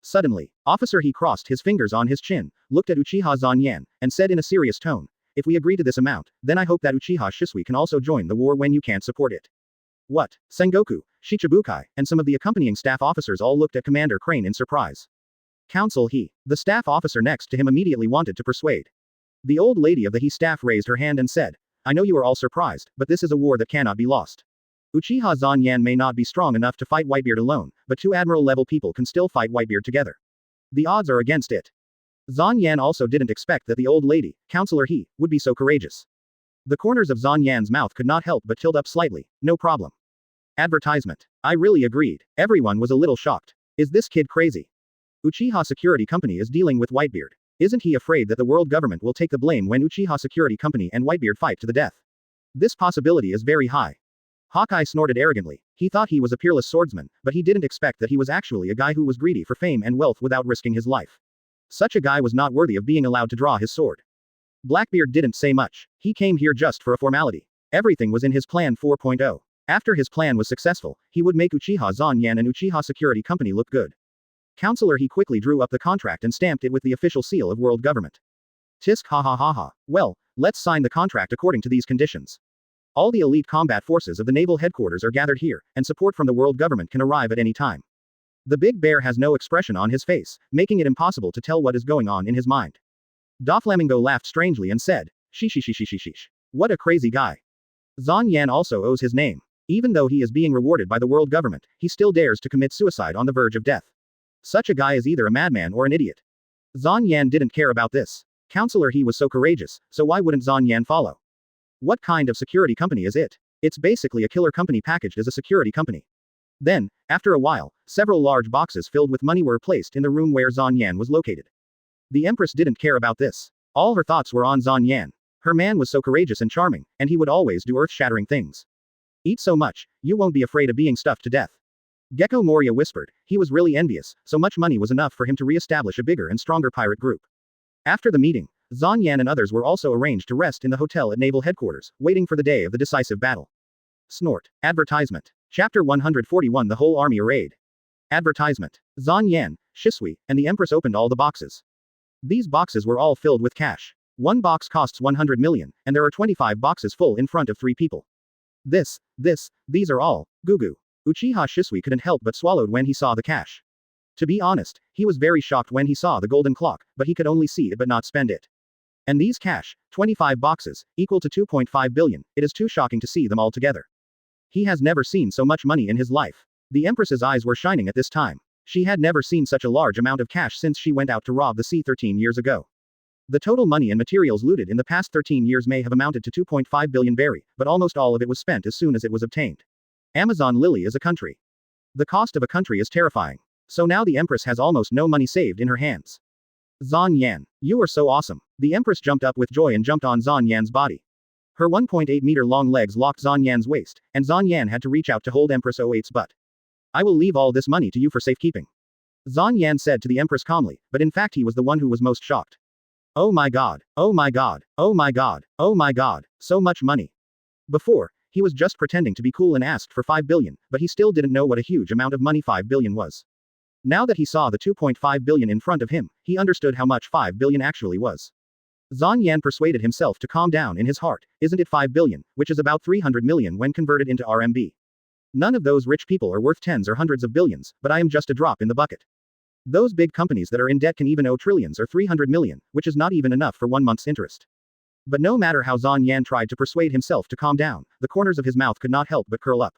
Suddenly, Officer he crossed his fingers on his chin, looked at Uchiha Zanyan, and said in a serious tone, if we agree to this amount, then I hope that Uchiha Shisui can also join the war when you can't support it. What? Sengoku, Shichibukai, and some of the accompanying staff officers all looked at Commander Crane in surprise. Counsel he. The staff officer next to him immediately wanted to persuade. The old lady of the he staff raised her hand and said, I know you are all surprised, but this is a war that cannot be lost. Uchiha Zanyan may not be strong enough to fight Whitebeard alone, but 2 admiral-level people can still fight Whitebeard together. The odds are against it. Zanyan also didn't expect that the old lady, Counselor he, would be so courageous. The corners of Zanyan's mouth could not help but tilt up slightly. No problem. Advertisement. I really agreed. Everyone was a little shocked. Is this kid crazy? Uchiha Security Company is dealing with Whitebeard. Isn't he afraid that the world government will take the blame when Uchiha Security Company and Whitebeard fight to the death? This possibility is very high. Hawkeye snorted arrogantly. He thought he was a peerless swordsman, but he didn't expect that he was actually a guy who was greedy for fame and wealth without risking his life. Such a guy was not worthy of being allowed to draw his sword. Blackbeard didn't say much. He came here just for a formality. Everything was in his plan 4.0. After his plan was successful, he would make Uchiha Zanyan and Uchiha Security Company look good. Counselor he quickly drew up the contract and stamped it with the official seal of world government. Tisk ha ha ha ha. Well, let's sign the contract according to these conditions. All the elite combat forces of the naval headquarters are gathered here, and support from the world government can arrive at any time. The big bear has no expression on his face, making it impossible to tell what is going on in his mind. Doflamingo laughed strangely and said, Sheesh. What a crazy guy. Zanyan also owes his name. Even though he is being rewarded by the world government, he still dares to commit suicide on the verge of death. Such a guy is either a madman or an idiot. Zanyan didn't care about this. Counselor he was so courageous, so why wouldn't Zanyan follow? What kind of security company is it? It's basically a killer company packaged as a security company. Then, after a while, several large boxes filled with money were placed in the room where Zanyan was located. The Empress didn't care about this. All her thoughts were on Zanyan. Her man was so courageous and charming, and he would always do earth-shattering things. Eat so much, you won't be afraid of being stuffed to death. Gecko Moria whispered. He was really envious, so much money was enough for him to re-establish a bigger and stronger pirate group. After the meeting, Zanyan and others were also arranged to rest in the hotel at naval headquarters, waiting for the day of the decisive battle. Snort. Advertisement. Chapter 141 The whole army arrayed. Advertisement. Zanyan, Shisui, and the Empress opened all the boxes. These boxes were all filled with cash. One box costs 100 million, and there are 25 boxes full in front of 3 people. These are all, Gugu. Uchiha Shisui couldn't help but swallowed when he saw the cash. To be honest, he was very shocked when he saw the golden clock, but he could only see it but not spend it. And these cash, 25 boxes, equal to 2.5 billion, it is too shocking to see them all together. He has never seen so much money in his life. The Empress's eyes were shining at this time. She had never seen such a large amount of cash since she went out to rob the sea 13 years ago. The total money and materials looted in the past 13 years may have amounted to 2.5 billion berry, but almost all of it was spent as soon as it was obtained. Amazon Lily is a country. The cost of a country is terrifying. So now the Empress has almost no money saved in her hands. Zyan, you are so awesome. The Empress jumped up with joy and jumped on Zyan's body. Her 1.8-meter long legs locked Zyan's waist, and Zyan had to reach out to hold Empress 08's butt. I will leave all this money to you for safekeeping. Zyan said to the Empress calmly, but in fact he was the one who was most shocked. Oh my god, oh my god, oh my god, oh my god, so much money. Before, he was just pretending to be cool and asked for 5 billion, but he still didn't know what a huge amount of money 5 billion was. Now that he saw the 2.5 billion in front of him, he understood how much 5 billion actually was. Zyan persuaded himself to calm down in his heart, isn't it 5 billion, which is about 300 million when converted into RMB. None of those rich people are worth tens or hundreds of billions, but I am just a drop in the bucket. Those big companies that are in debt can even owe trillions or 300 million, which is not even enough for 1 month's interest. But no matter how Zyan tried to persuade himself to calm down, the corners of his mouth could not help but curl up.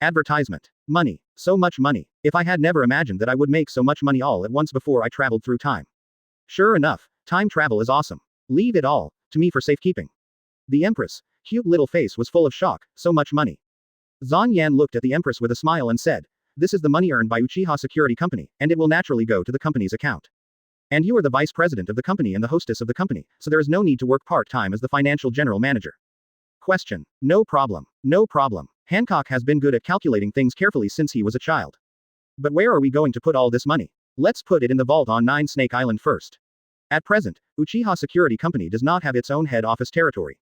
Advertisement. Money. So much money. If I had never imagined that I would make so much money all at once before I traveled through time. Sure enough, time travel is awesome. Leave it all to me for safekeeping. The Empress' cute little face was full of shock, so much money. Zyan looked at the Empress with a smile and said, this is the money earned by Uchiha Security Company, and it will naturally go to the company's account. And you are the vice president of the company and the hostess of the company, so there is no need to work part-time as the financial general manager. Question. No problem. No problem. Hancock has been good at calculating things carefully since he was a child. But where are we going to put all this money? Let's put it in the vault on 9 Snake Island first. At present, Uchiha Security Company does not have its own head office territory.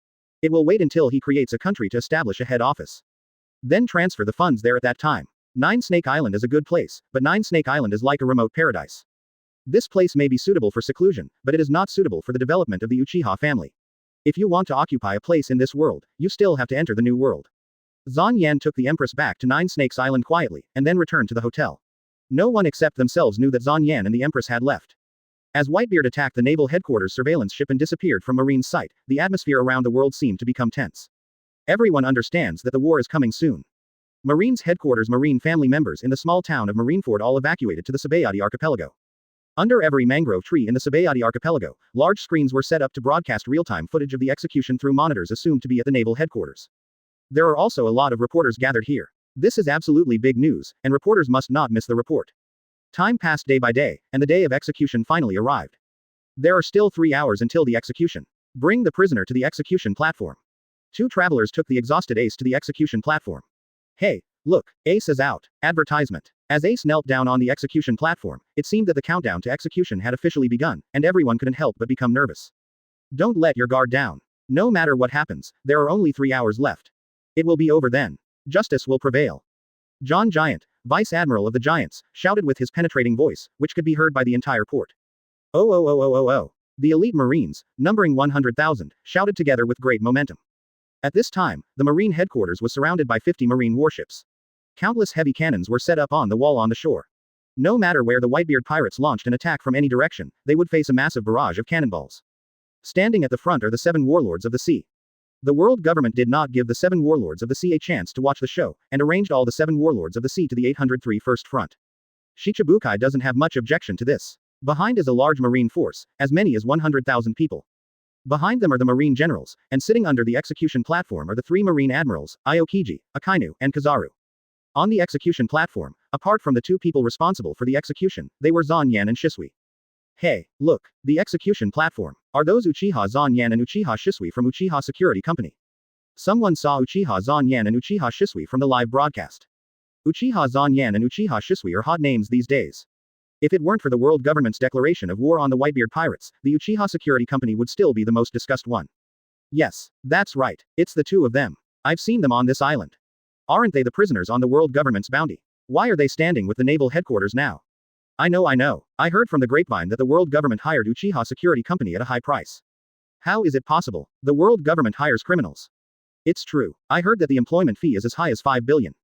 It will wait until he creates a country to establish a head office. Then transfer the funds there at that time. 9 Snake Island is a good place, but 9 Snake Island is like a remote paradise. This place may be suitable for seclusion, but it is not suitable for the development of the Uchiha family. If you want to occupy a place in this world, you still have to enter the new world. Zyan took the Empress back to 9 Snakes Island quietly, and then returned to the hotel. No one except themselves knew that Zyan and the Empress had left. As Whitebeard attacked the naval headquarters surveillance ship and disappeared from Marine's sight, the atmosphere around the world seemed to become tense. Everyone understands that the war is coming soon. Marine's headquarters Marine family members in the small town of Marineford all evacuated to the Seadi Archipelago. Under every mangrove tree in the Seadi Archipelago, large screens were set up to broadcast real-time footage of the execution through monitors assumed to be at the naval headquarters. There are also a lot of reporters gathered here. This is absolutely big news, and reporters must not miss the report. Time passed day by day, and the day of execution finally arrived. There are still 3 hours until the execution. Bring the prisoner to the execution platform. 2 travelers took the exhausted Ace to the execution platform. Hey, look, Ace is out. Advertisement. As Ace knelt down on the execution platform, it seemed that the countdown to execution had officially begun, and everyone couldn't help but become nervous. Don't let your guard down. No matter what happens, there are only 3 hours left. It will be over then. Justice will prevail. John Giant, Vice Admiral of the Giants, shouted with his penetrating voice, which could be heard by the entire port. Oh oh oh oh oh oh. The elite Marines, numbering 100,000, shouted together with great momentum. At this time, the Marine headquarters was surrounded by 50 Marine warships. Countless heavy cannons were set up on the wall on the shore. No matter where the Whitebeard pirates launched an attack from any direction, they would face a massive barrage of cannonballs. Standing at the front are the 7 warlords of the sea. The world government did not give the 7 warlords of the sea a chance to watch the show, and arranged all the 7 warlords of the sea to the 803 First Front. Shichibukai doesn't have much objection to this. Behind is a large marine force, as many as 100,000 people. Behind them are the marine generals, and sitting under the execution platform are the 3 marine admirals, Aokiji, Akainu, and Kizaru. On the execution platform, apart from the 2 people responsible for the execution, they were Zyan and Shisui. Hey, look, the execution platform. Are those Uchiha Zyan and Uchiha Shisui from Uchiha Security Company? Someone saw Uchiha Zyan and Uchiha Shisui from the live broadcast. Uchiha Zyan and Uchiha Shisui are hot names these days. If it weren't for the world government's declaration of war on the Whitebeard pirates, the Uchiha Security Company would still be the most discussed one. Yes, that's right, it's the 2 of them. I've seen them on this island. Aren't they the prisoners on the world government's bounty? Why are they standing with the naval headquarters now? I know. I heard from the grapevine that the world government hired Uchiha Security Company at a high price. How is it possible? The world government hires criminals. It's true. I heard that the employment fee is as high as 5 billion.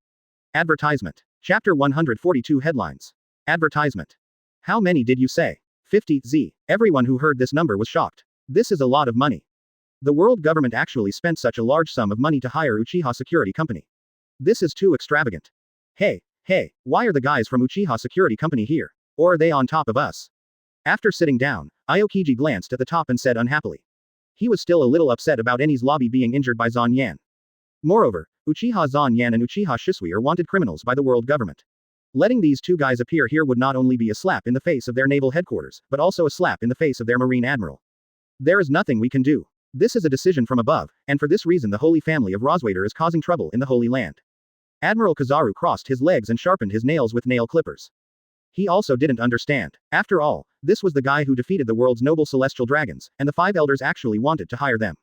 Advertisement. Chapter 142 Headlines. Advertisement. How many did you say? 50, Z. Everyone who heard this number was shocked. This is a lot of money. The world government actually spent such a large sum of money to hire Uchiha Security Company. This is too extravagant. Hey, why are the guys from Uchiha Security Company here? Or are they on top of us? After sitting down, Aokiji glanced at the top and said unhappily. He was still a little upset about Eni's lobby being injured by Zyan. Moreover, Uchiha Zyan and Uchiha Shisui are wanted criminals by the world government. Letting these two guys appear here would not only be a slap in the face of their naval headquarters, but also a slap in the face of their marine admiral. There is nothing we can do. This is a decision from above, and for this reason the Holy Family of Roswader is causing trouble in the Holy Land. Admiral Kizaru crossed his legs and sharpened his nails with nail clippers. He also didn't understand. After all, this was the guy who defeated the world's noble celestial dragons, and the five elders actually wanted to hire them.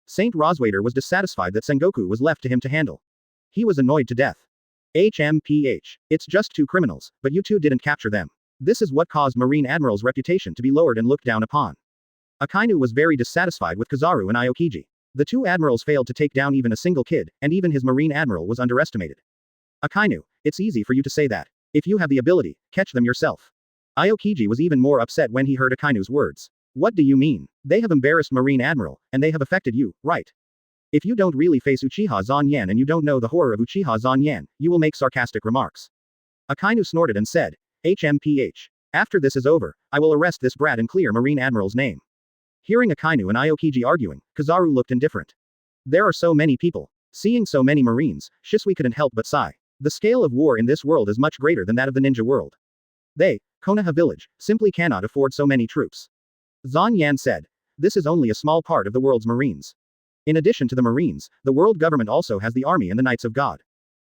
Saint Roswader was dissatisfied that Sengoku was left to him to handle. He was annoyed to death. HMPH. It's just two criminals, but you two didn't capture them. This is what caused Marine Admiral's reputation to be lowered and looked down upon. Akainu was very dissatisfied with Kizaru and Aokiji. The two admirals failed to take down even a single kid, and even his Marine Admiral was underestimated. Akainu, it's easy for you to say that. If you have the ability, catch them yourself. Aokiji was even more upset when he heard Akainu's words. What do you mean? They have embarrassed Marine Admiral, and they have affected you, right? If you don't really face Uchiha Zyan and you don't know the horror of Uchiha Zyan, you will make sarcastic remarks. Akainu snorted and said, HMPH. After this is over, I will arrest this brat and clear Marine Admiral's name. Hearing Akainu and Aokiji arguing, Kizaru looked indifferent. There are so many people. Seeing so many Marines, Shisui couldn't help but sigh. The scale of war in this world is much greater than that of the ninja world. They, Konoha village, simply cannot afford so many troops. Zyan said. This is only a small part of the world's Marines. In addition to the Marines, the world government also has the army and the Knights of God.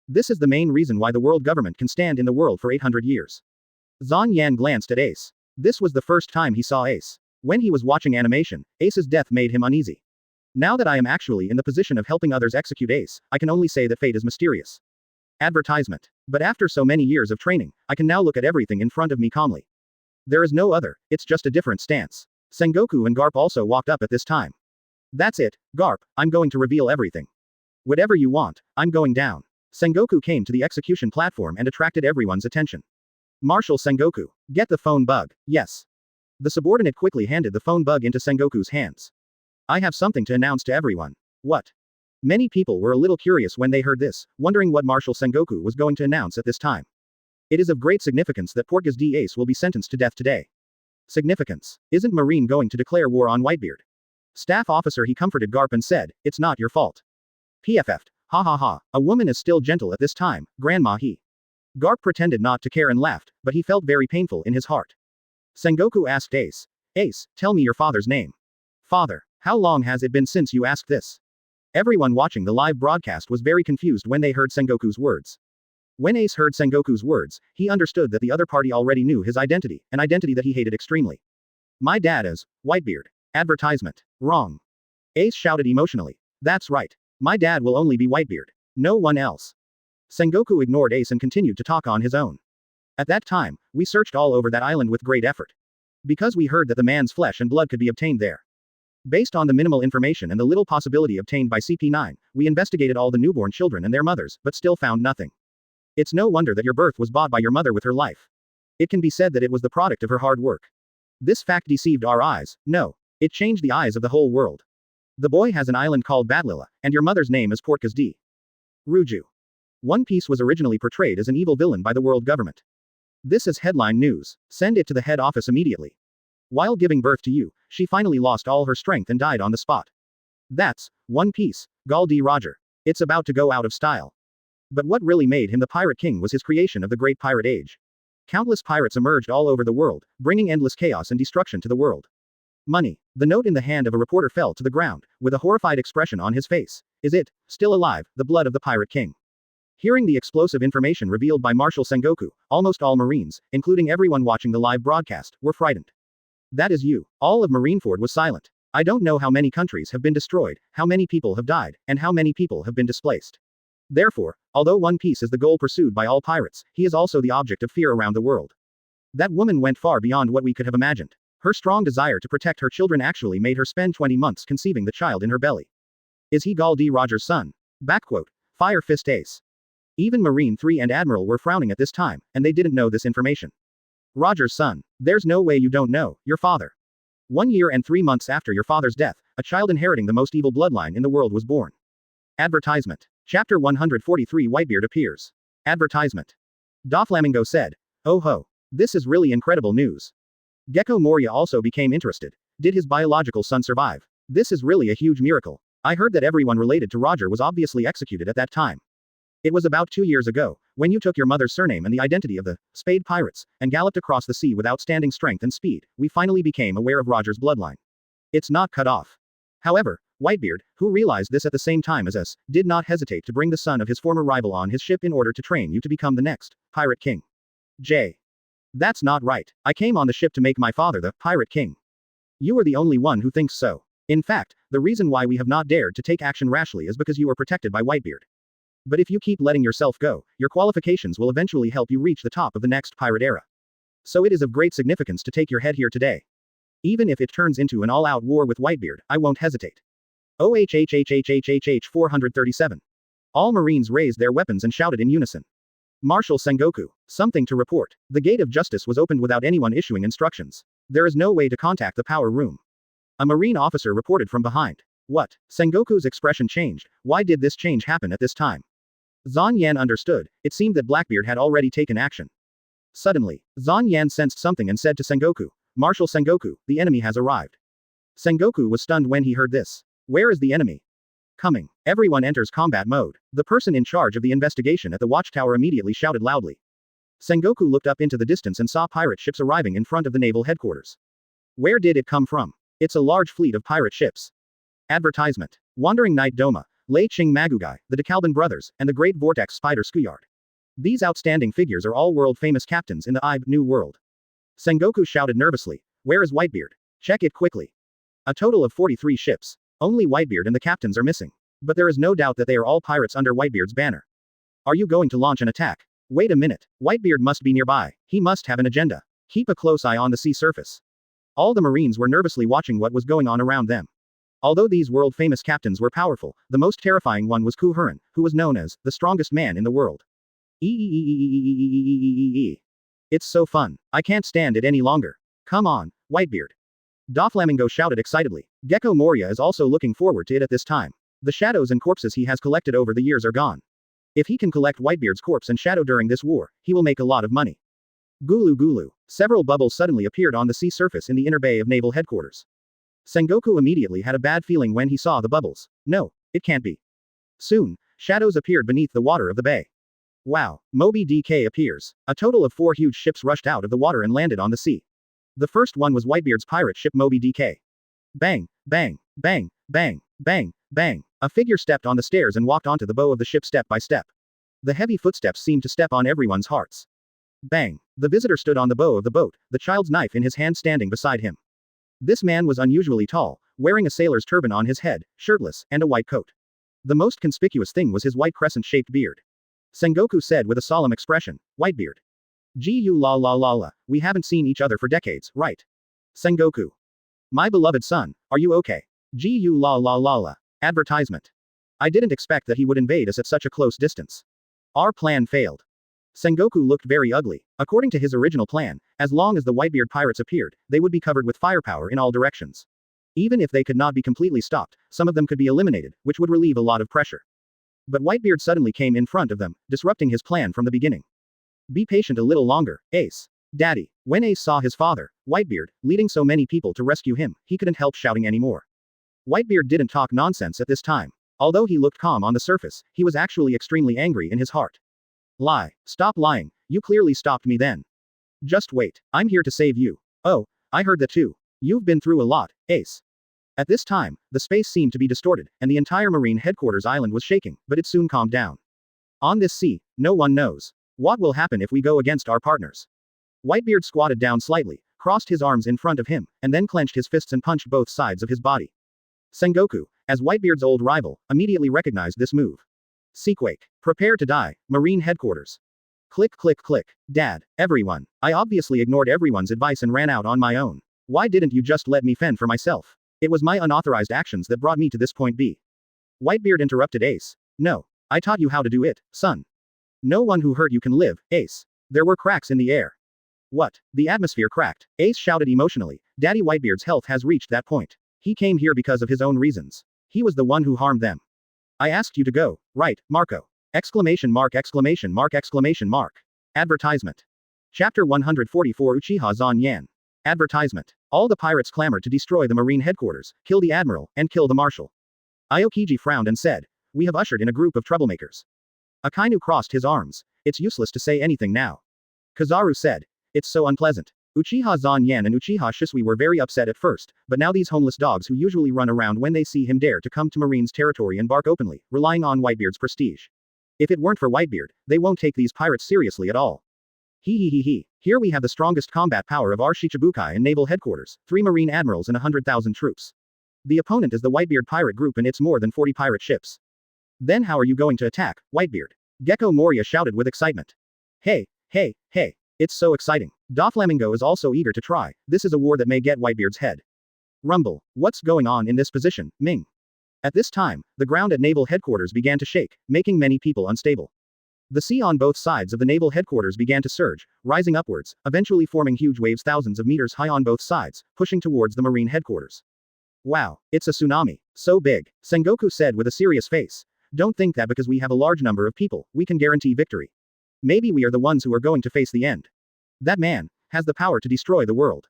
This is the main reason why the world government can stand in the world for 800 years. Zyan glanced at Ace. This was the first time he saw Ace. When he was watching animation, Ace's death made him uneasy. Now that I am actually in the position of helping others execute Ace, I can only say that fate is mysterious. Advertisement. But after so many years of training, I can now look at everything in front of me calmly. There is no other, it's just a different stance. Sengoku and Garp also walked up at this time. That's it, Garp, I'm going to reveal everything. Whatever you want, I'm going down. Sengoku came to the execution platform and attracted everyone's attention. Marshal Sengoku, get the phone bug, yes. The subordinate quickly handed the phone bug into Sengoku's hands. I have something to announce to everyone. What? Many people were a little curious when they heard this, wondering what Marshal Sengoku was going to announce at this time. It is of great significance that Portgas D. Ace will be sentenced to death today. Significance. Isn't Marine going to declare war on Whitebeard? Staff officer he comforted Garp and said, it's not your fault. PFF'd. Ha ha ha. A woman is still gentle at this time, Grandma he. Garp pretended not to care and laughed, but he felt very painful in his heart. Sengoku asked Ace. Ace, tell me your father's name. Father, how long has it been since you asked this? Everyone watching the live broadcast was very confused when they heard Sengoku's words. When Ace heard Sengoku's words, he understood that the other party already knew his identity, an identity that he hated extremely. My dad is Whitebeard. Advertisement. Wrong. Ace shouted emotionally. That's right. My dad will only be Whitebeard. No one else. Sengoku ignored Ace and continued to talk on his own. At that time, we searched all over that island with great effort. Because we heard that the man's flesh and blood could be obtained there. Based on the minimal information and the little possibility obtained by CP9, we investigated all the newborn children and their mothers, but still found nothing. It's no wonder that your birth was bought by your mother with her life. It can be said that it was the product of her hard work. This fact deceived our eyes, no. It changed the eyes of the whole world. The boy has an island called Batlila, and your mother's name is Portgas D. Ruju. One Piece was originally portrayed as an evil villain by the world government. This is headline news. Send it to the head office immediately. While giving birth to you, she finally lost all her strength and died on the spot. That's One Piece, Gall D. Roger. It's about to go out of style. But what really made him the Pirate King was his creation of the Great Pirate Age. Countless pirates emerged all over the world, bringing endless chaos and destruction to the world. Money. The note in the hand of a reporter fell to the ground, with a horrified expression on his face. Is it, still alive, the blood of the Pirate King? Hearing the explosive information revealed by Marshal Sengoku, almost all Marines, including everyone watching the live broadcast, were frightened. That is you. All of Marineford was silent. I don't know how many countries have been destroyed, how many people have died, and how many people have been displaced. Therefore, although One Piece is the goal pursued by all pirates, he is also the object of fear around the world. That woman went far beyond what we could have imagined. Her strong desire to protect her children actually made her spend 20 months conceiving the child in her belly. Is he Gall D. Roger's son? Backquote. Fire Fist Ace. Even Marine 3 and Admiral were frowning at this time, and they didn't know this information. Roger's son. There's no way you don't know, your father. 1 year and 3 months after your father's death, a child inheriting the most evil bloodline in the world was born. Advertisement. Chapter 143 Whitebeard appears. Advertisement. Doflamingo said. Oh ho. This is really incredible news. Gecko Moria also became interested. Did his biological son survive? This is really a huge miracle. I heard that everyone related to Roger was obviously executed at that time. It was about 2 years ago, when you took your mother's surname and the identity of the Spade Pirates, and galloped across the sea with outstanding strength and speed, we finally became aware of Roger's bloodline. It's not cut off. However, Whitebeard, who realized this at the same time as us, did not hesitate to bring the son of his former rival on his ship in order to train you to become the next Pirate King. J. That's not right. I came on the ship to make my father the Pirate King. You are the only one who thinks so. In fact, the reason why we have not dared to take action rashly is because you are protected by Whitebeard. But if you keep letting yourself go, your qualifications will eventually help you reach the top of the next pirate era. So it is of great significance to take your head here today. Even if it turns into an all-out war with Whitebeard, I won't hesitate. OHHHHHHH 437. All Marines raised their weapons and shouted in unison. Marshal Sengoku, something to report. The gate of justice was opened without anyone issuing instructions. There is no way to contact the power room. A Marine officer reported from behind. What? Sengoku's expression changed. Why did this change happen at this time? Zyan understood. It seemed that Blackbeard had already taken action. Suddenly, Zyan sensed something and said to Sengoku, Marshal Sengoku, the enemy has arrived. Sengoku was stunned when he heard this. Where is the enemy? Coming. Everyone enters combat mode. The person in charge of the investigation at the watchtower immediately shouted loudly. Sengoku looked up into the distance and saw pirate ships arriving in front of the naval headquarters. Where did it come from? It's a large fleet of pirate ships. Advertisement. Wandering Knight Doma, Lei Ching Magugai, the DeKalban brothers, and the Great Vortex Spider Skuyard. These outstanding figures are all world-famous captains in the IB New World. Sengoku shouted nervously. Where is Whitebeard? Check it quickly. A total of 43 ships. Only Whitebeard and the captains are missing. But there is no doubt that they are all pirates under Whitebeard's banner. Are you going to launch an attack? Wait a minute. Whitebeard must be nearby. He must have an agenda. Keep a close eye on the sea surface. All the Marines were nervously watching what was going on around them. Although these world-famous captains were powerful, the most terrifying one was Kuhurin, who was known as the strongest man in the world. It's so fun. I can't stand it any longer. Come on, Whitebeard. Doflamingo shouted excitedly. Gecko Moria is also looking forward to it at this time. The shadows and corpses he has collected over the years are gone. If he can collect Whitebeard's corpse and shadow during this war, he will make a lot of money. Gulu Gulu. Several bubbles suddenly appeared on the sea surface in the inner bay of naval headquarters. Sengoku immediately had a bad feeling when he saw the bubbles. No, it can't be. Soon, shadows appeared beneath the water of the bay. Wow, Moby DK appears. A total of 4 huge ships rushed out of the water and landed on the sea. The first one was Whitebeard's pirate ship Moby DK. Bang, bang, bang, bang, bang, bang. A figure stepped on the stairs and walked onto the bow of the ship step by step. The heavy footsteps seemed to step on everyone's hearts. Bang. The visitor stood on the bow of the boat, the child's knife in his hand standing beside him. This man was unusually tall, wearing a sailor's turban on his head, shirtless, and a white coat. The most conspicuous thing was his white crescent-shaped beard. Sengoku said with a solemn expression, Whitebeard. Gu la la la la, we haven't seen each other for decades, right? Sengoku. My beloved son, are you okay? Gu la la la la. Advertisement. I didn't expect that he would invade us at such a close distance. Our plan failed. Sengoku looked very ugly. According to his original plan, as long as the Whitebeard pirates appeared, they would be covered with firepower in all directions. Even if they could not be completely stopped, some of them could be eliminated, which would relieve a lot of pressure. But Whitebeard suddenly came in front of them, disrupting his plan from the beginning. Be patient a little longer, Ace. Daddy. When Ace saw his father, Whitebeard, leading so many people to rescue him, he couldn't help shouting anymore. Whitebeard didn't talk nonsense at this time. Although he looked calm on the surface, he was actually extremely angry in his heart. Lie. Stop lying. You clearly stopped me then. Just wait. I'm here to save you. Oh, I heard that too. You've been through a lot, Ace. At this time, the space seemed to be distorted, and the entire Marine headquarters island was shaking, but it soon calmed down. On this sea, no one knows. What will happen if we go against our partners? Whitebeard squatted down slightly, crossed his arms in front of him, and then clenched his fists and punched both sides of his body. Sengoku, as Whitebeard's old rival, immediately recognized this move. Sequake. Prepare to die, Marine headquarters. Click click click. Dad, everyone. I obviously ignored everyone's advice and ran out on my own. Why didn't you just let me fend for myself? It was my unauthorized actions that brought me to this point B. Whitebeard interrupted Ace. No. I taught you how to do it, son. No one who hurt you can live, Ace. There were cracks in the air. What? The atmosphere cracked. Ace shouted emotionally. Daddy Whitebeard's health has reached that point. He came here because of his own reasons. He was the one who harmed them. I asked you to go, right, Marco? Exclamation mark exclamation mark exclamation mark. Advertisement. Chapter 144 Uchiha Zyan. Advertisement. All the pirates clamored to destroy the Marine headquarters, kill the admiral, and kill the marshal. Aokiji frowned and said, we have ushered in a group of troublemakers. Akainu crossed his arms. It's useless to say anything now. Kizaru said. It's so unpleasant. Uchiha Zyan and Uchiha Shisui were very upset at first, but now these homeless dogs who usually run around when they see him dare to come to Marine's territory and bark openly, relying on Whitebeard's prestige. If it weren't for Whitebeard, they won't take these pirates seriously at all. He. Here we have the strongest combat power of our Shichibukai and naval headquarters, 3 marine admirals and 100,000 troops. The opponent is the Whitebeard pirate group and it's more than 40 pirate ships. Then how are you going to attack, Whitebeard? Gecko Moria shouted with excitement. Hey. It's so exciting. Doflamingo is also eager to try. This is a war that may get Whitebeard's head. Rumble. What's going on in this position, Ming? At this time, the ground at naval headquarters began to shake, making many people unstable. The sea on both sides of the naval headquarters began to surge, rising upwards, eventually forming huge waves thousands of meters high on both sides, pushing towards the marine headquarters. Wow, it's a tsunami. So big, Sengoku said with a serious face. Don't think that because we have a large number of people, we can guarantee victory. Maybe we are the ones who are going to face the end. That man has the power to destroy the world.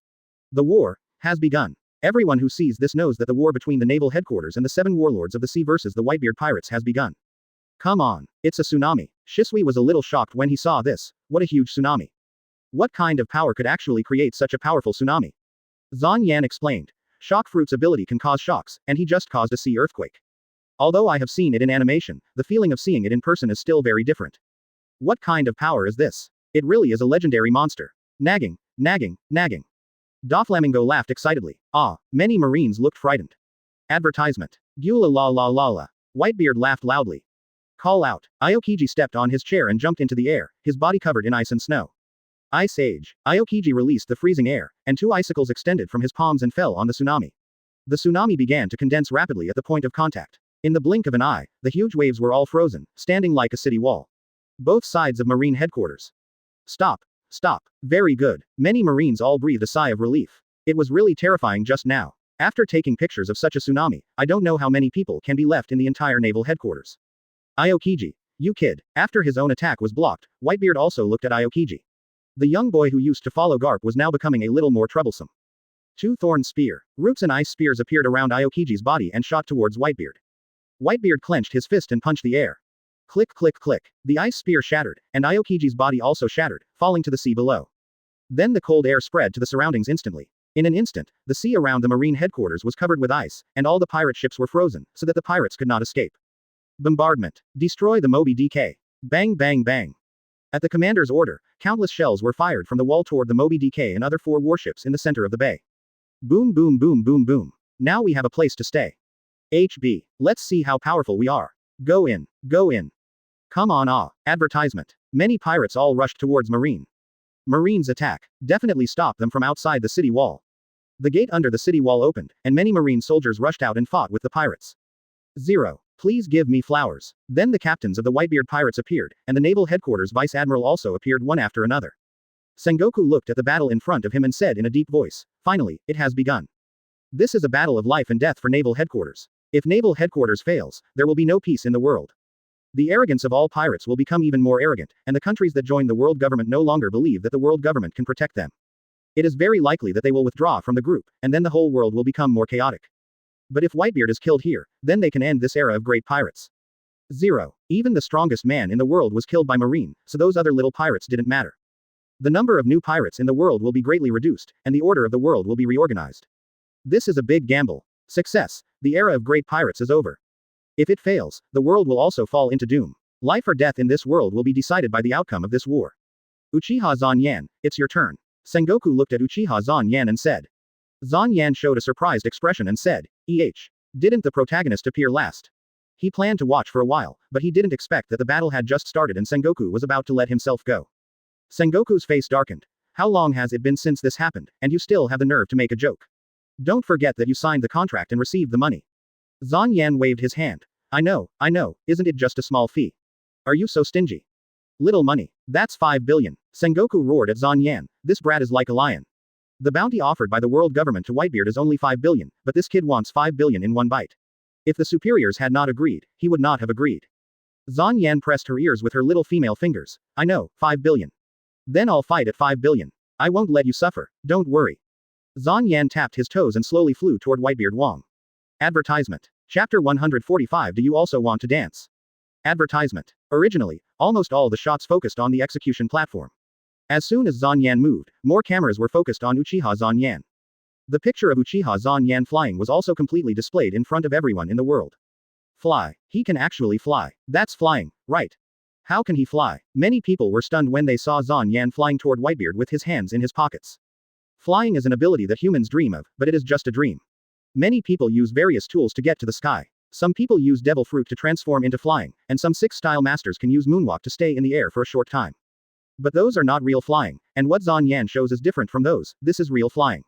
The war has begun. Everyone who sees this knows that the war between the naval headquarters and the 7 warlords of the sea versus the Whitebeard pirates has begun. Come on, it's a tsunami. Shisui was a little shocked when he saw this. What a huge tsunami. What kind of power could actually create such a powerful tsunami? Zyan explained. Shock Fruit's ability can cause shocks, and he just caused a sea earthquake. Although I have seen it in animation, the feeling of seeing it in person is still very different. What kind of power is this? It really is a legendary monster. Nagging. Doflamingo laughed excitedly. Many marines looked frightened. Advertisement. Gula la. Whitebeard laughed loudly. Call out. Aokiji stepped on his chair and jumped into the air, his body covered in ice and snow. Ice Age. Aokiji released the freezing air, and 2 icicles extended from his palms and fell on the tsunami. The tsunami began to condense rapidly at the point of contact. In the blink of an eye, the huge waves were all frozen, standing like a city wall. Both sides of marine headquarters. Stop. Very good. Many marines all breathed a sigh of relief. It was really terrifying just now. After taking pictures of such a tsunami, I don't know how many people can be left in the entire naval headquarters. Aokiji. You kid. After his own attack was blocked, Whitebeard also looked at Aokiji. The young boy who used to follow Garp was now becoming a little more troublesome. 2 thorn spear. Roots and ice spears appeared around Aokiji's body and shot towards Whitebeard. Whitebeard clenched his fist and punched the air. Click. The ice spear shattered, and Aokiji's body also shattered, falling to the sea below. Then the cold air spread to the surroundings instantly. In an instant, the sea around the marine headquarters was covered with ice, and all the pirate ships were frozen, so that the pirates could not escape. Bombardment. Destroy the Moby DK. Bang. At the commander's order, countless shells were fired from the wall toward the Moby DK and other 4 warships in the center of the bay. Boom. Now we have a place to stay. HB. Let's see how powerful we are. Go in. Come on. Advertisement. Many pirates all rushed towards Marine's attack. Definitely stop them from outside the city wall. The gate under the city wall opened, and many marine soldiers rushed out and fought with the pirates. 0. Please give me flowers. Then the captains of the Whitebeard pirates appeared, and the naval headquarters vice admiral also appeared one after another. Sengoku looked at the battle in front of him and said in a deep voice, finally, it has begun. This is a battle of life and death for naval headquarters. If naval headquarters fails, there will be no peace in the world. The arrogance of all pirates will become even more arrogant, and the countries that join the world government no longer believe that the world government can protect them. It is very likely that they will withdraw from the group, and then the whole world will become more chaotic. But if Whitebeard is killed here, then they can end this era of great pirates. 0. Even the strongest man in the world was killed by Marine, so those other little pirates didn't matter. The number of new pirates in the world will be greatly reduced, and the order of the world will be reorganized. This is a big gamble. Success. The era of great pirates is over. If it fails, the world will also fall into doom. Life or death in this world will be decided by the outcome of this war. Uchiha Zyan, it's your turn. Sengoku looked at Uchiha Zyan and said. Zyan showed a surprised expression and said, Didn't the protagonist appear last? He planned to watch for a while, but he didn't expect that the battle had just started and Sengoku was about to let himself go. Sengoku's face darkened. How long has it been since this happened, and you still have the nerve to make a joke? Don't forget that you signed the contract and received the money. Zyan waved his hand. I know, isn't it just a small fee? Are you so stingy? Little money. That's 5 billion. Sengoku roared at Zyan, this brat is like a lion. The bounty offered by the world government to Whitebeard is only 5 billion, but this kid wants 5 billion in one bite. If the superiors had not agreed, he would not have agreed. Zyan pressed her ears with her little female fingers. I know, 5 billion. Then I'll fight at 5 billion. I won't let you suffer, don't worry. Zyan tapped his toes and slowly flew toward Whitebeard Wong. Advertisement. Chapter 145. Do you also want to dance? Advertisement. Originally, almost all the shots focused on the execution platform. As soon as Zyan moved, more cameras were focused on Uchiha Zyan. The picture of Uchiha Zyan flying was also completely displayed in front of everyone in the world. Fly. He can actually fly. That's flying, right? How can he fly? Many people were stunned when they saw Zyan flying toward Whitebeard with his hands in his pockets. Flying is an ability that humans dream of, but it is just a dream. Many people use various tools to get to the sky. Some people use devil fruit to transform into flying, and some six-style masters can use moonwalk to stay in the air for a short time. But those are not real flying, and what Zyan shows is different from those. This is real flying.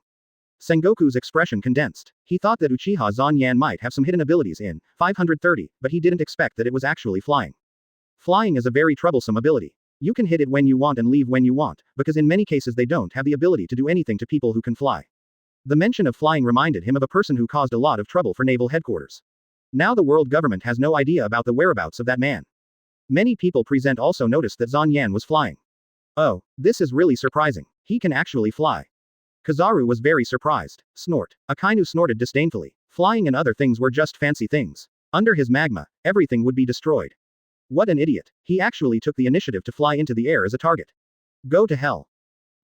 Sengoku's expression condensed. He thought that Uchiha Zyan might have some hidden abilities in 530, but he didn't expect that it was actually flying. Flying is a very troublesome ability. You can hit it when you want and leave when you want, because in many cases they don't have the ability to do anything to people who can fly. The mention of flying reminded him of a person who caused a lot of trouble for naval headquarters. Now the world government has no idea about the whereabouts of that man. Many people present also noticed that Zyan was flying. Oh, this is really surprising. He can actually fly. Kizaru was very surprised. Snort. Akainu snorted disdainfully. Flying and other things were just fancy things. Under his magma, everything would be destroyed. What an idiot. He actually took the initiative to fly into the air as a target. Go to hell.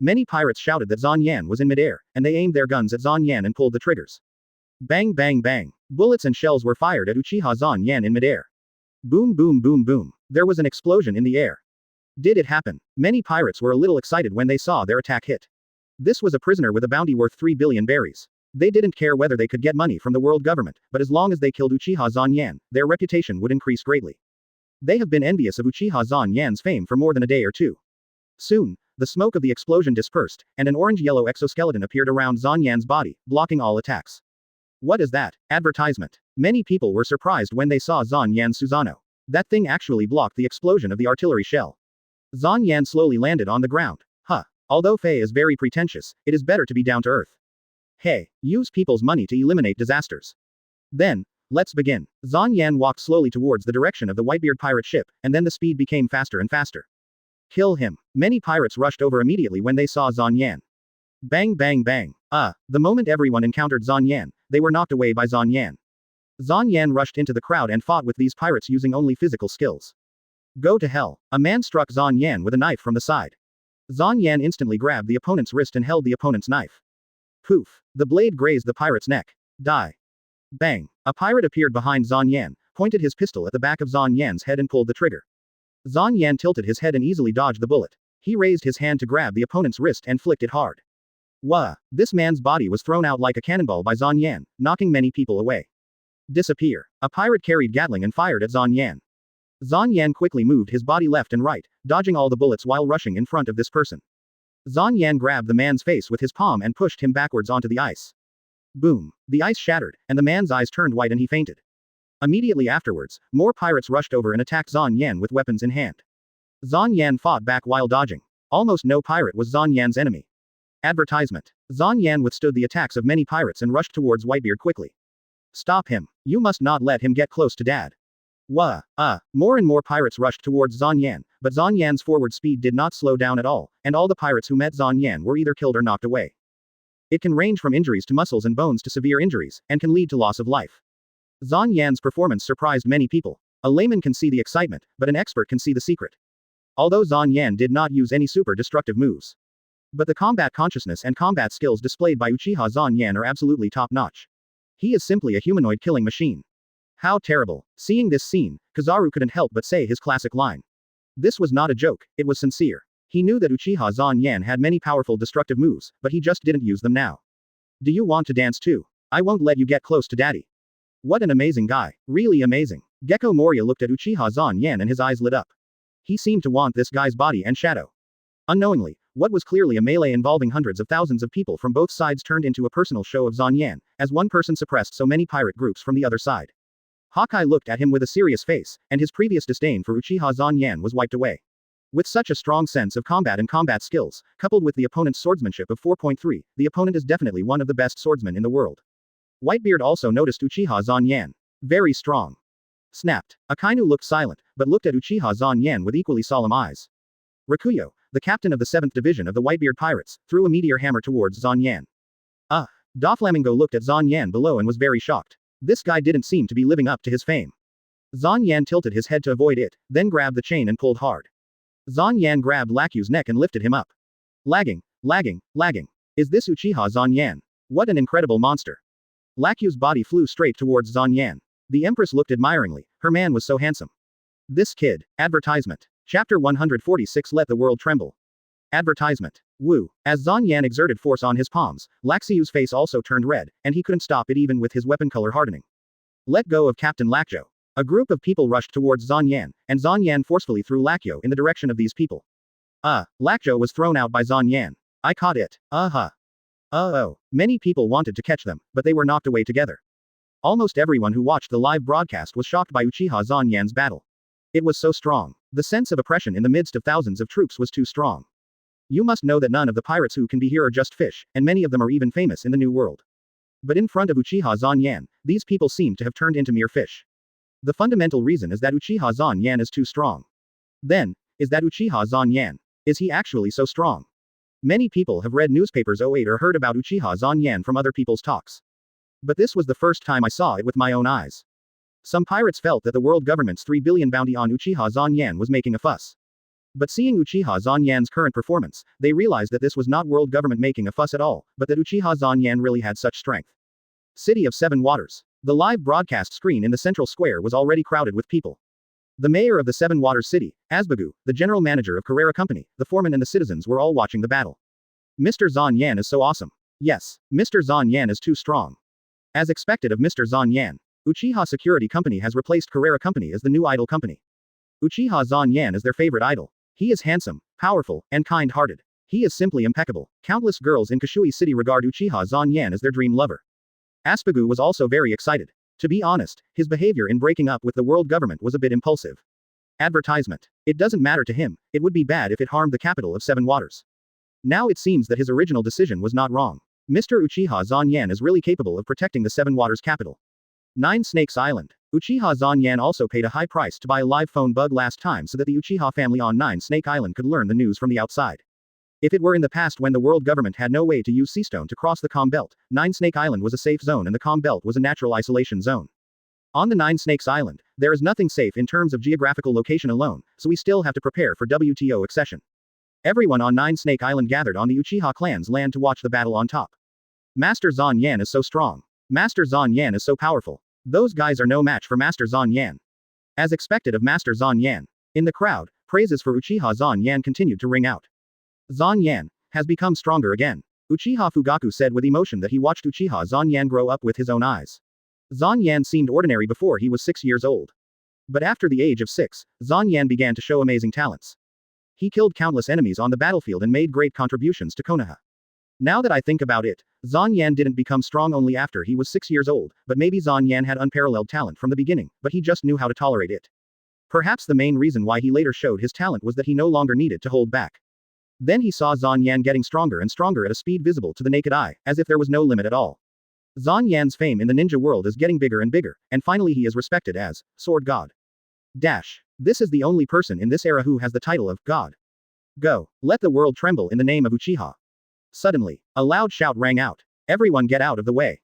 Many pirates shouted that Zyan was in midair, and they aimed their guns at Zyan and pulled the triggers. Bang bang bang. Bullets and shells were fired at Uchiha Zyan in midair. Boom boom boom boom. There was an explosion in the air. Did it happen? Many pirates were a little excited when they saw their attack hit. This was a prisoner with a bounty worth 3 billion berries. They didn't care whether they could get money from the world government, but as long as they killed Uchiha Zyan, their reputation would increase greatly. They have been envious of Uchiha Zanyan's fame for more than a day or two. Soon, the smoke of the explosion dispersed, and an orange-yellow exoskeleton appeared around Zanyan's body, blocking all attacks. What is that? Advertisement. Many people were surprised when they saw Zanyan's Susanoo. That thing actually blocked the explosion of the artillery shell. Zyan slowly landed on the ground. Huh. Although Fei is very pretentious, it is better to be down to earth. Hey, use people's money to eliminate disasters. Then, let's begin. Zyan walked slowly towards the direction of the Whitebeard pirate ship, and then the speed became faster and faster. Kill him. Many pirates rushed over immediately when they saw Zyan. Bang bang bang. The moment everyone encountered Zyan, they were knocked away by Zyan. Zyan rushed into the crowd and fought with these pirates using only physical skills. Go to hell. A man struck Zyan with a knife from the side. Zyan instantly grabbed the opponent's wrist and held the opponent's knife. Poof. The blade grazed the pirate's neck. Die. Bang. A pirate appeared behind Zyan, pointed his pistol at the back of Zanyan's head and pulled the trigger. Zyan tilted his head and easily dodged the bullet. He raised his hand to grab the opponent's wrist and flicked it hard. Wah! This man's body was thrown out like a cannonball by Zyan, knocking many people away. Disappear. A pirate carried Gatling and fired at Zyan. Zyan quickly moved his body left and right, dodging all the bullets while rushing in front of this person. Zyan grabbed the man's face with his palm and pushed him backwards onto the ice. Boom. The ice shattered, and the man's eyes turned white and he fainted. Immediately afterwards, more pirates rushed over and attacked Zyan with weapons in hand. Zyan fought back while dodging. Almost no pirate was Zanyan's enemy. Advertisement. Zyan withstood the attacks of many pirates and rushed towards Whitebeard quickly. Stop him. You must not let him get close to Dad. Wah! More and more pirates rushed towards Zyan, but Zanyan's forward speed did not slow down at all, and all the pirates who met Zyan were either killed or knocked away. It can range from injuries to muscles and bones to severe injuries, and can lead to loss of life. Zanyan's performance surprised many people. A layman can see the excitement, but an expert can see the secret. Although Zyan did not use any super destructive moves. But the combat consciousness and combat skills displayed by Uchiha Zyan are absolutely top-notch. He is simply a humanoid killing machine. How terrible. Seeing this scene, Kizaru couldn't help but say his classic line. This was not a joke, it was sincere. He knew that Uchiha Zyan had many powerful destructive moves, but he just didn't use them now. Do you want to dance too? I won't let you get close to Daddy. What an amazing guy. Really amazing. Gecko Moria looked at Uchiha Zyan and his eyes lit up. He seemed to want this guy's body and shadow. Unknowingly, what was clearly a melee involving hundreds of thousands of people from both sides turned into a personal show of Zyan, as one person suppressed so many pirate groups from the other side. Hawkeye looked at him with a serious face, and his previous disdain for Uchiha Zyan was wiped away. With such a strong sense of combat and combat skills, coupled with the opponent's swordsmanship of 4.3, the opponent is definitely one of the best swordsmen in the world. Whitebeard also noticed Uchiha Zyan. Very strong. Snapped. Akainu looked silent, but looked at Uchiha Zyan with equally solemn eyes. Rakuyo, the captain of the 7th Division of the Whitebeard Pirates, threw a meteor hammer towards Zyan. Doflamingo looked at Zyan below and was very shocked. This guy didn't seem to be living up to his fame. Zyan tilted his head to avoid it, then grabbed the chain and pulled hard. Zyan grabbed Lakyu's neck and lifted him up. Lagging, lagging, lagging. Is this Uchiha Zyan? What an incredible monster. Lakyu's body flew straight towards Zyan. The Empress looked admiringly, her man was so handsome. This kid. Advertisement. Chapter 146 Let the World Tremble. Advertisement. Woo. As Zyan exerted force on his palms, Lakyu's face also turned red, and he couldn't stop it even with his weapon color hardening. Let go of Captain Lakyo. A group of people rushed towards Zyan, and Zyan forcefully threw Lakyo in the direction of these people. Lakyo was thrown out by Zyan. I caught it. Oh. Many people wanted to catch them, but they were knocked away together. Almost everyone who watched the live broadcast was shocked by Uchiha Zanyan's battle. It was so strong. The sense of oppression in the midst of thousands of troops was too strong. You must know that none of the pirates who can be here are just fish, and many of them are even famous in the New World. But in front of Uchiha Zanyan, these people seem to have turned into mere fish. The fundamental reason is that Uchiha Zanyan is too strong. Then, is that Uchiha Zanyan? Is he actually so strong? Many people have read newspapers 08 or heard about Uchiha Zanyan from other people's talks. But this was the first time I saw it with my own eyes. Some pirates felt that the world government's 3 billion bounty on Uchiha Zanyan was making a fuss. But seeing Uchiha Zanyan's current performance, they realized that this was not world government making a fuss at all, but that Uchiha Zanyan really had such strength. City of Seven Waters. The live broadcast screen in the central square was already crowded with people. The mayor of the Seven Waters City, Asbagu, the general manager of Carrera Company, the foreman and the citizens were all watching the battle. Mr. Zyan is so awesome. Yes, Mr. Zyan is too strong. As expected of Mr. Zyan, Uchiha Security Company has replaced Carrera Company as the new idol company. Uchiha Zyan is their favorite idol. He is handsome, powerful, and kind-hearted. He is simply impeccable. Countless girls in Kashui City regard Uchiha Zyan as their dream lover. Aspagu was also very excited. To be honest, his behavior in breaking up with the world government was a bit impulsive. Advertisement. It doesn't matter to him, it would be bad if it harmed the capital of Seven Waters. Now it seems that his original decision was not wrong. Mr. Uchiha Zanyan is really capable of protecting the Seven Waters capital. 9 Snakes Island. Uchiha Zanyan also paid a high price to buy a live phone bug last time so that the Uchiha family on 9 Snake Island could learn the news from the outside. If it were in the past when the world government had no way to use Seastone to cross the Calm Belt, 9 Snake Island was a safe zone and the Calm Belt was a natural isolation zone. On the 9 Snakes Island, there is nothing safe in terms of geographical location alone, so we still have to prepare for WTO accession. Everyone on 9 Snake Island gathered on the Uchiha clan's land to watch the battle on top. Master Zyan is so strong. Master Zyan is so powerful. Those guys are no match for Master Zyan. As expected of Master Zyan. In the crowd, praises for Uchiha Zyan continued to ring out. Zyan has become stronger again. Uchiha Fugaku said with emotion that he watched Uchiha Zyan grow up with his own eyes. Zyan seemed ordinary before he was 6 years old. But after the age of 6, Zyan began to show amazing talents. He killed countless enemies on the battlefield and made great contributions to Konoha. Now that I think about it, Zyan didn't become strong only after he was 6 years old, but maybe Zyan had unparalleled talent from the beginning, but he just knew how to tolerate it. Perhaps the main reason why he later showed his talent was that he no longer needed to hold back. Then he saw Zyan getting stronger and stronger at a speed visible to the naked eye, as if there was no limit at all. Zanyan's fame in the ninja world is getting bigger and bigger, and finally he is respected as Sword God. This is the only person in this era who has the title of God. Go. Let the world tremble in the name of Uchiha. Suddenly, a loud shout rang out. Everyone get out of the way.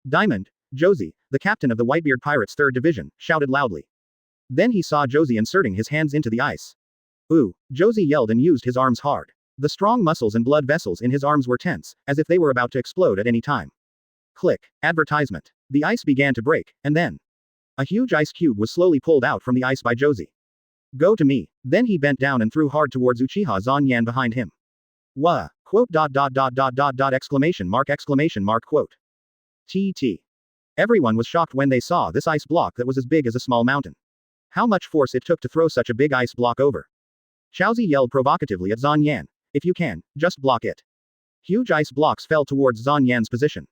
Diamond, Josie, the captain of the Whitebeard Pirates 3rd Division, shouted loudly. Then he saw Josie inserting his hands into the ice. Ooh, Josie yelled and used his arms hard. The strong muscles and blood vessels in his arms were tense, as if they were about to explode at any time. Click. Advertisement. The ice began to break, and then a huge ice cube was slowly pulled out from the ice by Josie. Go to me. Then he bent down and threw hard towards Uchiha Zanyan behind him. Wah! Quote exclamation mark quote. TT. Everyone was shocked when they saw this ice block that was as big as a small mountain. How much force it took to throw such a big ice block over. Chaozi yelled provocatively at Zyan. If you can, just block it. Huge ice blocks fell towards Zanyan's position.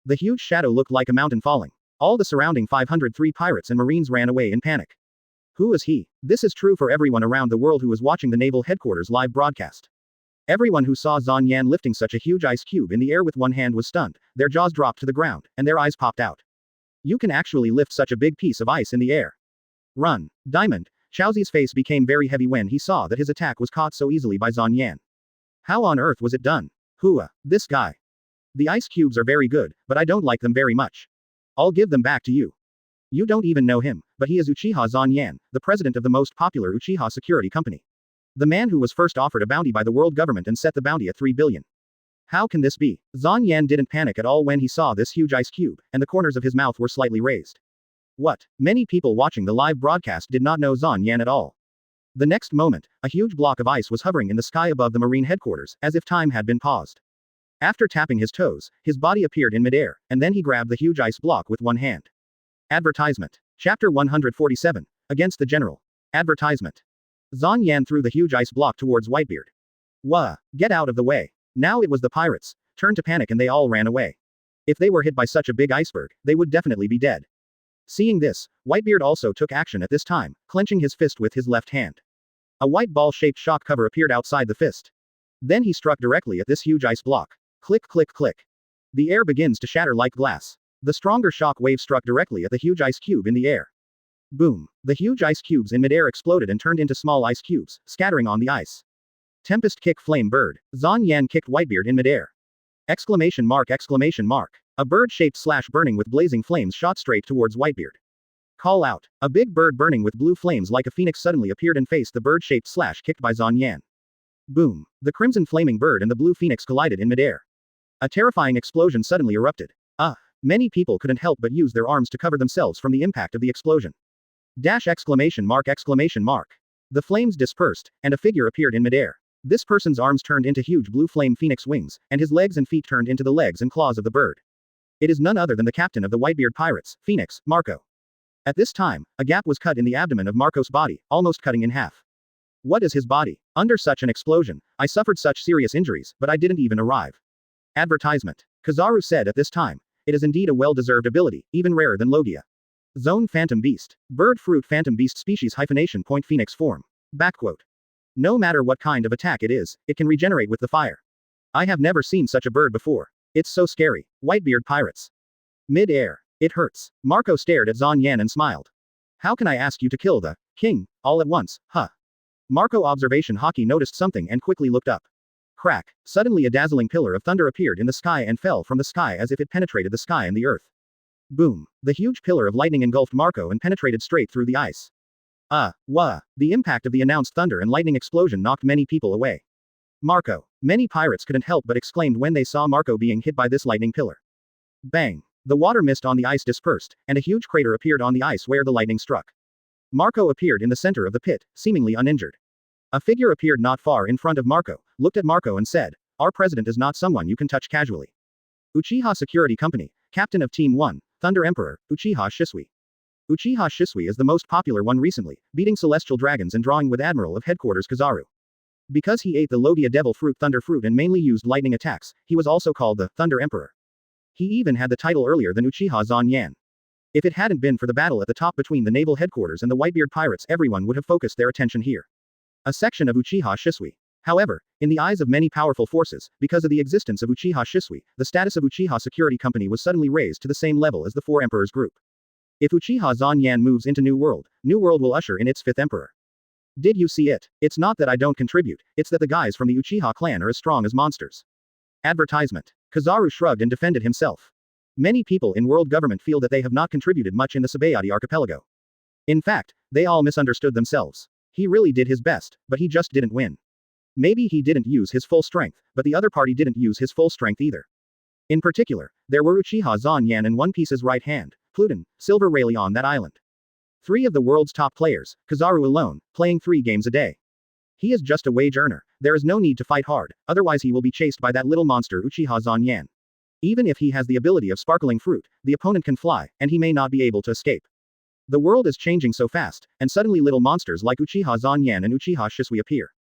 The huge shadow looked like a mountain falling. All the surrounding 503 pirates and marines ran away in panic. Who is he? This is true for everyone around the world who was watching the naval headquarters live broadcast. Everyone who saw Zyan lifting such a huge ice cube in the air with one hand was stunned, their jaws dropped to the ground, and their eyes popped out. You can actually lift such a big piece of ice in the air. Run. Diamond. Chaozi's face became very heavy when he saw that his attack was caught so easily by Zyan. How on earth was it done? Hua, this guy. The ice cubes are very good, but I don't like them very much. I'll give them back to you. You don't even know him, but he is Uchiha Zyan, the president of the most popular Uchiha security company. The man who was first offered a bounty by the world government and set the bounty at 3 billion. How can this be? Zyan didn't panic at all when he saw this huge ice cube, and the corners of his mouth were slightly raised. What? Many people watching the live broadcast did not know Zyan at all. The next moment, a huge block of ice was hovering in the sky above the marine headquarters, as if time had been paused. After tapping his toes, his body appeared in midair, and then he grabbed the huge ice block with one hand. Advertisement. Chapter 147. Against the General. Advertisement. Zyan threw the huge ice block towards Whitebeard. Wah! Get out of the way. Now it was the pirates' turn to panic and they all ran away. If they were hit by such a big iceberg, they would definitely be dead. Seeing this, Whitebeard also took action at this time, clenching his fist with his left hand. A white ball-shaped shock cover appeared outside the fist. Then he struck directly at this huge ice block. Click click click. The air begins to shatter like glass. The stronger shock wave struck directly at the huge ice cube in the air. Boom. The huge ice cubes in midair exploded and turned into small ice cubes, scattering on the ice. Tempest kick flame bird. Zyan kicked Whitebeard in midair. Exclamation mark exclamation mark. A bird-shaped slash burning with blazing flames shot straight towards Whitebeard. Call out. A big bird burning with blue flames like a phoenix suddenly appeared and faced the bird-shaped slash kicked by Zyan. Boom. The crimson flaming bird and the blue phoenix collided in midair. A terrifying explosion suddenly erupted. Many people couldn't help but use their arms to cover themselves from the impact of the explosion. Dash exclamation mark exclamation mark. The flames dispersed, and a figure appeared in midair. This person's arms turned into huge blue flame phoenix wings, and his legs and feet turned into the legs and claws of the bird. It is none other than the captain of the Whitebeard pirates, Phoenix, Marco. At this time, a gap was cut in the abdomen of Marco's body, almost cutting in half. What is his body? Under such an explosion, I suffered such serious injuries, but I didn't even arrive. Advertisement. Kizaru said at this time. It is indeed a well-deserved ability, even rarer than Logia. Zone Phantom Beast. Bird Fruit Phantom Beast Species hyphenation point Phoenix form. Backquote. No matter what kind of attack it is, it can regenerate with the fire. I have never seen such a bird before. It's so scary. Whitebeard pirates. Mid-air. It hurts. Marco stared at Zyan and smiled. How can I ask you to kill the king, all at once, huh? Marco observation hockey noticed something and quickly looked up. Crack. Suddenly a dazzling pillar of thunder appeared in the sky and fell from the sky as if it penetrated the sky and the earth. Boom. The huge pillar of lightning engulfed Marco and penetrated straight through the ice. Wah. The impact of the announced thunder and lightning explosion knocked many people away. Marco. Many pirates couldn't help but exclaimed when they saw Marco being hit by this lightning pillar. Bang. The water mist on the ice dispersed, and a huge crater appeared on the ice where the lightning struck. Marco appeared in the center of the pit, seemingly uninjured. A figure appeared not far in front of Marco, looked at Marco and said, "Our president is not someone you can touch casually." Uchiha Security Company, Captain of Team 1, Thunder Emperor, Uchiha Shisui. Uchiha Shisui is the most popular one recently, beating celestial dragons and drawing with Admiral of Headquarters Kizaru. Because he ate the Logia Devil Fruit Thunder Fruit and mainly used lightning attacks, he was also called the Thunder Emperor. He even had the title earlier than Uchiha Zyan. If it hadn't been for the battle at the top between the naval headquarters and the Whitebeard pirates, everyone would have focused their attention here. A section of Uchiha Shisui. However, in the eyes of many powerful forces, because of the existence of Uchiha Shisui, the status of Uchiha Security Company was suddenly raised to the same level as the Four Emperors group. If Uchiha Zyan moves into New World will usher in its fifth emperor. Did you see it? It's not that I don't contribute, it's that the guys from the Uchiha clan are as strong as monsters. Advertisement. Kizaru shrugged and defended himself. Many people in world government feel that they have not contributed much in the Seadi archipelago. In fact, they all misunderstood themselves. He really did his best, but he just didn't win. Maybe he didn't use his full strength, but the other party didn't use his full strength either. In particular, there were Uchiha Zyan and One Piece's right hand, Pluton, Silver Rayleigh on that island. 3 of the world's top players, Kizaru alone, playing 3 games a day. He is just a wage earner, there is no need to fight hard, otherwise he will be chased by that little monster Uchiha Zyan. Even if he has the ability of sparkling fruit, the opponent can fly, and he may not be able to escape. The world is changing so fast, and suddenly little monsters like Uchiha Zyan and Uchiha Shisui appear.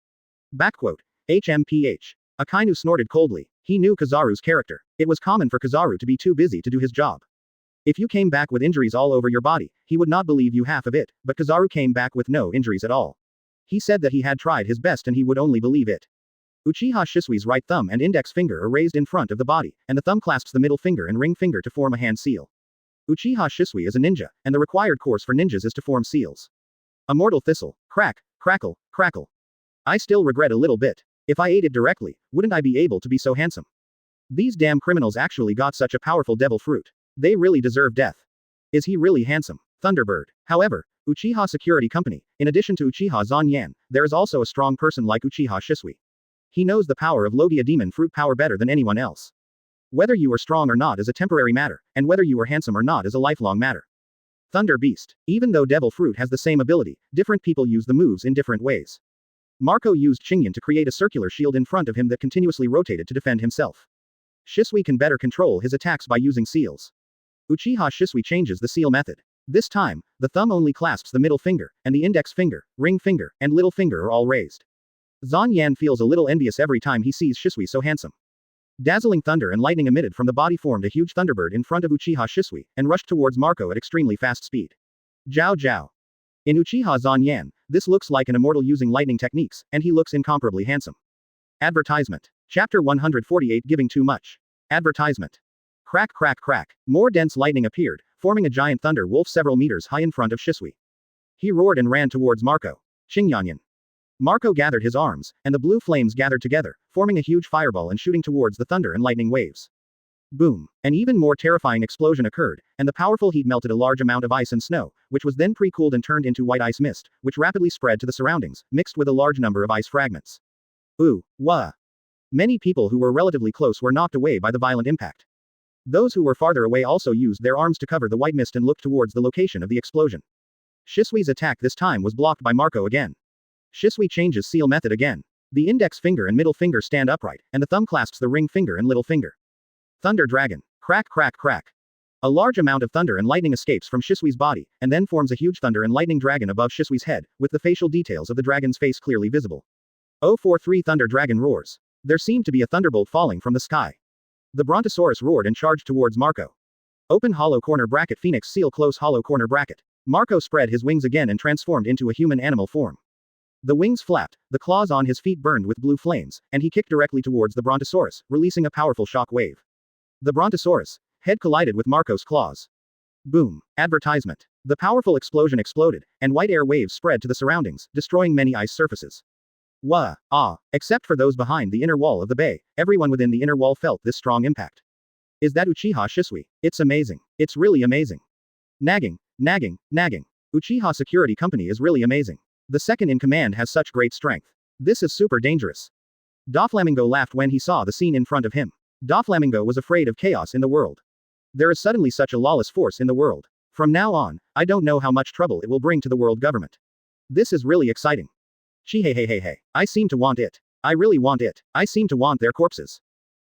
Backquote. HMPH. Akainu snorted coldly. He knew Kizaru's character. It was common for Kizaru to be too busy to do his job. If you came back with injuries all over your body, he would not believe you half of it, but Kizaru came back with no injuries at all. He said that he had tried his best and he would only believe it. Uchiha Shisui's right thumb and index finger are raised in front of the body, and the thumb clasps the middle finger and ring finger to form a hand seal. Uchiha Shisui is a ninja, and the required course for ninjas is to form seals. A mortal thistle. Crack, crackle, crackle. I still regret a little bit. If I ate it directly, wouldn't I be able to be so handsome? These damn criminals actually got such a powerful devil fruit. They really deserve death. Is he really handsome? Thunderbird. However, Uchiha Security Company, in addition to Uchiha Zyan, there is also a strong person like Uchiha Shisui. He knows the power of Logia demon fruit power better than anyone else. Whether you are strong or not is a temporary matter, and whether you are handsome or not is a lifelong matter. Thunder Beast. Even though Devil Fruit has the same ability, different people use the moves in different ways. Marco used Qingyan to create a circular shield in front of him that continuously rotated to defend himself. Shisui can better control his attacks by using seals. Uchiha Shisui changes the seal method. This time, the thumb only clasps the middle finger, and the index finger, ring finger, and little finger are all raised. Zyan feels a little envious every time he sees Shisui so handsome. Dazzling thunder and lightning emitted from the body formed a huge thunderbird in front of Uchiha Shisui, and rushed towards Marco at extremely fast speed. Jiao Jiao. In Uchiha Zyan, this looks like an immortal using lightning techniques, and he looks incomparably handsome. Advertisement. Chapter 148 Giving Too Much. Advertisement. Crack crack crack. More dense lightning appeared, forming a giant thunder wolf several meters high in front of Shisui. He roared and ran towards Marco. Qingyanyan. Marco gathered his arms, and the blue flames gathered together, forming a huge fireball and shooting towards the thunder and lightning waves. Boom. An even more terrifying explosion occurred, and the powerful heat melted a large amount of ice and snow, which was then pre-cooled and turned into white ice mist, which rapidly spread to the surroundings, mixed with a large number of ice fragments. Ooh, wah. Many people who were relatively close were knocked away by the violent impact. Those who were farther away also used their arms to cover the white mist and looked towards the location of the explosion. Shisui's attack this time was blocked by Marco again. Shisui changes seal method again. The index finger and middle finger stand upright, and the thumb clasps the ring finger and little finger. Thunder Dragon. Crack crack crack. A large amount of thunder and lightning escapes from Shisui's body, and then forms a huge thunder and lightning dragon above Shisui's head, with the facial details of the dragon's face clearly visible. 043 Thunder Dragon roars. There seemed to be a thunderbolt falling from the sky. The Brontosaurus roared and charged towards Marco. Open hollow corner bracket Phoenix seal close hollow corner bracket. Marco spread his wings again and transformed into a human animal form. The wings flapped, the claws on his feet burned with blue flames, and he kicked directly towards the Brontosaurus, releasing a powerful shock wave. The Brontosaurus' head collided with Marco's claws. Boom. Advertisement. The powerful explosion exploded, and white air waves spread to the surroundings, destroying many ice surfaces. Wah, ah, except for those behind the inner wall of the bay, everyone within the inner wall felt this strong impact. Is that Uchiha Shisui? It's amazing. It's really amazing. Nagging, nagging, nagging. Uchiha Security Company is really amazing. The second in command has such great strength. This is super dangerous. Doflamingo laughed when he saw the scene in front of him. Doflamingo was afraid of chaos in the world. There is suddenly such a lawless force in the world. From now on, I don't know how much trouble it will bring to the world government. This is really exciting. Hey. I seem to want it. I really want it. I seem to want their corpses.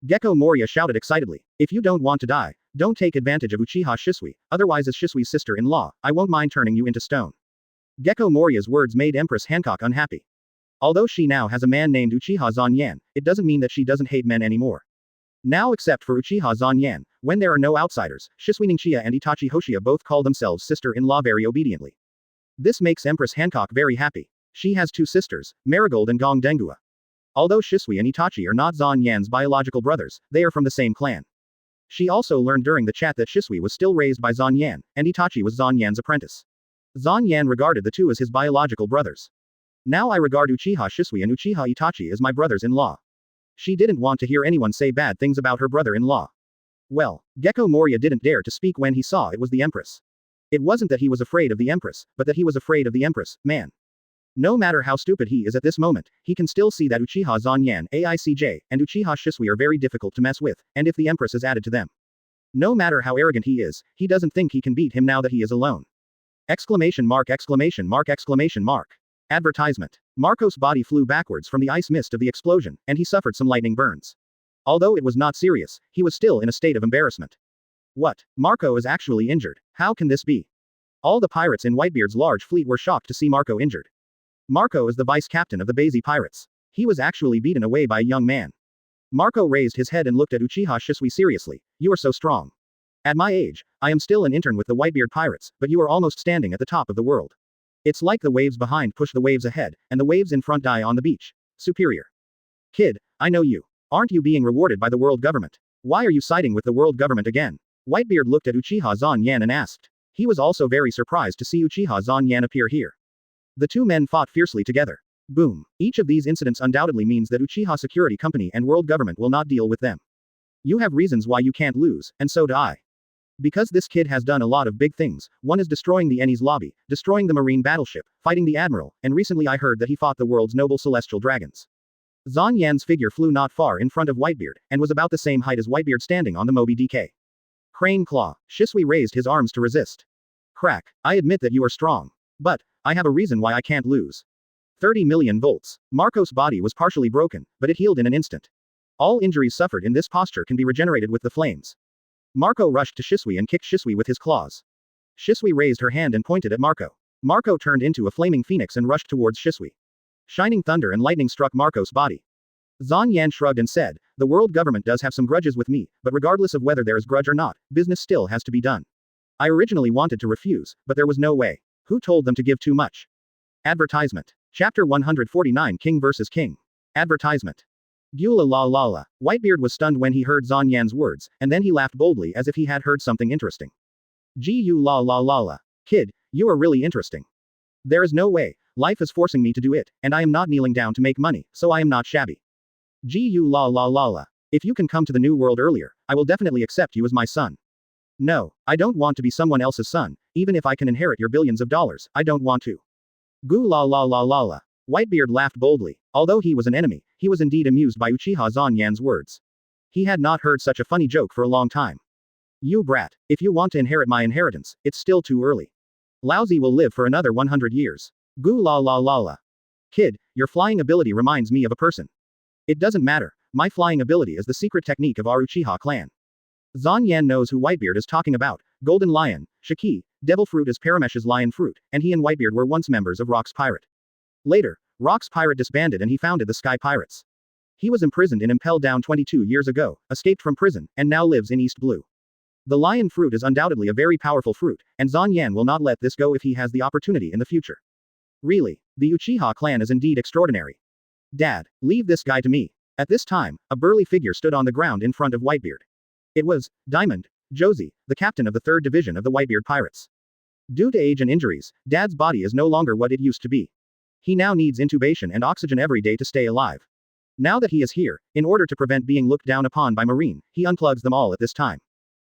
Gecko Moria shouted excitedly. If you don't want to die, don't take advantage of Uchiha Shisui, otherwise as Shisui's sister-in-law, I won't mind turning you into stone. Gecko Moria's words made Empress Hancock unhappy. Although she now has a man named Uchiha Zyan, it doesn't mean that she doesn't hate men anymore. Now except for Uchiha Zyan, when there are no outsiders, Shisui Ningxia and Itachi Hoshia both call themselves sister-in-law very obediently. This makes Empress Hancock very happy. She has two sisters, Marigold and Gong Dengua. Although Shisui and Itachi are not Zanyan's biological brothers, they are from the same clan. She also learned during the chat that Shisui was still raised by Zanyan, and Itachi was Zanyan's apprentice. Zanyan regarded the two as his biological brothers. Now I regard Uchiha Shisui and Uchiha Itachi as my brothers-in-law. She didn't want to hear anyone say bad things about her brother-in-law. Well, Gecko Moria didn't dare to speak when he saw it was the Empress. It wasn't that he was afraid of the Empress, but that he was afraid of the Empress, man. No matter how stupid he is at this moment, he can still see that Uchiha Zyan, AICJ, and Uchiha Shisui are very difficult to mess with, and if the Empress is added to them. No matter how arrogant he is, he doesn't think he can beat him now that he is alone. Exclamation mark exclamation mark exclamation mark. Advertisement. Marco's body flew backwards from the ice mist of the explosion, and he suffered some lightning burns. Although it was not serious, he was still in a state of embarrassment. What? Marco is actually injured. How can this be? All the pirates in Whitebeard's large fleet were shocked to see Marco injured. Marco is the vice-captain of the Bazi pirates. He was actually beaten away by a young man. Marco raised his head and looked at Uchiha Shisui seriously. You are so strong. At my age, I am still an intern with the Whitebeard pirates, but you are almost standing at the top of the world. It's like the waves behind push the waves ahead, and the waves in front die on the beach. Superior. Kid, I know you. Aren't you being rewarded by the world government? Why are you siding with the world government again? Whitebeard looked at Uchiha Zyan and asked. He was also very surprised to see Uchiha Zyan appear here. The two men fought fiercely together. Boom. Each of these incidents undoubtedly means that Uchiha Security Company and world government will not deal with them. You have reasons why you can't lose, and so do I. Because this kid has done a lot of big things. One is destroying the Enies lobby, destroying the marine battleship, fighting the admiral, and recently I heard that he fought the world's noble celestial dragons. Zyan's figure flew not far in front of Whitebeard, and was about the same height as Whitebeard standing on the Moby DK. Crane claw. Shisui raised his arms to resist. Crack. I admit that you are strong. But, I have a reason why I can't lose. 30 million volts. Marco's body was partially broken, but it healed in an instant. All injuries suffered in this posture can be regenerated with the flames. Marco rushed to Shisui and kicked Shisui with his claws. Shisui raised her hand and pointed at Marco. Marco turned into a flaming phoenix and rushed towards Shisui. Shining thunder and lightning struck Marco's body. Zyan shrugged and said, the world government does have some grudges with me, but regardless of whether there is grudge or not, business still has to be done. I originally wanted to refuse, but there was no way. Who told them to give too much? Advertisement. Chapter 149 King vs. King. Advertisement. Duel la la la. Whitebeard was stunned when he heard Zyan's words, and then he laughed boldly as if he had heard something interesting. Gu la la la la. Kid, you are really interesting. There is no way. Life is forcing me to do it, and I am not kneeling down to make money, so I am not shabby. Gu la la la la. If you can come to the new world earlier, I will definitely accept you as my son. No, I don't want to be someone else's son, even if I can inherit your billions of dollars, I don't want to. Gu la la la la la. Whitebeard laughed boldly. Although he was an enemy, he was indeed amused by Uchiha Zyan's words. He had not heard such a funny joke for a long time. You brat, if you want to inherit my inheritance, it's still too early. Lousy will live for another 100 years. Gu la la la la. Kid, your flying ability reminds me of a person. It doesn't matter, my flying ability is the secret technique of our Uchiha clan. Zyan knows who Whitebeard is talking about. Golden Lion, Shiki, Devil Fruit is Paramesh's lion fruit, and he and Whitebeard were once members of Rock's Pirate. Later, Rock's Pirate disbanded and he founded the Sky Pirates. He was imprisoned in Impel Down 22 years ago, escaped from prison, and now lives in East Blue. The lion fruit is undoubtedly a very powerful fruit, and Zyan will not let this go if he has the opportunity in the future. Really, the Uchiha clan is indeed extraordinary. Dad, leave this guy to me. At this time, a burly figure stood on the ground in front of Whitebeard. It was Diamond, Josie, the captain of the 3rd Division of the Whitebeard Pirates. Due to age and injuries, Dad's body is no longer what it used to be. He now needs intubation and oxygen every day to stay alive. Now that he is here, in order to prevent being looked down upon by Marine, he unplugs them all at this time.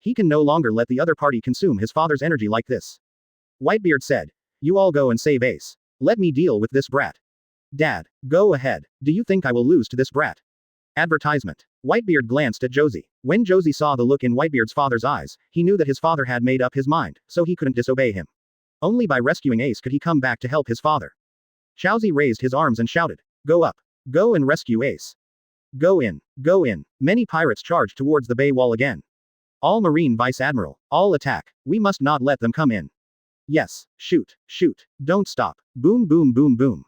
He can no longer let the other party consume his father's energy like this. Whitebeard said, you all go and save Ace. Let me deal with this brat. Dad, go ahead. Do you think I will lose to this brat? Advertisement. Whitebeard glanced at Josie. When Josie saw the look in Whitebeard's father's eyes, he knew that his father had made up his mind, so he couldn't disobey him. Only by rescuing Ace could he come back to help his father. Chowzi raised his arms and shouted, go up. Go and rescue Ace. Go in. Go in. Many pirates charged towards the bay wall again. All Marine Vice Admiral, all attack. We must not let them come in. Yes, shoot, shoot. Don't stop. Boom boom boom boom.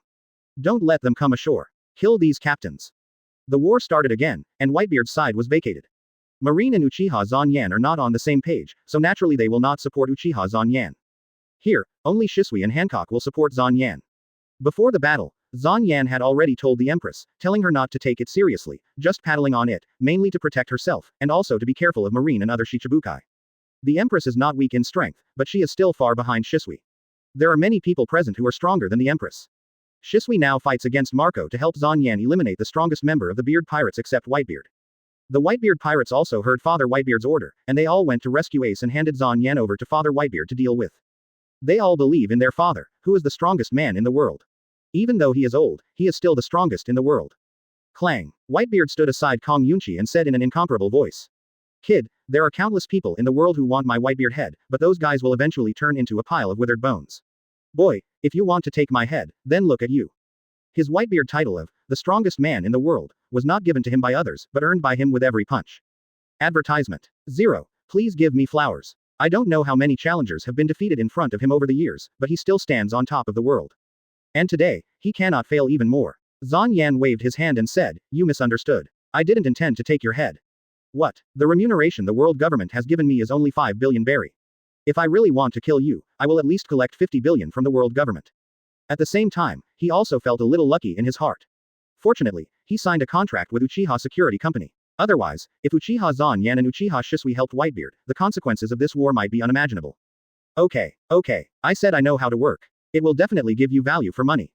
Don't let them come ashore. Kill these captains. The war started again, and Whitebeard's side was vacated. Marine and Uchiha Zyan are not on the same page, so naturally they will not support Uchiha Zyan. Here, only Shisui and Hancock will support Zyan. Before the battle, Zyan had already told the Empress, telling her not to take it seriously, just paddling on it, mainly to protect herself, and also to be careful of Marine and other Shichibukai. The Empress is not weak in strength, but she is still far behind Shisui. There are many people present who are stronger than the Empress. Shisui now fights against Marco to help Zyan eliminate the strongest member of the Beard Pirates except Whitebeard. The Whitebeard Pirates also heard Father Whitebeard's order, and they all went to rescue Ace and handed Zyan over to Father Whitebeard to deal with. They all believe in their father, who is the strongest man in the world. Even though he is old, he is still the strongest in the world. Clang. Whitebeard stood aside Kong Yunchi and said in an incomparable voice. Kid, there are countless people in the world who want my Whitebeard head, but those guys will eventually turn into a pile of withered bones. Boy, if you want to take my head, then look at you. His Whitebeard title of, the strongest man in the world, was not given to him by others, but earned by him with every punch. Advertisement. 0. Please give me flowers. I don't know how many challengers have been defeated in front of him over the years, but he still stands on top of the world. And today, he cannot fail even more. Zyan waved his hand and said, you misunderstood. I didn't intend to take your head. What? The remuneration the world government has given me is only 5 billion berry. If I really want to kill you, I will at least collect 50 billion from the world government. At the same time, he also felt a little lucky in his heart. Fortunately, he signed a contract with Uchiha Security Company. Otherwise, if Uchiha Zyan and Uchiha Shisui helped Whitebeard, the consequences of this war might be unimaginable. Okay, I said I know how to work. It will definitely give you value for money.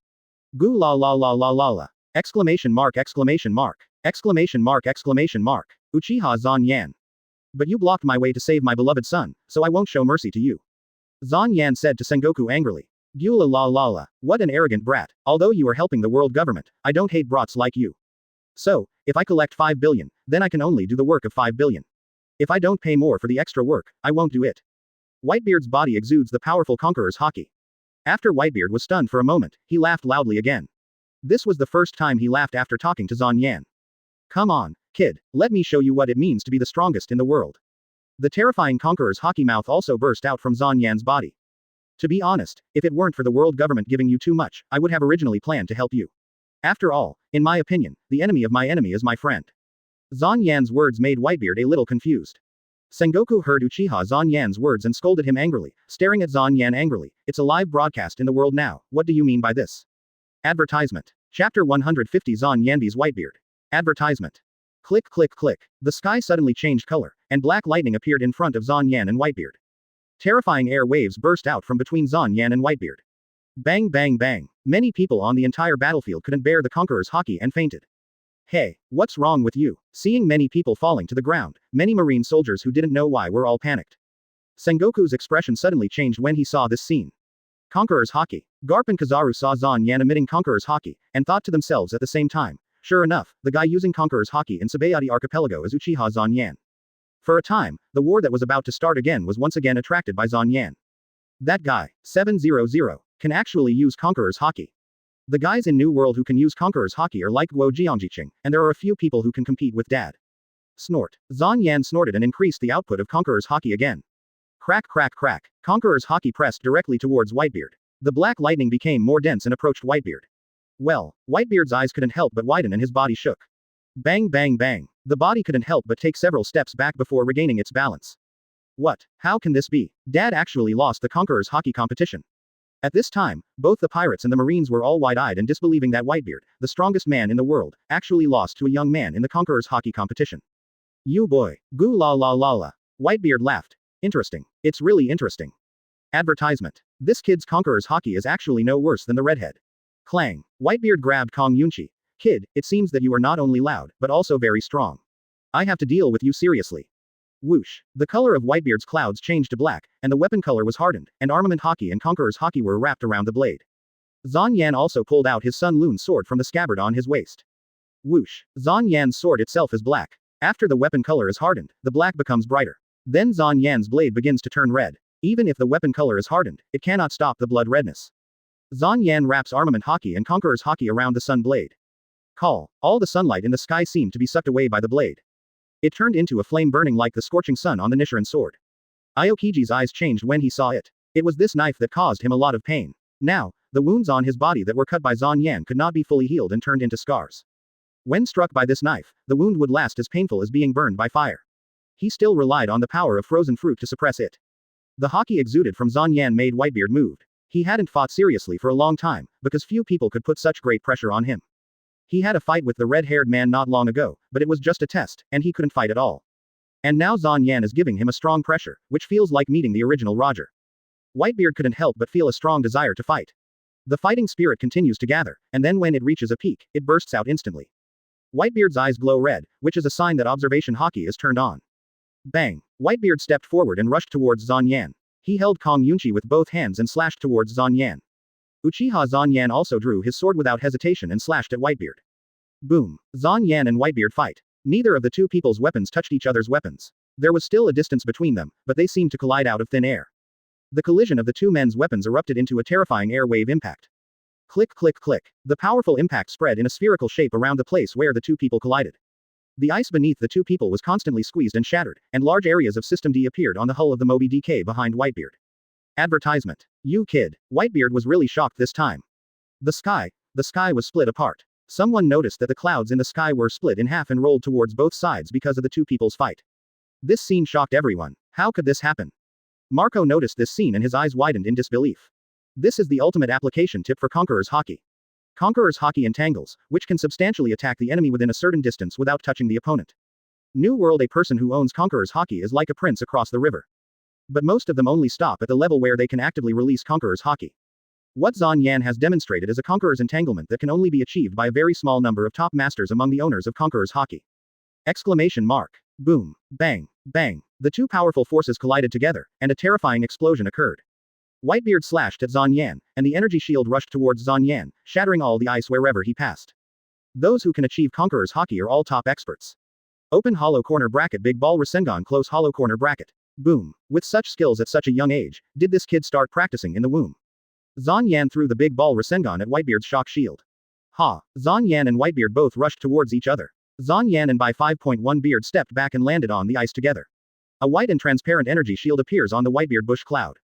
Gu la la la la la la. Exclamation mark exclamation mark. Exclamation mark exclamation mark. Uchiha Zyan. But you blocked my way to save my beloved son, so I won't show mercy to you. Zyan said to Sengoku angrily. Gula la la la. What an arrogant brat. Although you are helping the world government, I don't hate brats like you. So, if I collect 5 billion, then I can only do the work of 5 billion. If I don't pay more for the extra work, I won't do it. Whitebeard's body exudes the powerful conqueror's haki. After Whitebeard was stunned for a moment, he laughed loudly again. This was the first time he laughed after talking to Zyan. Come on, kid, let me show you what it means to be the strongest in the world. The terrifying conqueror's haki mouth also burst out from Zyan's body. To be honest, if it weren't for the world government giving you too much, I would have originally planned to help you. After all, in my opinion, the enemy of my enemy is my friend. Zyan's words made Whitebeard a little confused. Sengoku heard Uchiha Zyan's words and scolded him angrily, staring at Zyan angrily. It's a live broadcast in the world now, what do you mean by this? Advertisement. Chapter 150 Zyan beats Whitebeard. Advertisement. Click click click. The sky suddenly changed color, and black lightning appeared in front of Zyan and Whitebeard. Terrifying air waves burst out from between Zyan and Whitebeard. Bang bang bang. Many people on the entire battlefield couldn't bear the conqueror's haki and fainted. Hey, what's wrong with you? Seeing many people falling to the ground, many marine soldiers who didn't know why were all panicked. Sengoku's expression suddenly changed when he saw this scene. Conqueror's haki. Garp and Kizaru saw Zyan emitting Conqueror's haki, and thought to themselves at the same time, sure enough, the guy using Conqueror's haki in Seadi Archipelago is Uchiha Zyan. For a time, the war that was about to start again was once again attracted by Zyan. That guy, 700, can actually use Conqueror's haki. The guys in New World who can use Conqueror's haki are like Guo Jiangjiqing, and there are a few people who can compete with Dad. Snort. Zyan snorted and increased the output of Conqueror's haki again. Crack crack crack. Conqueror's haki pressed directly towards Whitebeard. The black lightning became more dense and approached Whitebeard. Well, Whitebeard's eyes couldn't help but widen and his body shook. Bang bang bang. The body couldn't help but take several steps back before regaining its balance. What? How can this be? Dad actually lost the Conqueror's haki competition. At this time, both the pirates and the marines were all wide-eyed and disbelieving that Whitebeard, the strongest man in the world, actually lost to a young man in the Conqueror's haki competition. You boy. Goo la la la la. Whitebeard laughed. Interesting. It's really interesting. Advertisement. This kid's Conqueror's haki is actually no worse than the redhead. Clang. Whitebeard grabbed Kong Yunchi. Kid, it seems that you are not only loud, but also very strong. I have to deal with you seriously. Whoosh. The color of Whitebeard's clouds changed to black, and the weapon color was hardened, and armament haki and Conqueror's haki were wrapped around the blade. Zyan also pulled out his Sun Lun sword from the scabbard on his waist. Whoosh. Zyan's sword itself is black. After the weapon color is hardened, the black becomes brighter. Then Zyan's blade begins to turn red. Even if the weapon color is hardened, it cannot stop the blood redness. Zyan wraps armament haki and Conqueror's haki around the sun blade. Call. All the sunlight in the sky seemed to be sucked away by the blade. It turned into a flame burning like the scorching sun on the Nichiren sword. Aokiji's eyes changed when he saw it. It was this knife that caused him a lot of pain. Now, the wounds on his body that were cut by Zyan could not be fully healed and turned into scars. When struck by this knife, the wound would last as painful as being burned by fire. He still relied on the power of frozen fruit to suppress it. The haki exuded from Zyan made Whitebeard moved. He hadn't fought seriously for a long time, because few people could put such great pressure on him. He had a fight with the red-haired man not long ago, but it was just a test, and he couldn't fight at all. And now Zyan is giving him a strong pressure, which feels like meeting the original Roger. Whitebeard couldn't help but feel a strong desire to fight. The fighting spirit continues to gather, and then when it reaches a peak, it bursts out instantly. Whitebeard's eyes glow red, which is a sign that observation haki is turned on. Bang! Whitebeard stepped forward and rushed towards Zyan. He held Kong Yunchi with both hands and slashed towards Zyan. Uchiha Zyan also drew his sword without hesitation and slashed at Whitebeard. Boom. Zyan and Whitebeard fight. Neither of the two people's weapons touched each other's weapons. There was still a distance between them, but they seemed to collide out of thin air. The collision of the two men's weapons erupted into a terrifying air wave impact. Click click click. The powerful impact spread in a spherical shape around the place where the two people collided. The ice beneath the two people was constantly squeezed and shattered, and large areas of System D appeared on the hull of the Moby DK behind Whitebeard. Advertisement. You kid. Whitebeard was really shocked this time. The sky was split apart. Someone noticed that the clouds in the sky were split in half and rolled towards both sides because of the two people's fight. This scene shocked everyone. How could this happen? Marco noticed this scene and his eyes widened in disbelief. This is the ultimate application tip for Conqueror's haki. Conqueror's haki entangles, which can substantially attack the enemy within a certain distance without touching the opponent. New World, a person who owns Conqueror's haki is like a prince across the river. But most of them only stop at the level where they can actively release Conqueror's haki. What Zyan has demonstrated is a Conqueror's entanglement that can only be achieved by a very small number of top masters among the owners of Conqueror's haki. Exclamation mark. Boom. Bang. Bang! The two powerful forces collided together, and a terrifying explosion occurred. Whitebeard slashed at Zyan, and the energy shield rushed towards Zyan, shattering all the ice wherever he passed. Those who can achieve Conquerors Haki are all top experts. Open hollow corner bracket big ball Rasengan close hollow corner bracket. Boom. With such skills at such a young age, did this kid start practicing in the womb? Zyan threw the big ball Rasengan at Whitebeard's shock shield. Ha! Zyan and Whitebeard both rushed towards each other. Zyan and by 5.1 Beard stepped back and landed on the ice together. A white and transparent energy shield appears on the Whitebeard bush cloud.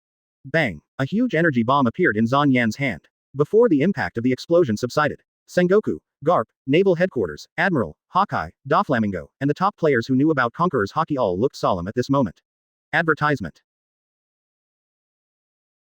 Bang! A huge energy bomb appeared in Zanyan's hand. Before the impact of the explosion subsided, Sengoku, Garp, Naval Headquarters, Admiral, Hawkeye, Doflamingo, and the top players who knew about Conquerors Haki all looked solemn at this moment. Advertisement.